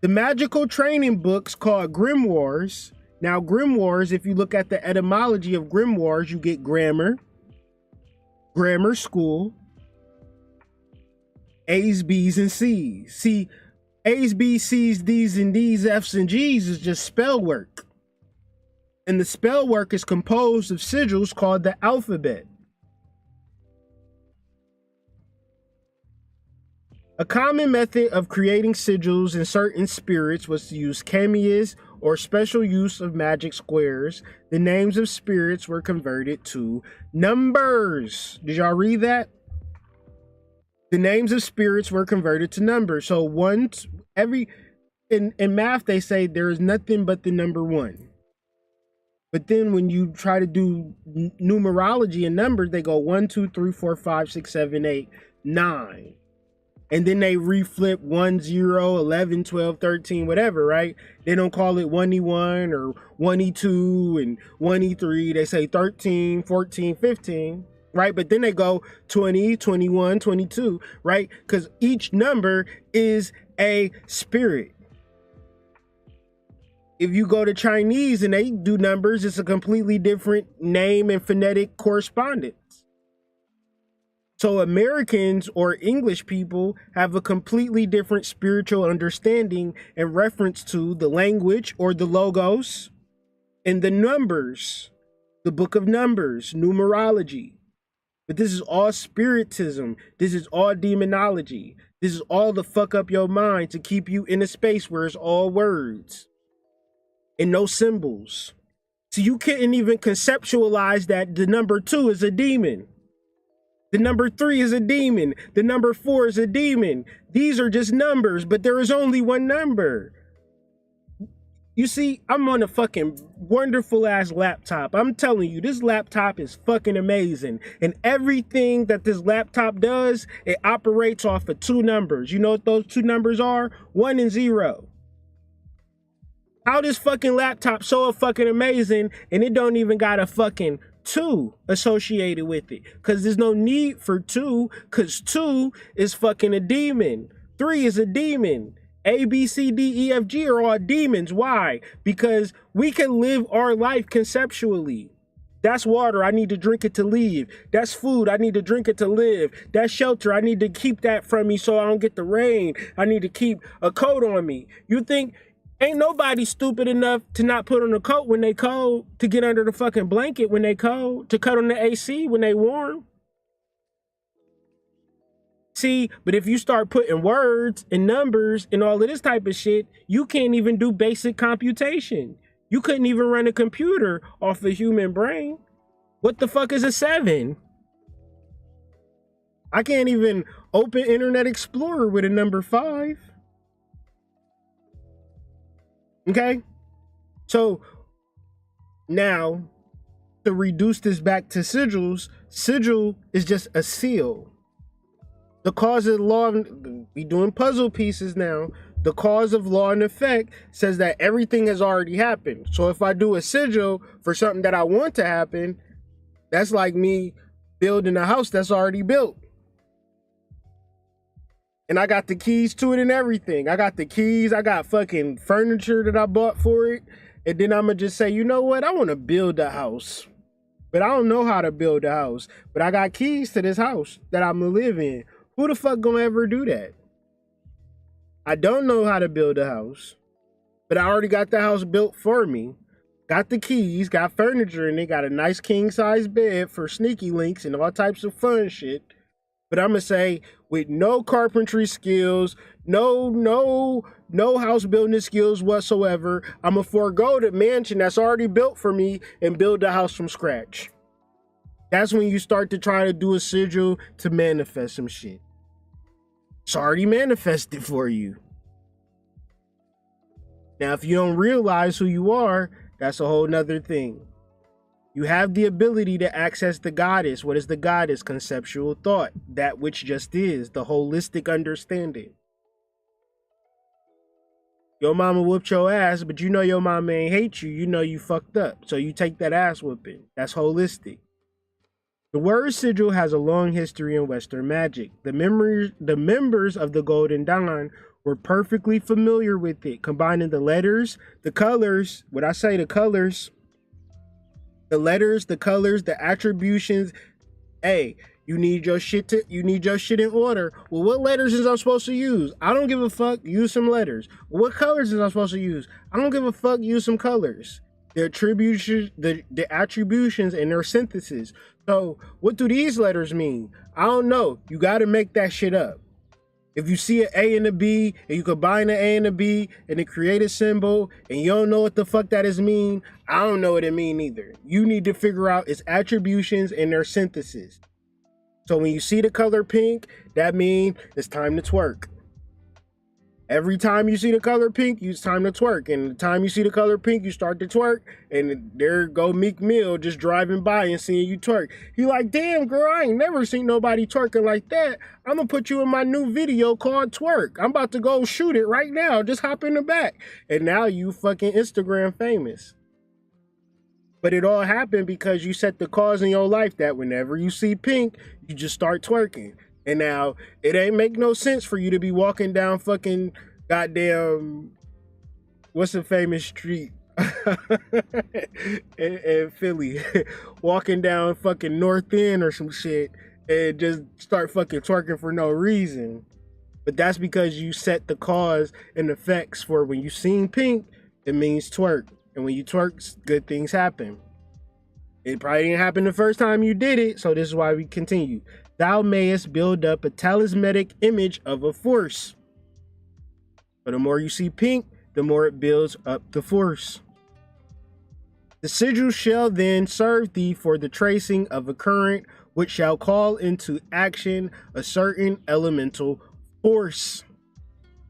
The magical training books called grimoires. Now grimoires, if you look at the etymology of grimoires, you get grammar, grammar school, A's, B's, and C's. See, A's, B's, C's, D's, and D's, F's, and G's is just spell work. And the spell work is composed of sigils called the alphabet. A common method of creating sigils in certain spirits was to use cameas or special use of magic squares. The names of spirits were converted to numbers. Did y'all read that? The names of spirits were converted to numbers. So in math, they say there is nothing but the number one. But then when you try to do numerology and numbers, they go 1, 2, 3, 4, 5, 6, 7, 8, 9. And then they reflip 1, 0, 11, 12, 13, whatever, right? They don't call it 1E1 or 1E2 and 1E3. They say 13, 14, 15, right? But then they go 20, 21, 22, right? Because each number is a spirit. If you go to Chinese and they do numbers, it's a completely different name and phonetic correspondence. So Americans or English people have a completely different spiritual understanding in reference to the language or the logos and the numbers, the book of numbers, numerology. But this is all spiritism. This is all demonology. This is all to fuck up your mind to keep you in a space where it's all words and no symbols. So you couldn't even conceptualize that the number 2 is a demon. The number 3 is a demon. The number 4 is a demon. These are just numbers, but there is only one number. You see, I'm on a fucking wonderful ass laptop. I'm telling you, this laptop is fucking amazing. And everything that this laptop does, it operates off of 2 numbers. You know what those 2 numbers are? 1 and 0. How this fucking laptop so fucking amazing and it don't even got a fucking 2 associated with it? Because there's no need for 2, because 2 is fucking a demon. 3 is a demon. A, B, C, D, E, F, G are all demons. Why? Because we can live our life conceptually. That's water, I need to drink it to live. That's food, I need to drink it to live. That's shelter, I need to keep that from me so I don't get the rain. I need to keep a coat on me. You think ain't nobody stupid enough to not put on a coat when they cold, to get under the fucking blanket when they cold, to cut on the AC when they warm? See, but if you start putting words and numbers and all of this type of shit, you can't even do basic computation. You couldn't even run a computer off a human brain. What the fuck is a 7? I can't even open Internet Explorer with a number 5. Okay? So now, to reduce this back to sigils, sigil is just a seal. The cause of law, we doing puzzle pieces now. The cause of law and effect says that everything has already happened. So if I do a sigil for something that I want to happen, that's like me building a house that's already built. And I got the keys to it and everything. I got the keys, I got fucking furniture that I bought for it. And then I'm gonna just say, you know what? I want to build a house. But I don't know how to build a house. But I got keys to this house that I'm gonna live in. Who the fuck gonna ever do that? I don't know how to build a house, but I already got the house built for me. Got the keys, got furniture in it, got a nice king size bed for sneaky links and all types of fun shit. But I'm gonna say with no carpentry skills, no house building skills whatsoever, I'm gonna forego the mansion that's already built for me and build the house from scratch. That's when you start to try to do a sigil to manifest some shit. It's already manifested for you. Now, if you don't realize who you are, that's a whole nother thing. You have the ability to access the goddess. What is the goddess? Conceptual thought. That which just is. The holistic understanding. Your mama whooped your ass, but you know your mama ain't hate you. You know you fucked up. So you take that ass whooping. That's holistic. The word sigil has a long history in Western magic. The members of the Golden Dawn were perfectly familiar with it, combining the letters, the colors, what I say, the colors, the letters, the colors, the attributions. Hey, you need your shit in order. Well, what letters is I supposed to use? I don't give a fuck. Use some letters. Well, what colors is I supposed to use? I don't give a fuck. Use some colors. The attributions and their synthesis. So, what do these letters mean? I don't know. You got to make that shit up. If you see an A and a B, and you combine the A and the B, and it create a symbol, and you don't know what the fuck that is mean, I don't know what it mean either. You need to figure out its attributions and their synthesis. So when you see the color pink, that means it's time to twerk. Every time you see the color pink, it's time to twerk. And the time you see the color pink, you start to twerk. And there go Meek Mill just driving by and seeing you twerk. He like, damn, girl, I ain't never seen nobody twerking like that. I'm going to put you in my new video called Twerk. I'm about to go shoot it right now. Just hop in the back. And now you fucking Instagram famous. But it all happened because you set the cause in your life that whenever you see pink, you just start twerking. And now it ain't make no sense for you to be walking down fucking goddamn, what's the famous street in Philly? Walking down fucking North End or some shit and just start fucking twerking for no reason. But that's because you set the cause and effects for when you seen pink, it means twerk. And when you twerk, good things happen. It probably didn't happen the first time you did it, so this is why we continue. Thou mayest build up a talismanic image of a force. But the more you see pink, the more it builds up the force. The sigil shall then serve thee for the tracing of a current, which shall call into action a certain elemental force.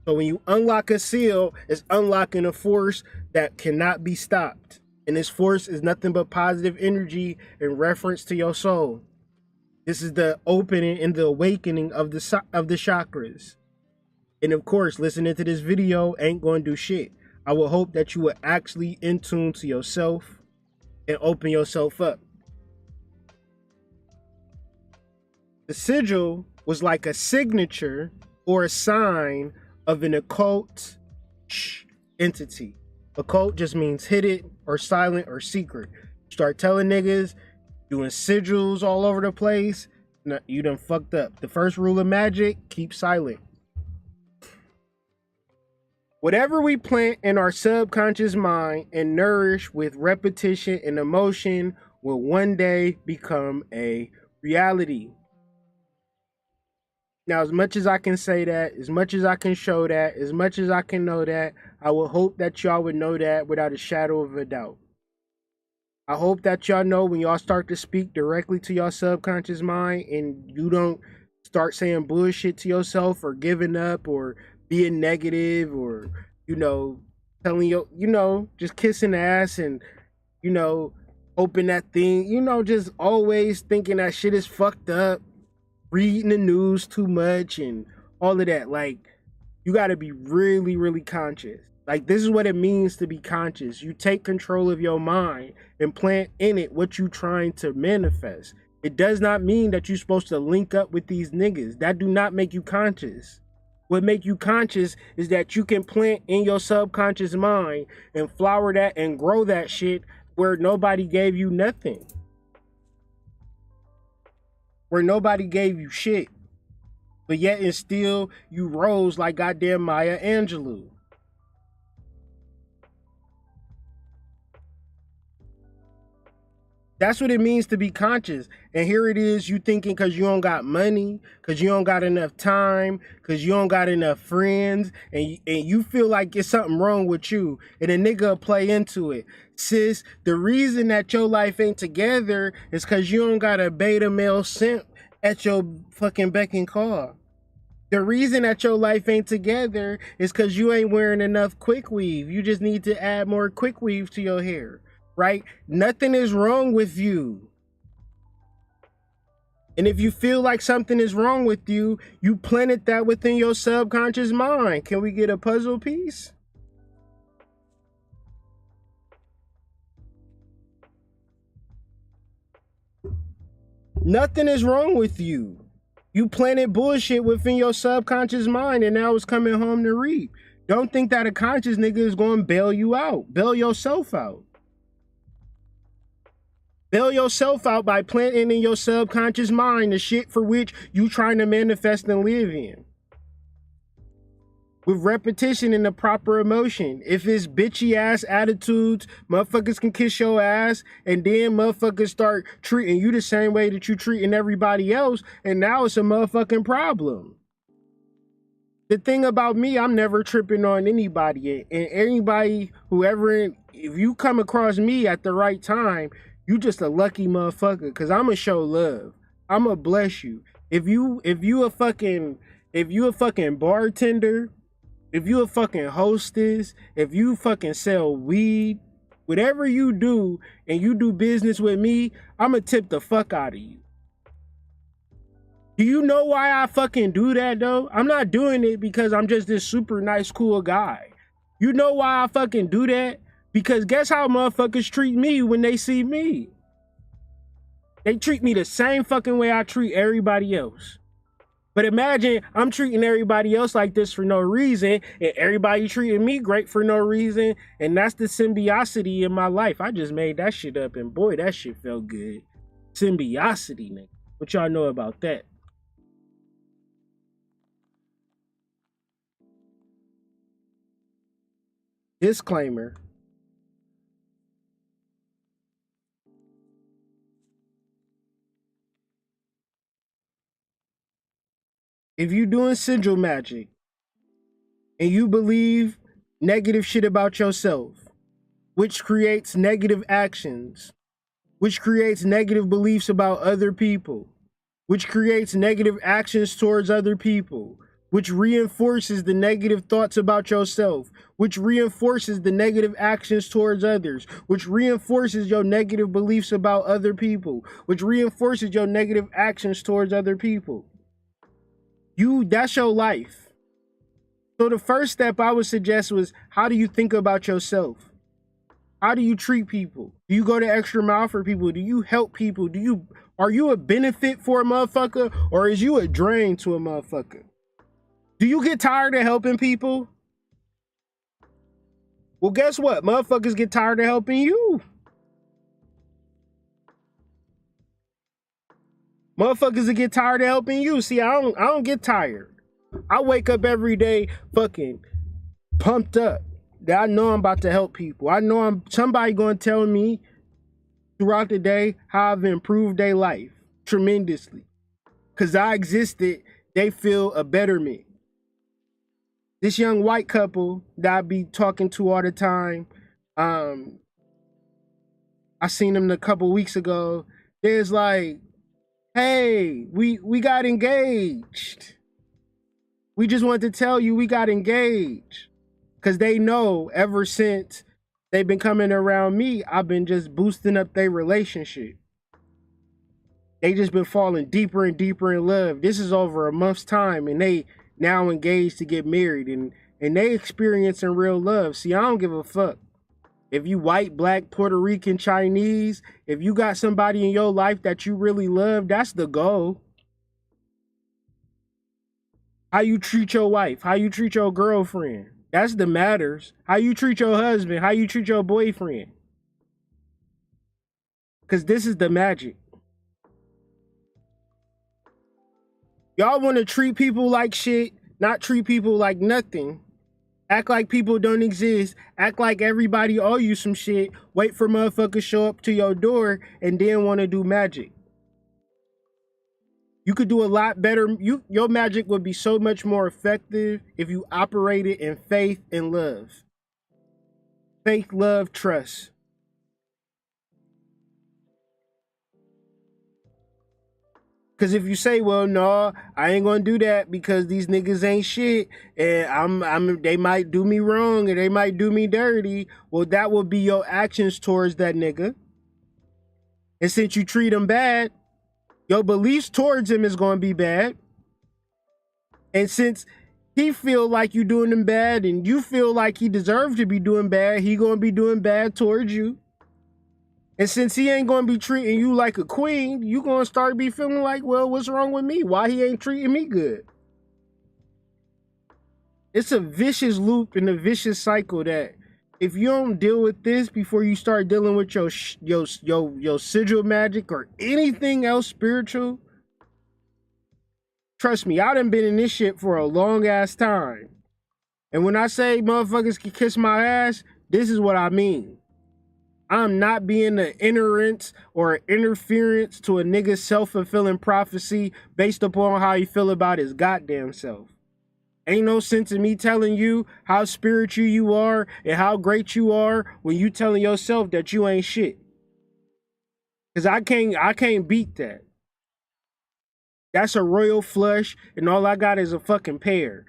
So when you unlock a seal, it's unlocking a force that cannot be stopped. And this force is nothing but positive energy in reference to your soul. This is the opening and the awakening of the chakras. And of course, listening to this video ain't going to do shit. I will hope that you are actually in tune to yourself and open yourself up. The sigil was like a signature or a sign of an occult entity. Occult just means hidden or silent or secret. Start telling niggas, doing sigils all over the place, you done fucked up. The first rule of magic, keep silent. Whatever we plant in our subconscious mind and nourish with repetition and emotion will one day become a reality. Now, as much as I can say that, as much as I can show that, as much as I can know that, I will hope that y'all would know that without a shadow of a doubt. I hope that y'all know when y'all start to speak directly to your subconscious mind and you don't start saying bullshit to yourself or giving up or being negative or, telling you, just kissing ass and, hoping that thing, just always thinking that shit is fucked up. Reading the news too much and all of that. Like, you got to be really, really conscious. Like, this is what it means to be conscious. You take control of your mind and plant in it what you're trying to manifest. It does not mean that you're supposed to link up with these niggas. That do not make you conscious. What make you conscious is that you can plant in your subconscious mind and flower that and grow that shit where nobody gave you nothing. Where nobody gave you shit, but yet and still you rose like goddamn Maya Angelou. That's what it means to be conscious. And here it is, you thinking because you don't got money, because you don't got enough time, because you don't got enough friends, and you feel like it's something wrong with you, and a nigga will play into it. Sis, the reason that your life ain't together is because you don't got a beta male simp at your fucking beck and call. The reason that your life ain't together is because you ain't wearing enough quick weave. You just need to add more quick weave to your hair. Right? Nothing is wrong with you. And if you feel like something is wrong with you, you planted that within your subconscious mind. Can we get a puzzle piece? Nothing is wrong with you. You planted bullshit within your subconscious mind, and now it's coming home to reap. Don't think that a conscious nigga is going to bail you out. Bail yourself out. Bail yourself out by planting in your subconscious mind the shit for which you trying to manifest and live in. With repetition and the proper emotion. If it's bitchy ass attitudes, motherfuckers can kiss your ass, and then motherfuckers start treating you the same way that you treating everybody else, and now it's a motherfucking problem. The thing about me, I'm never tripping on anybody, and anybody, whoever, if you come across me at the right time, you just a lucky motherfucker, because I'm going to show love. I'm going to bless you. If you a fucking bartender, if you a fucking hostess, if you fucking sell weed, whatever you do, and you do business with me, I'm going to tip the fuck out of you. Do you know why I fucking do that, though? I'm not doing it because I'm just this super nice, cool guy. You know why I fucking do that? Because guess how motherfuckers treat me when they see me? They treat me the same fucking way I treat everybody else. But imagine I'm treating everybody else like this for no reason, and everybody treating me great for no reason, and that's the symbiosity in my life. I just made that shit up, and boy, that shit felt good. Symbiosity, nigga. What y'all know about that? Disclaimer. If you doing sigil magic and you believe negative shit about yourself, which creates negative actions, which creates negative beliefs about other people, which creates negative actions towards other people, which reinforces the negative thoughts about yourself, which reinforces the negative actions towards others, which reinforces your negative beliefs about other people, which reinforces your negative actions towards other people. That's your life. So the first step I would suggest was, how do you think about yourself? How do you treat people? Do you go the extra mile for people? Do you help people? Are you a benefit for a motherfucker, or is you a drain to a motherfucker? Do you get tired of helping people? Well, guess what? Motherfuckers get tired of helping you. Motherfuckers will get tired of helping you. See, I don't get tired. I wake up every day fucking pumped up that I know I'm about to help people. I know somebody going to tell me throughout the day how I've improved their life tremendously. Because I existed, they feel a betterment. This young white couple that I be talking to all the time, I seen them a couple weeks ago. There's like, hey, we got engaged. We just wanted to tell you we got engaged. Because they know ever since they've been coming around me, I've been just boosting up their relationship. They just been falling deeper and deeper in love. This is over a month's time, and they now engaged to get married, and they experiencing real love. See, I don't give a fuck. If you white, black, Puerto Rican, Chinese, if you got somebody in your life that you really love, that's the goal. How you treat your wife, how you treat your girlfriend, that's the matters. How you treat your husband, how you treat your boyfriend. Because this is the magic. Y'all want to treat people like shit, not treat people like nothing. Act like people don't exist. Act like everybody owe you some shit. Wait for motherfuckers show up to your door and then want to do magic. You could do a lot better. Your magic would be so much more effective if you operated in faith and love. Faith, love, trust. Because if you say, well, no, I ain't gonna do that because these niggas ain't shit, and they might do me wrong and they might do me dirty. Well, that will be your actions towards that nigga. And since you treat him bad, your beliefs towards him is gonna be bad. And since he feel like you doing him bad and you feel like he deserves to be doing bad, he gonna be doing bad towards you. And since he ain't gonna be treating you like a queen, you gonna start be feeling like, well, what's wrong with me? Why he ain't treating me good? It's a vicious loop and a vicious cycle that if you don't deal with this before you start dealing with your sigil magic or anything else spiritual, trust me, I done been in this shit for a long ass time. And when I say motherfuckers can kiss my ass, this is what I mean. I'm not being an interference or interference to a nigga's self-fulfilling prophecy based upon how he feel about his goddamn self. Ain't no sense in me telling you how spiritual you are and how great you are when you telling yourself that you ain't shit. Cause I can't beat that. That's a royal flush and all I got is a fucking pair.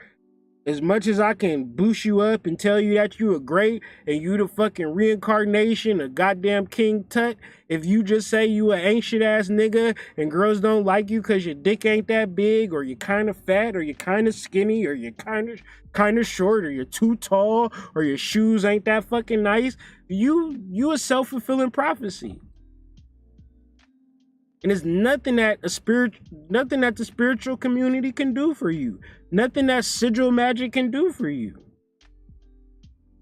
As much as I can boost you up and tell you that you are great and you the fucking reincarnation of goddamn King Tut, if you just say you an ancient ass nigga and girls don't like you because your dick ain't that big or you're kind of fat or you're kind of skinny or you're kind of short or you're too tall or your shoes ain't that fucking nice, you a self-fulfilling prophecy. And it's nothing that the spiritual community can do for you. Nothing that sigil magic can do for you.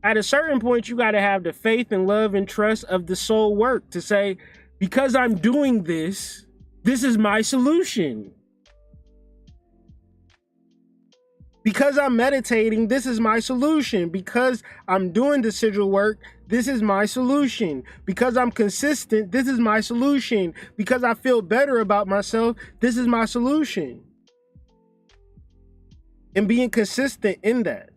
At a certain point, you got to have the faith and love and trust of the soul work to say, because I'm doing this, this is my solution. Because I'm meditating, this is my solution. Because I'm doing the sigil work, this is my solution. Because I'm consistent, this is my solution. Because I feel better about myself, this is my solution. And being consistent in that.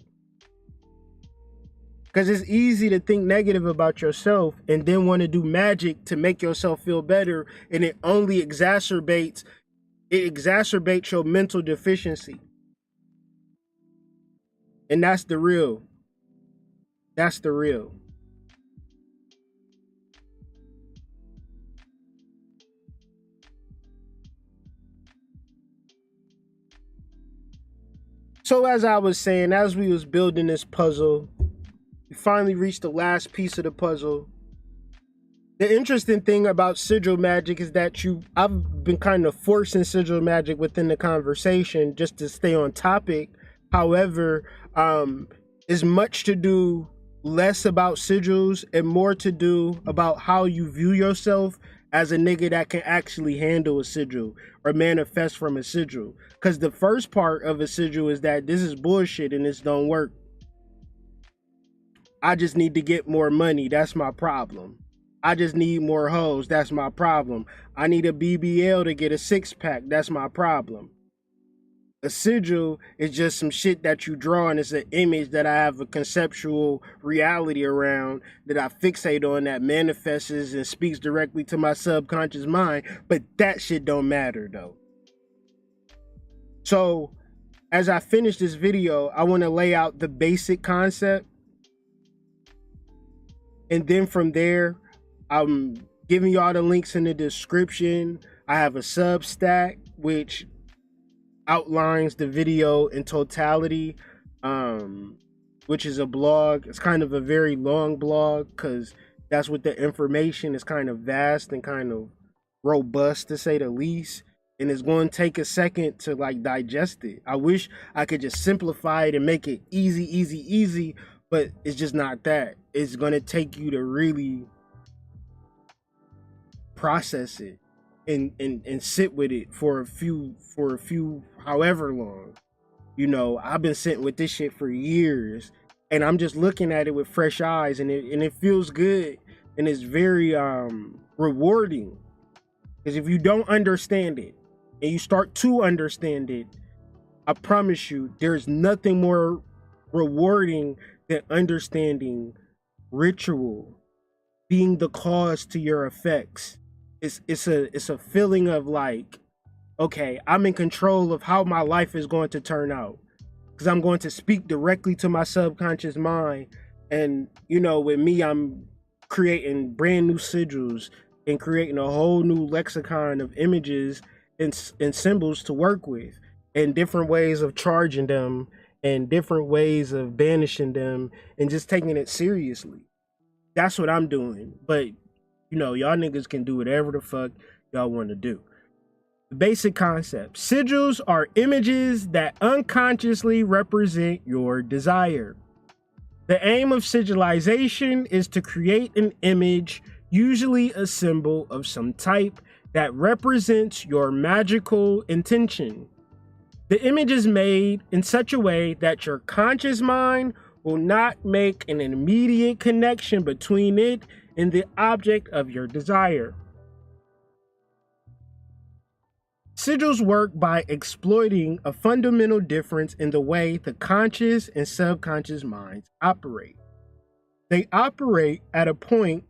Because it's easy to think negative about yourself and then want to do magic to make yourself feel better, and it only exacerbates your mental deficiency. And that's the real. That's the real. So as I was saying, as we was building this puzzle, we finally reached the last piece of the puzzle. The interesting thing about sigil magic is that I've been kind of forcing sigil magic within the conversation just to stay on topic. However, it's much to do less about sigils and more to do about how you view yourself as a nigga that can actually handle a sigil or manifest from a sigil. Because the first part of a sigil is that this is bullshit and this don't work. I just need to get more money. That's my problem. I just need more hoes. That's my problem. I need a BBL to get a six-pack. That's my problem. A sigil is just some shit that you draw, and it's an image that I have a conceptual reality around that I fixate on, that manifests and speaks directly to my subconscious mind. But that shit don't matter though. So as I finish this video, I want to lay out the basic concept. And then from there, I'm giving y'all the links in the description. I have a Substack, which outlines the video in totality, which is a blog. It's kind of a very long blog because that's what the information is, kind of vast and kind of robust to say the least, and it's going to take a second to like digest it. I wish I could just simplify it and make it easy, but it's just not that. It's going to take you to really process it and sit with it for a few however long. You know, I've been sitting with this shit for years, and I'm just looking at it with fresh eyes, and it feels good, and it's very rewarding. Because if you don't understand it and you start to understand it, I promise you, there's nothing more rewarding than understanding ritual, being the cause to your effects. It's a feeling of like, okay, I'm in control of how my life is going to turn out. Because I'm going to speak directly to my subconscious mind. And, with me, I'm creating brand new sigils and creating a whole new lexicon of images and symbols to work with, and different ways of charging them and different ways of banishing them and just taking it seriously. That's what I'm doing. But, y'all niggas can do whatever the fuck y'all want to do. The basic concept: sigils are images that unconsciously represent your desire. The aim of sigilization is to create an image, usually a symbol of some type, that represents your magical intention. The image is made in such a way that your conscious mind will not make an immediate connection between it and the object of your desire. Sigils work by exploiting a fundamental difference in the way the conscious and subconscious minds operate. They operate at a point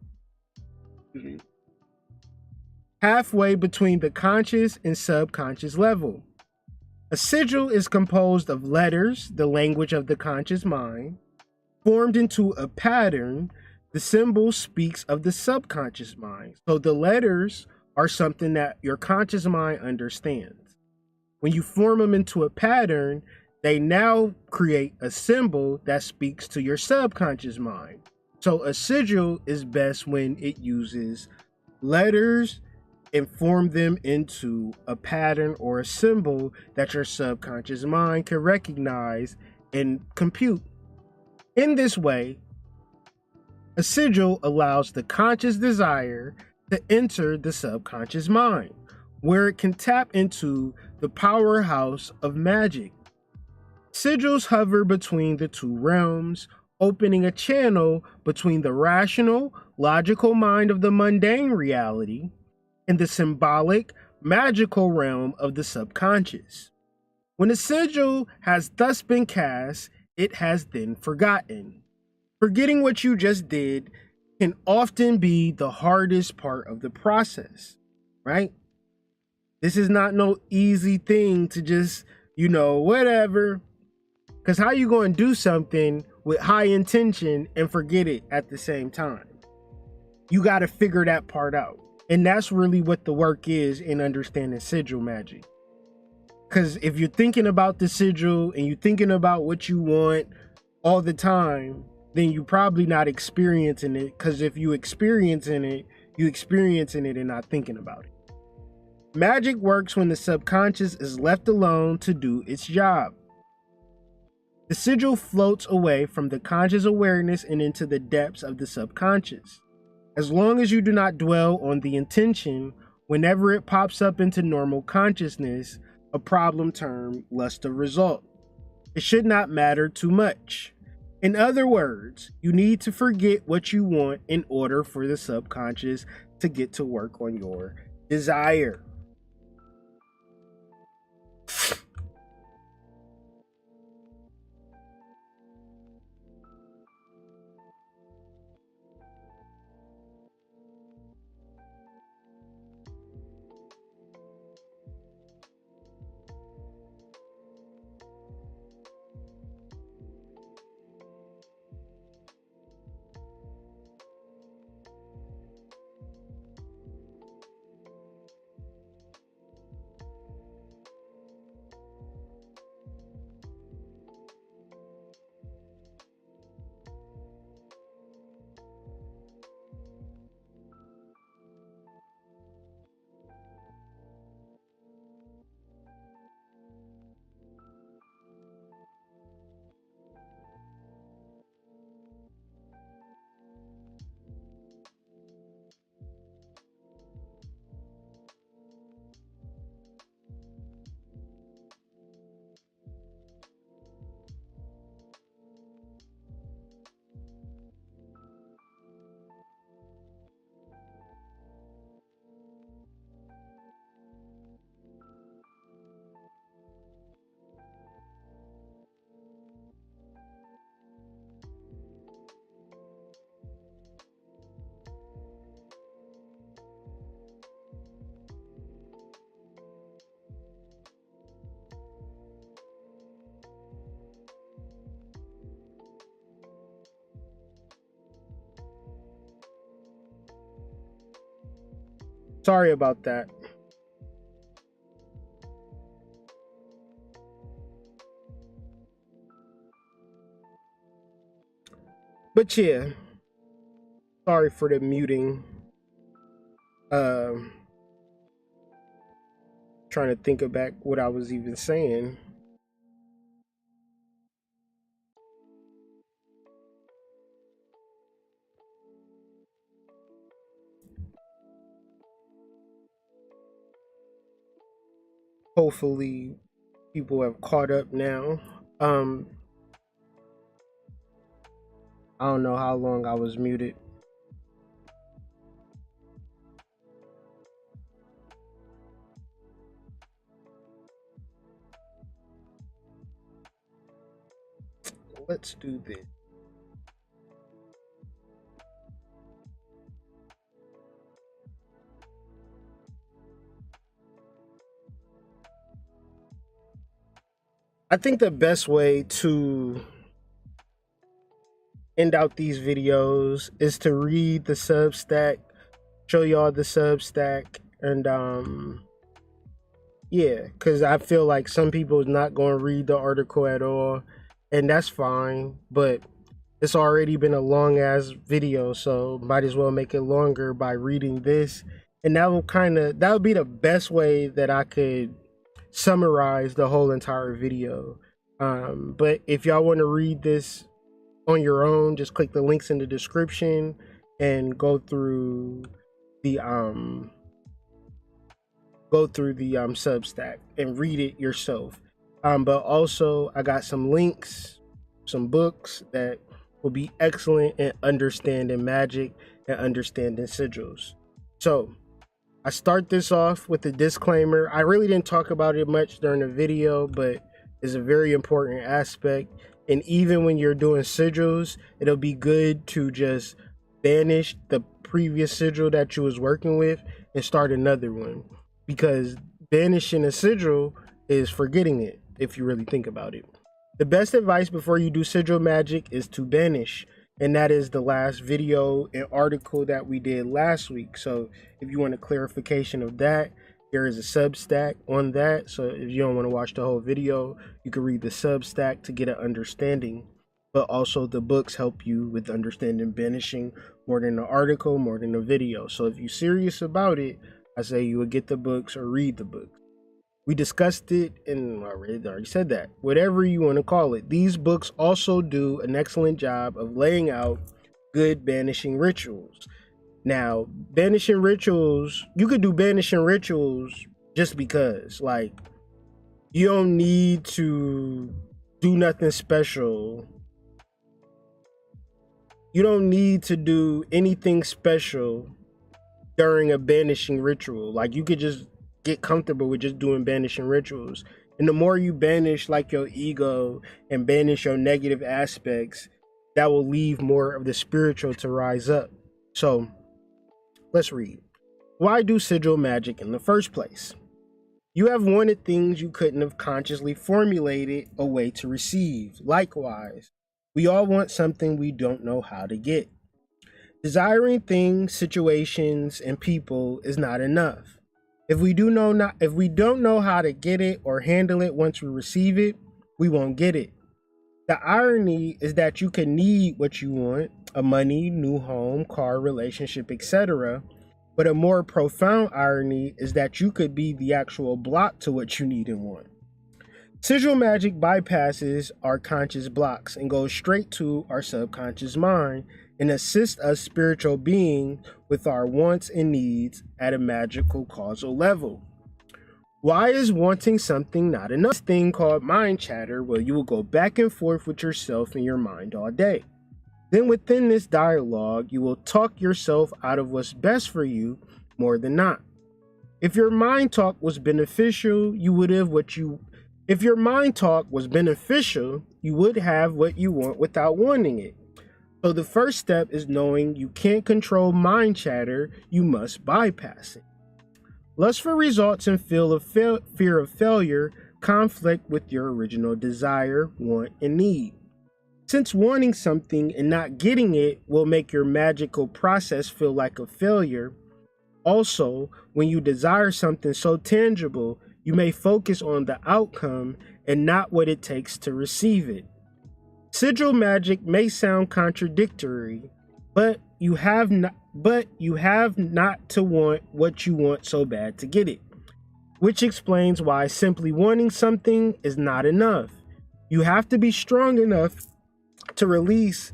halfway between the conscious and subconscious level. A sigil is composed of letters, the language of the conscious mind, formed into a pattern. The symbol speaks of the subconscious mind. So the letters are something that your conscious mind understands. When you form them into a pattern, they now create a symbol that speaks to your subconscious mind. So a sigil is best when it uses letters and form them into a pattern or a symbol that your subconscious mind can recognize and compute. In this way, a sigil allows the conscious desire to enter the subconscious mind, where it can tap into the powerhouse of magic. Sigils hover between the two realms, opening a channel between the rational, logical mind of the mundane reality and the symbolic, magical realm of the subconscious. When a sigil has thus been cast, it has then forgotten. Forgetting what you just did can often be the hardest part of the process, right? This is not no easy thing to just, whatever. Because how you going to do something with high intention and forget it at the same time? You got to figure that part out. And that's really what the work is in understanding sigil magic. Because if you're thinking about the sigil and you're thinking about what you want all the time, then you're probably not experiencing it. Because if you experiencing it and not thinking about it. Magic works when the subconscious is left alone to do its job. The sigil floats away from the conscious awareness and into the depths of the subconscious. As long as you do not dwell on the intention, whenever it pops up into normal consciousness, a problem term must result. It should not matter too much. In other words, you need to forget what you want in order for the subconscious to get to work on your desire. Sorry about that. But yeah, sorry for the muting. Trying to think back what I was even saying. Hopefully people have caught up now. I don't know how long I was muted. Let's do this. I think the best way to end out these videos is to read the Substack, show y'all the Substack, and yeah, because I feel like some people is not going to read the article at all, and that's fine, but it's already been a long ass video, so might as well make it longer by reading this, and that would be the best way that I could summarize the whole entire video. But if y'all want to read this on your own, just click the links in the description and go through the Substack and read it yourself. But also I got some links, some books that will be excellent in understanding magic and understanding sigils. So I start this off with a disclaimer. I really didn't talk about it much during the video, but it's a very important aspect. And even when you're doing sigils, it'll be good to just banish the previous sigil that you was working with and start another one, because banishing a sigil is forgetting it if you really think about it. The best advice before you do sigil magic is to banish, and that is the last video and article that we did last week. So if you want a clarification of that, there is a Substack on that. So if you don't want to watch the whole video, you can read the Substack to get an understanding. But also the books help you with understanding banishing more than the article, more than the video. So if you're serious about it, I say you would get the books or read the books. We discussed it, and I already said that. Whatever you want to call it. These books also do an excellent job of laying out good banishing rituals. Now, banishing rituals, you could do banishing rituals just because. Like, you don't need to do nothing special. You don't need to do anything special during a banishing ritual. Like, you could just get comfortable with just doing banishing rituals. And the more you banish like your ego and banish your negative aspects, that will leave more of the spiritual to rise up. So let's read. Why do sigil magic in the first place? You have wanted things you couldn't have consciously formulated a way to receive. Likewise, we all want something we don't know how to get. Desiring things, situations, and people is not enough. If we don't know how to get it or handle it once we receive it, we won't get it. The irony is that you can need what you want, a money, new home, car, relationship, etc. But a more profound irony is that you could be the actual block to what you need and want. Sigil magic bypasses our conscious blocks and goes straight to our subconscious mind and assists us spiritual beings with our wants and needs at a magical causal level. Why is wanting something not enough? This thing called mind chatter, where you will go back and forth with yourself in your mind all day. Then within this dialogue, you will talk yourself out of what's best for you more than not. If your mind talk was beneficial, you would have what you would have what you want without wanting it. So the first step is knowing you can't control mind chatter, you must bypass it. Lust for results and fear of failure conflict with your original desire, want, and need. Since wanting something and not getting it will make your magical process feel like a failure, Also, when you desire something so tangible, you may focus on the outcome and not what it takes to receive it. Sigil magic may sound contradictory, but you have not to want what you want so bad to get it, which explains why simply wanting something is not enough. You have to be strong enough to release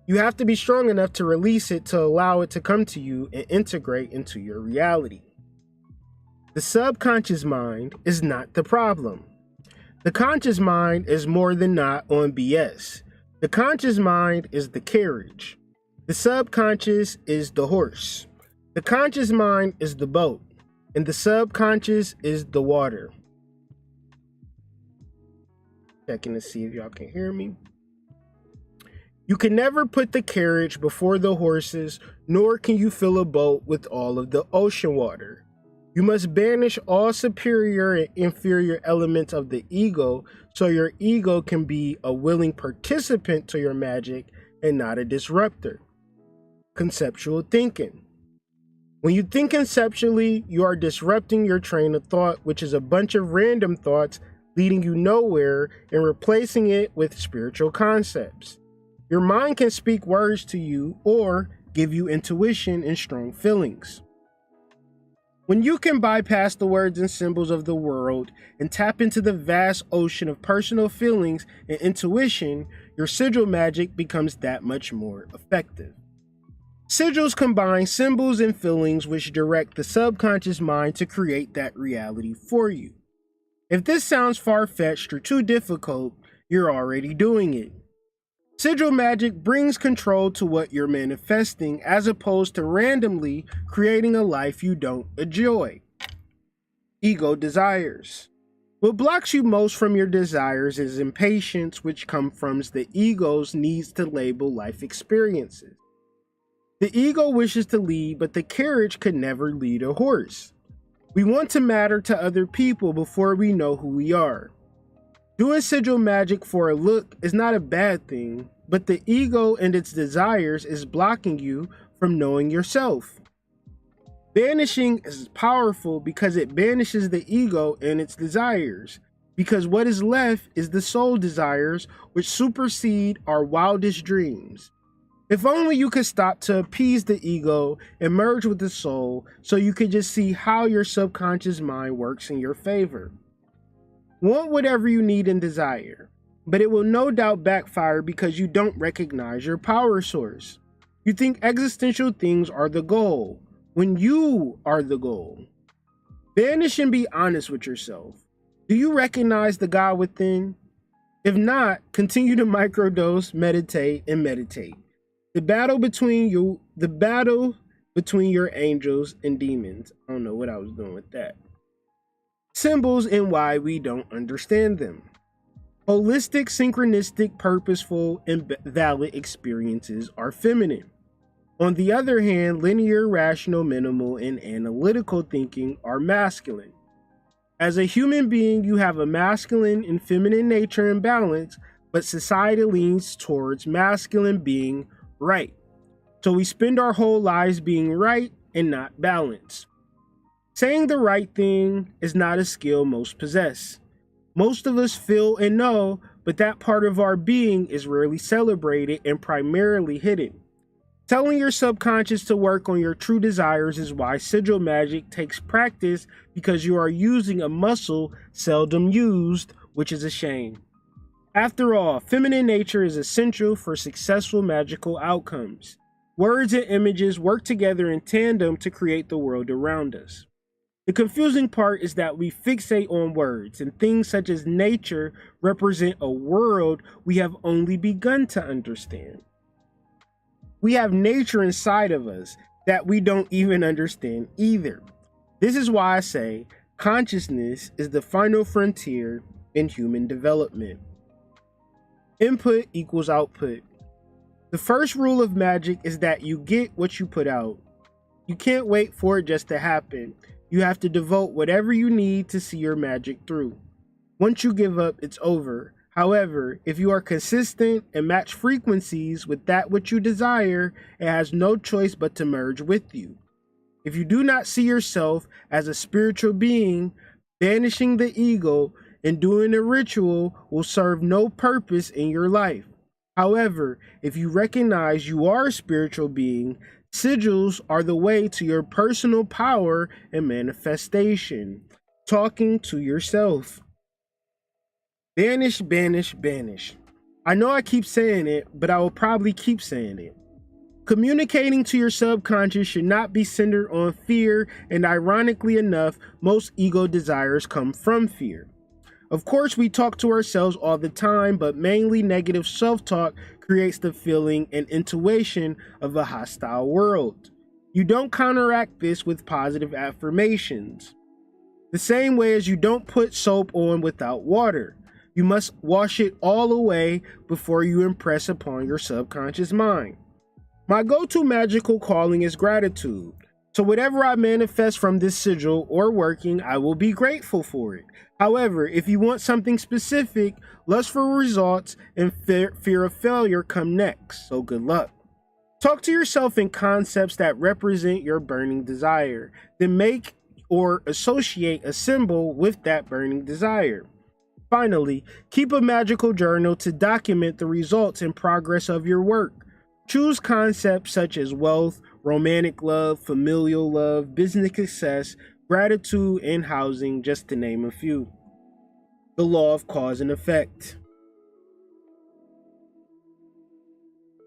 it to allow it to come to you and integrate into your reality. The subconscious mind is not the problem. The conscious mind is more than not on BS. The conscious mind is the carriage. The subconscious is the horse. The conscious mind is the boat. And the subconscious is the water. Checking to see if y'all can hear me. You can never put the carriage before the horses, nor can you fill a boat with all of the ocean water. You must banish all superior and inferior elements of the ego so your ego can be a willing participant to your magic and not a disruptor. Conceptual thinking. When you think conceptually, you are disrupting your train of thought, which is a bunch of random thoughts leading you nowhere, and replacing it with spiritual concepts. Your mind can speak words to you or give you intuition and strong feelings. When you can bypass the words and symbols of the world and tap into the vast ocean of personal feelings and intuition, your sigil magic becomes that much more effective. Sigils combine symbols and feelings which direct the subconscious mind to create that reality for you. If this sounds far-fetched or too difficult, you're already doing it. Sigil magic brings control to what you're manifesting as opposed to randomly creating a life you don't enjoy. Ego desires. What blocks you most from your desires is impatience, which comes from the ego's needs to label life experiences. The ego wishes to lead, but the carriage could never lead a horse. We want to matter to other people before we know who we are. Doing sigil magic for a look is not a bad thing, but the ego and its desires is blocking you from knowing yourself. Banishing is powerful because it banishes the ego and its desires, because what is left is the soul desires which supersede our wildest dreams. If only you could stop to appease the ego and merge with the soul so you could just see how your subconscious mind works in your favor. Want whatever you need and desire, but it will no doubt backfire because you don't recognize your power source. You think existential things are the goal, when you are the goal. Banish and be honest with yourself. Do you recognize the God within? If not, continue to microdose, meditate, and meditate. The battle between your angels and demons. I don't know what I was doing with that. Symbols and why we don't understand them. Holistic, synchronistic, purposeful, and valid experiences are feminine. On the other hand, linear, rational, minimal, and analytical thinking are masculine. As a human being, you have a masculine and feminine nature in balance, but society leans towards masculine being right. So we spend our whole lives being right and not balanced. Saying the right thing is not a skill most possess. Most of us feel and know, but that part of our being is rarely celebrated and primarily hidden. Telling your subconscious to work on your true desires is why sigil magic takes practice, because you are using a muscle seldom used, which is a shame. After all, feminine nature is essential for successful magical outcomes. Words and images work together in tandem to create the world around us. The confusing part is that we fixate on words, and things such as nature represent a world we have only begun to understand. We have nature inside of us that we don't even understand either. This is why I say consciousness is the final frontier in human development. Input equals output. The first rule of magic is that you get what you put out. You can't wait for it just to happen. You have to devote whatever you need to see your magic through. Once you give up, it's over. However, if you are consistent and match frequencies with that which you desire, it has no choice but to merge with you. If you do not see yourself as a spiritual being, banishing the ego and doing a ritual will serve no purpose in your life. However, if you recognize you are a spiritual being, sigils are the way to your personal power and manifestation. Talking to yourself. Banish, banish, banish. I know I keep saying it, but I will probably keep saying it. Communicating to your subconscious should not be centered on fear, and ironically enough, most ego desires come from fear. Of course, we talk to ourselves all the time, but mainly negative self-talk creates the feeling and intuition of a hostile world. You don't counteract this with positive affirmations. The same way as you don't put soap on without water. You must wash it all away before you impress upon your subconscious mind. My go-to magical calling is gratitude. So whatever I manifest from this sigil or working, I will be grateful for it. However, if you want something specific, lust for results and fear of failure come next. So good luck. Talk to yourself in concepts that represent your burning desire. Then make or associate a symbol with that burning desire. Finally, keep a magical journal to document the results and progress of your work. Choose concepts such as wealth, romantic love, familial love, business success, gratitude, and housing, just to name a few. The law of cause and effect.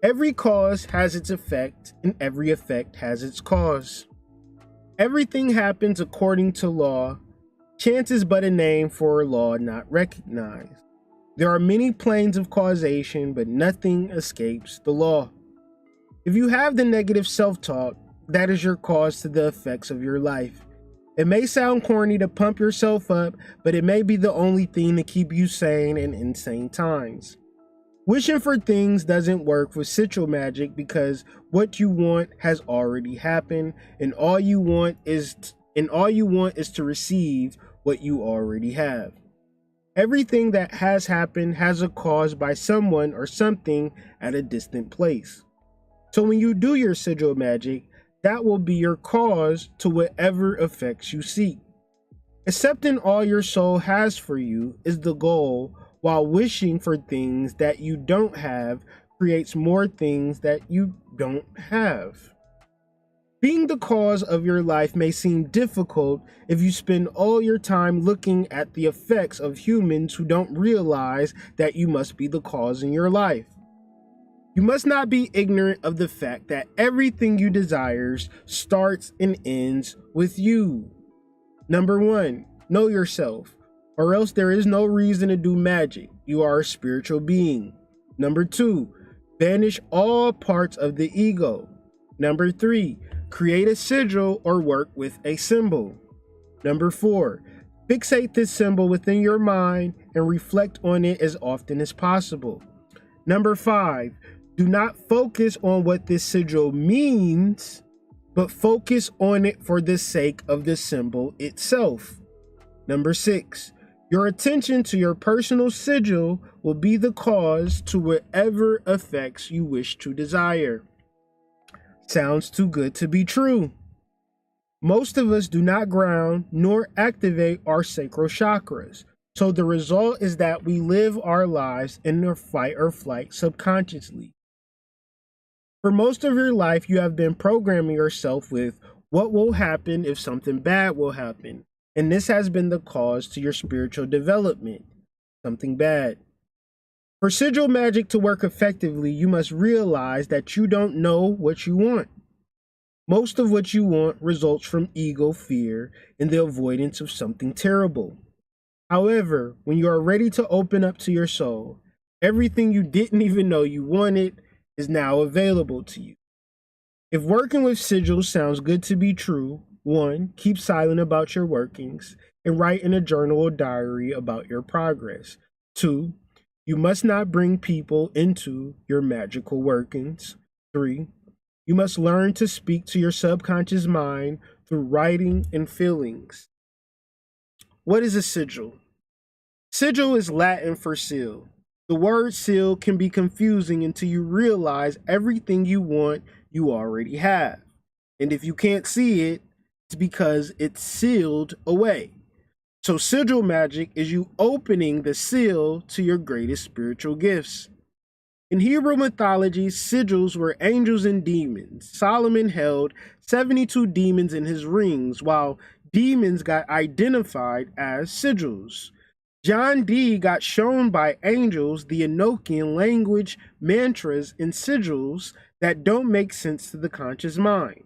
Every cause has its effect, and every effect has its cause. Everything happens according to law. Chance is but a name for a law not recognized. There are many planes of causation, but nothing escapes the law. If you have the negative self-talk, that is your cause to the effects of your life. It may sound corny to pump yourself up, but it may be the only thing to keep you sane in insane times. Wishing for things doesn't work with sigil magic because what you want has already happened, and all you want is to receive what you already have. Everything that has happened has a cause by someone or something at a distant place. So when you do your sigil magic, that will be your cause to whatever effects you seek. Accepting all your soul has for you is the goal, while wishing for things that you don't have creates more things that you don't have. Being the cause of your life may seem difficult if you spend all your time looking at the effects of humans who don't realize that you must be the cause in your life. You must not be ignorant of the fact that everything you desire starts and ends with you. Number 1, know yourself, or else there is no reason to do magic. You are a spiritual being. Number 2, banish all parts of the ego. Number 3, create a sigil or work with a symbol. Number 4, fixate this symbol within your mind and reflect on it as often as possible. Number 5, do not focus on what this sigil means, but focus on it for the sake of the symbol itself. Number 6, your attention to your personal sigil will be the cause to whatever effects you wish to desire. Sounds too good to be true. Most of us do not ground nor activate our sacral chakras. So the result is that we live our lives in a fight or flight subconsciously. For most of your life, you have been programming yourself with what will happen if something bad will happen. And this has been the cause to your spiritual development, something bad. For sigil magic to work effectively, you must realize that you don't know what you want. Most of what you want results from ego, fear, and the avoidance of something terrible. However, when you are ready to open up to your soul, everything you didn't even know you wanted is now available to you. If working with sigils sounds good to be true, 1, keep silent about your workings and write in a journal or diary about your progress. 2, you must not bring people into your magical workings. 3, you must learn to speak to your subconscious mind through writing and feelings. What is a sigil? Sigil is Latin for seal. The word seal can be confusing until you realize everything you want you already have. And if you can't see it, It's because it's sealed away. So sigil magic is you opening the seal to your greatest spiritual gifts. In Hebrew mythology, sigils were angels and demons. Solomon held 72 demons in his rings, while demons got identified as sigils. John Dee got shown by angels the Enochian language, mantras, and sigils that don't make sense to the conscious mind.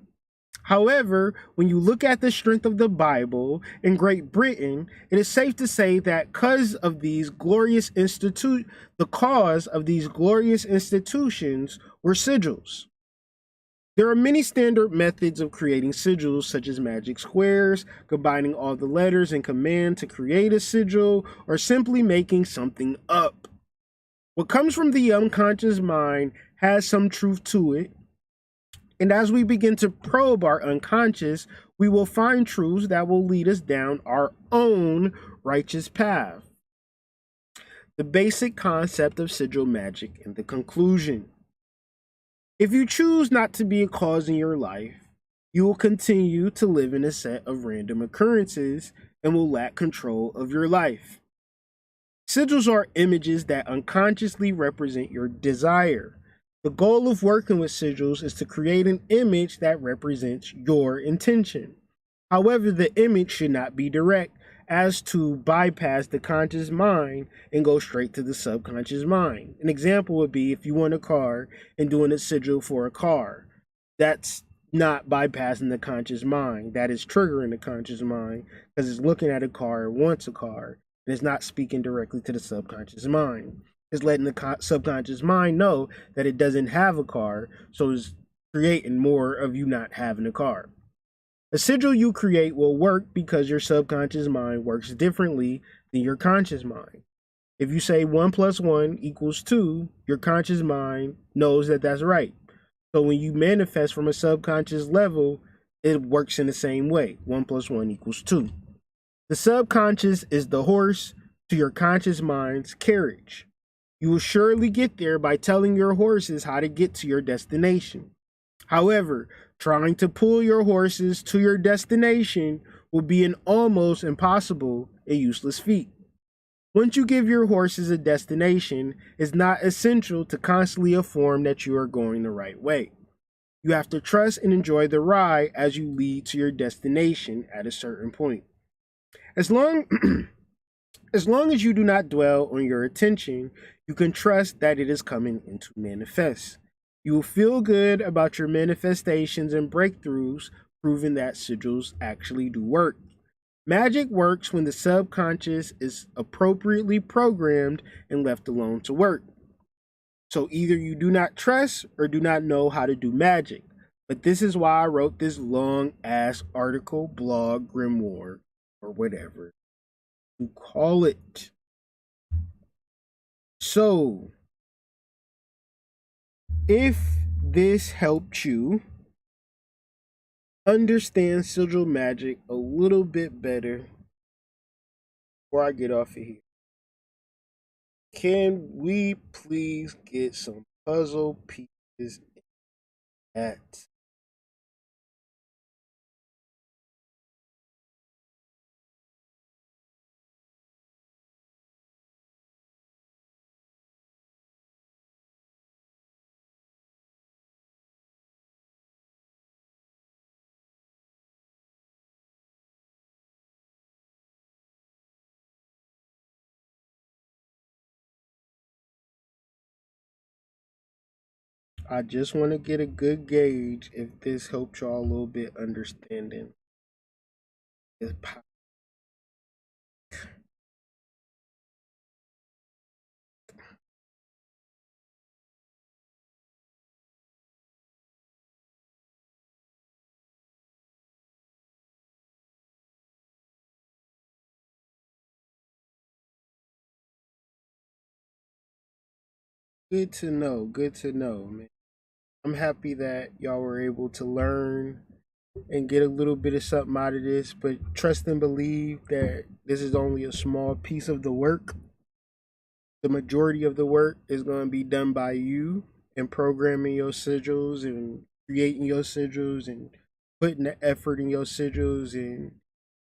However, when you look at the strength of the Bible in Great Britain, it is safe to say that the cause of these glorious institutions were sigils. There are many standard methods of creating sigils, such as magic squares, combining all the letters in command to create a sigil, or simply making something up. What comes from the unconscious mind has some truth to it, and as we begin to probe our unconscious, we will find truths that will lead us down our own righteous path. The basic concept of sigil magic and the conclusion. If you choose not to be a cause in your life, you will continue to live in a set of random occurrences and will lack control of your life. Sigils are images that unconsciously represent your desire. The goal of working with sigils is to create an image that represents your intention. However, the image should not be direct, as to bypass the conscious mind and go straight to the subconscious mind. An example would be if you want a car and doing a sigil for a car. That's not bypassing the conscious mind. That is triggering the conscious mind because it's looking at a car and wants a car, and it's not speaking directly to the subconscious mind. It's letting the subconscious mind know that it doesn't have a car, so it's creating more of you not having a car. A sigil you create will work because your subconscious mind works differently than your conscious mind. If you say 1 plus 1 equals 2, your conscious mind knows that that's right. So when you manifest from a subconscious level, it works in the same way. 1 plus 1 equals 2. The subconscious is the horse to your conscious mind's carriage. You will surely get there by telling your horses how to get to your destination. However, trying to pull your horses to your destination will be an almost impossible and useless feat. Once you give your horses a destination, it's not essential to constantly affirm that you are going the right way. You have to trust and enjoy the ride as you lead to your destination at a certain point. As long as you do not dwell on your attention, you can trust that it is coming into manifest. You will feel good about your manifestations and breakthroughs, proving that sigils actually do work. Magic works when the subconscious is appropriately programmed and left alone to work. So either you do not trust or do not know how to do magic. But this is why I wrote this long ass article, blog, grimoire, or whatever you call it. So, if this helped you understand sigil magic a little bit better before I get off of here, can we please get some puzzle pieces in that? I just want to get a good gauge if this helped y'all a little bit understanding this. Good to know. Good to know, man. I'm happy that y'all were able to learn and get a little bit of something out of this, but trust and believe that this is only a small piece of the work. The majority of the work is going to be done by you in programming your sigils and creating your sigils and putting the effort in your sigils and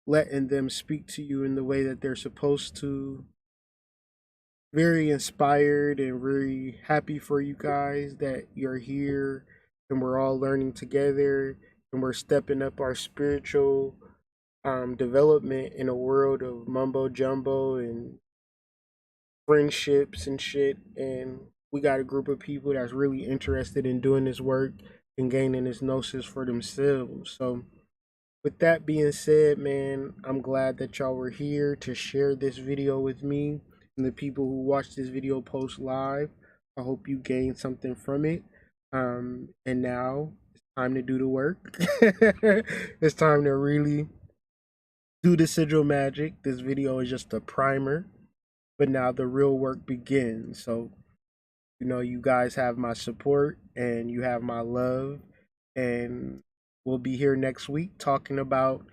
letting them speak to you in the way that they're supposed to. Very inspired and very happy for you guys that you're here and we're all learning together and we're stepping up our spiritual development in a world of mumbo jumbo and friendships and shit. And we got a group of people that's really interested in doing this work and gaining this gnosis for themselves. So with that being said, man, I'm glad that y'all were here to share this video with me and the people who watch this video post live. I hope you gained something from it. And now it's time to do the work. It's time to really do the sigil magic. This video is just a primer, but now the real work begins. So, you know, you guys have my support and you have my love, and we'll be here next week talking about